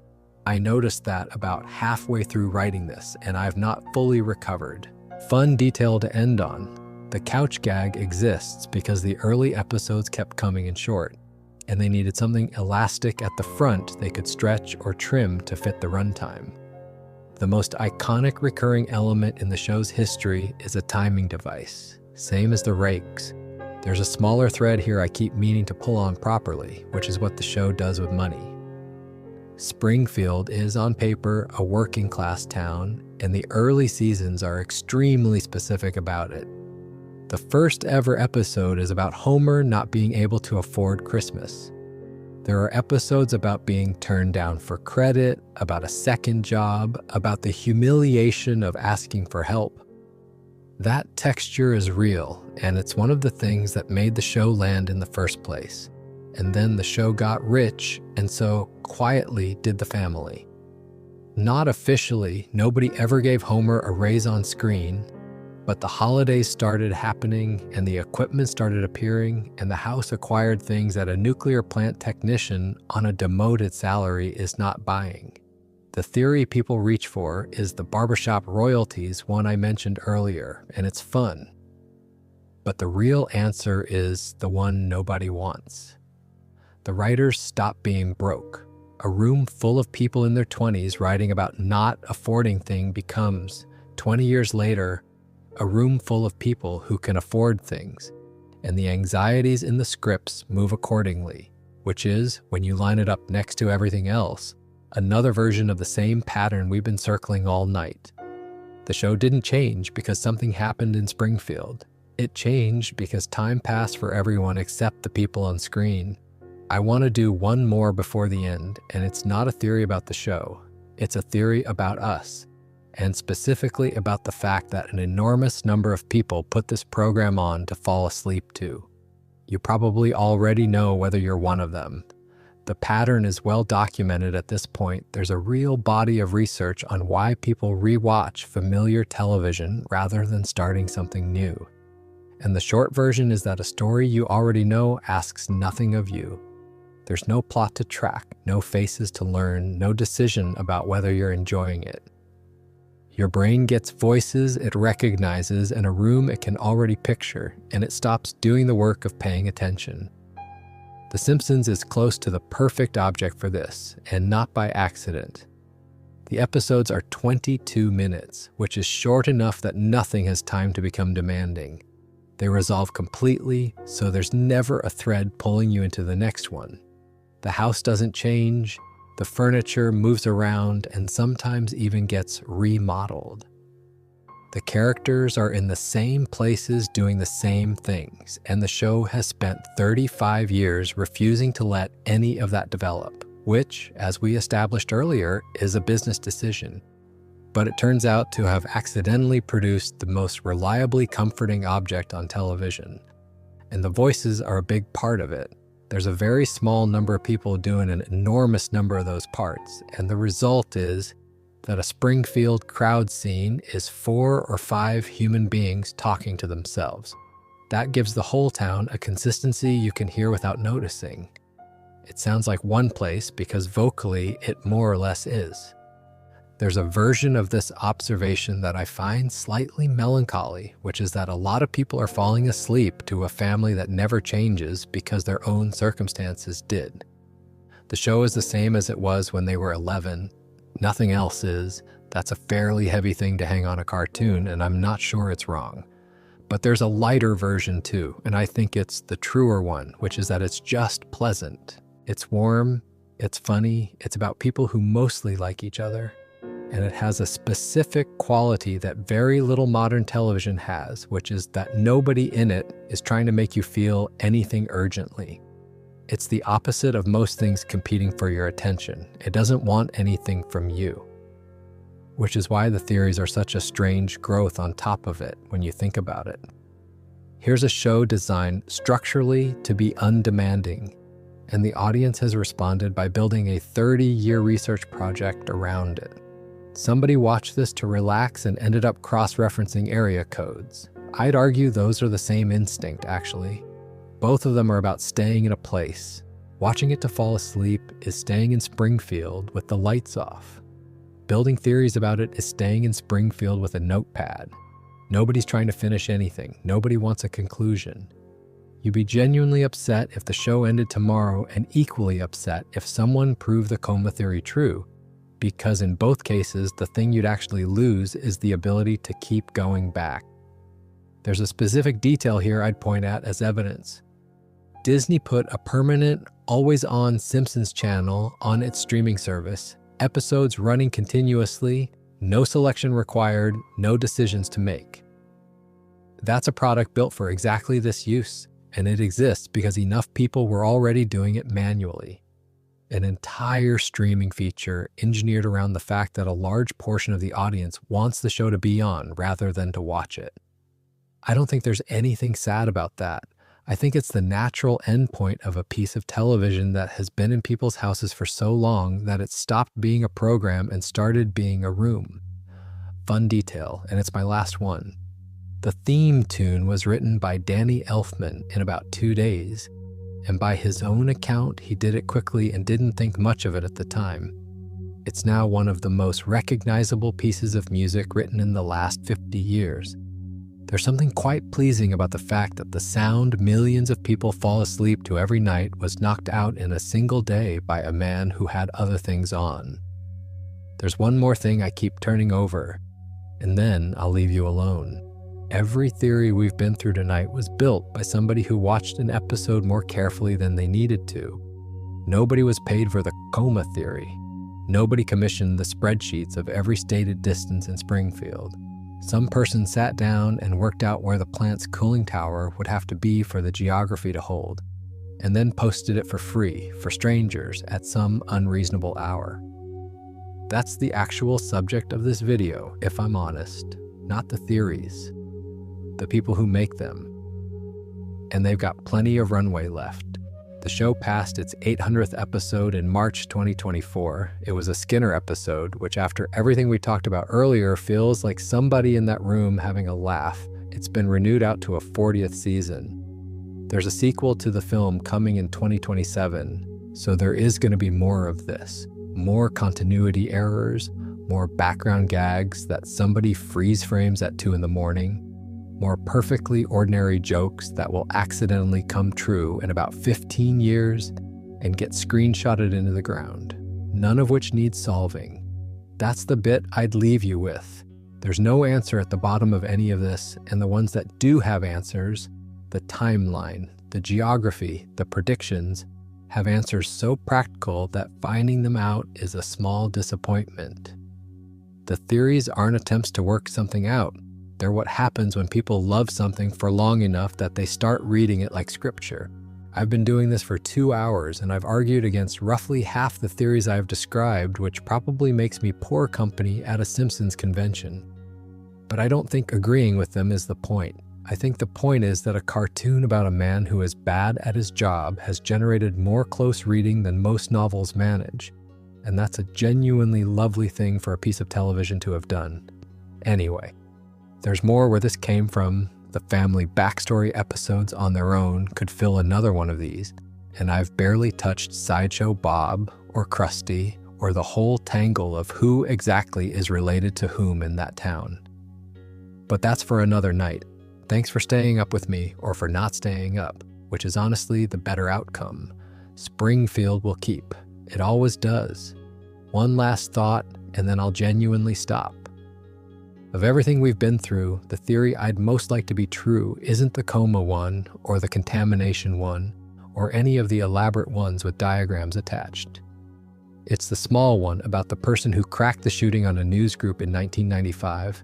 I noticed that about halfway through writing this, and I've not fully recovered. Fun detail to end on. The couch gag exists because the early episodes kept coming in short, and they needed something elastic at the front they could stretch or trim to fit the runtime. The most iconic recurring element in the show's history is a timing device, same as the rakes. There's a smaller thread here I keep meaning to pull on properly, which is what the show does with money. Springfield is, on paper, a working-class town, and the early seasons are extremely specific about it. The first ever episode is about Homer not being able to afford Christmas. There are episodes about being turned down for credit, about a second job, about the humiliation of asking for help. That texture is real, and it's one of the things that made the show land in the first place. And then the show got rich, and so quietly did the family. Not officially, nobody ever gave Homer a raise on screen, but the holidays started happening, and the equipment started appearing, and the house acquired things that a nuclear plant technician on a demoted salary is not buying. The theory people reach for is the barbershop royalties one I mentioned earlier, and it's fun. But the real answer is the one nobody wants. The writers stop being broke. A room full of people in their 20s writing about not affording things becomes, 20 years later, a room full of people who can afford things, and the anxieties in the scripts move accordingly, which is, when you line it up next to everything else, another version of the same pattern we've been circling all night. The show didn't change because something happened in Springfield. It changed because time passed for everyone except the people on screen. I want to do one more before the end, and it's not a theory about the show. It's a theory about us, and specifically about the fact that an enormous number of people put this program on to fall asleep to. You probably already know whether you're one of them. The pattern is well documented at this point. There's a real body of research on why people rewatch familiar television rather than starting something new. And the short version is that a story you already know asks nothing of you. There's no plot to track, no faces to learn, no decision about whether you're enjoying it. Your brain gets voices it recognizes and a room it can already picture, and it stops doing the work of paying attention. The Simpsons is close to the perfect object for this, and not by accident. The episodes are 22 minutes, which is short enough that nothing has time to become demanding. They resolve completely, so there's never a thread pulling you into the next one. The house doesn't change, the furniture moves around and sometimes even gets remodeled. The characters are in the same places doing the same things, and the show has spent 35 years refusing to let any of that develop, which, as we established earlier, is a business decision. But it turns out to have accidentally produced the most reliably comforting object on television. And the voices are a big part of it. There's a very small number of people doing an enormous number of those parts, and the result is that a Springfield crowd scene is 4 or 5 human beings talking to themselves. That gives the whole town a consistency you can hear without noticing. It sounds like one place because vocally it more or less is. There's a version of this observation that I find slightly melancholy, which is that a lot of people are falling asleep to a family that never changes because their own circumstances did. The show is the same as it was when they were 11. Nothing else is. That's a fairly heavy thing to hang on a cartoon, and I'm not sure it's wrong. But there's a lighter version too, and I think it's the truer one, which is that it's just pleasant. It's warm, it's funny, it's about people who mostly like each other. And it has a specific quality that very little modern television has, which is that nobody in it is trying to make you feel anything urgently. It's the opposite of most things competing for your attention. It doesn't want anything from you, which is why the theories are such a strange growth on top of it when you think about it. Here's a show designed structurally to be undemanding, and the audience has responded by building a 30-year research project around it. Somebody watched this to relax and ended up cross-referencing area codes. I'd argue those are the same instinct, actually. Both of them are about staying in a place. Watching it to fall asleep is staying in Springfield with the lights off. Building theories about it is staying in Springfield with a notepad. Nobody's trying to finish anything. Nobody wants a conclusion. You'd be genuinely upset if the show ended tomorrow and equally upset if someone proved the coma theory true, because in both cases, the thing you'd actually lose is the ability to keep going back. There's a specific detail here I'd point at as evidence. Disney put a permanent, always-on Simpsons channel on its streaming service, episodes running continuously, no selection required, no decisions to make. That's a product built for exactly this use, and it exists because enough people were already doing it manually. An entire streaming feature engineered around the fact that a large portion of the audience wants the show to be on rather than to watch it. I don't think there's anything sad about that. I think it's the natural endpoint of a piece of television that has been in people's houses for so long that it stopped being a program and started being a room. Fun detail, and it's my last one. The theme tune was written by Danny Elfman in about 2 days. And by his own account, he did it quickly and didn't think much of it at the time. It's now one of the most recognizable pieces of music written in the last 50 years. There's something quite pleasing about the fact that the sound millions of people fall asleep to every night was knocked out in a single day by a man who had other things on. There's one more thing I keep turning over, and then I'll leave you alone. Every theory we've been through tonight was built by somebody who watched an episode more carefully than they needed to. Nobody was paid for the coma theory. Nobody commissioned the spreadsheets of every stated distance in Springfield. Some person sat down and worked out where the plant's cooling tower would have to be for the geography to hold, and then posted it for free for strangers at some unreasonable hour. That's the actual subject of this video, if I'm honest, not the theories. The people who make them. And they've got plenty of runway left. The show passed its 800th episode in March 2024. It was a Skinner episode, which after everything we talked about earlier feels like somebody in that room having a laugh. It's been renewed out to a 40th season. There's a sequel to the film coming in 2027, so there is going to be more of this. More continuity errors, more background gags that somebody freeze frames at 2 a.m, more perfectly ordinary jokes that will accidentally come true in about 15 years and get screenshotted into the ground, none of which needs solving. That's the bit I'd leave you with. There's no answer at the bottom of any of this, and the ones that do have answers, the timeline, the geography, the predictions, have answers so practical that finding them out is a small disappointment. The theories aren't attempts to work something out. They're what happens when people love something for long enough that they start reading it like scripture. I've been doing this for 2 hours, and I've argued against roughly half the theories I've described, which probably makes me poor company at a Simpsons convention. But I don't think agreeing with them is the point. I think the point is that a cartoon about a man who is bad at his job has generated more close reading than most novels manage. and that's a genuinely lovely thing for a piece of television to have done. Anyway, there's more where this came from. The family backstory episodes on their own could fill another one of these, and I've barely touched Sideshow Bob or Krusty or the whole tangle of who exactly is related to whom in that town. But that's for another night. Thanks for staying up with me, or for not staying up, which is honestly the better outcome. Springfield will keep. It always does. One last thought, and then I'll genuinely stop. Of everything we've been through, the theory I'd most like to be true isn't the coma one, or the contamination one, or any of the elaborate ones with diagrams attached. It's the small one about the person who cracked the shooting on a news group in 1995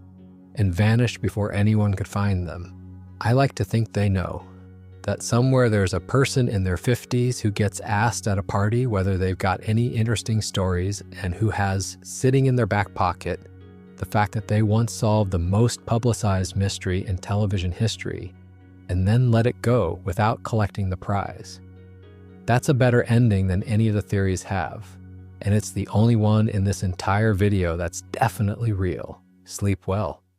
and vanished before anyone could find them. I like to think they know that somewhere there's a person in their 50s who gets asked at a party whether they've got any interesting stories, and who has sitting in their back pocket the fact that they once solved the most publicized mystery in television history and then let it go without collecting the prize. That's a better ending than any of the theories have, and it's the only one in this entire video that's definitely real. Sleep well.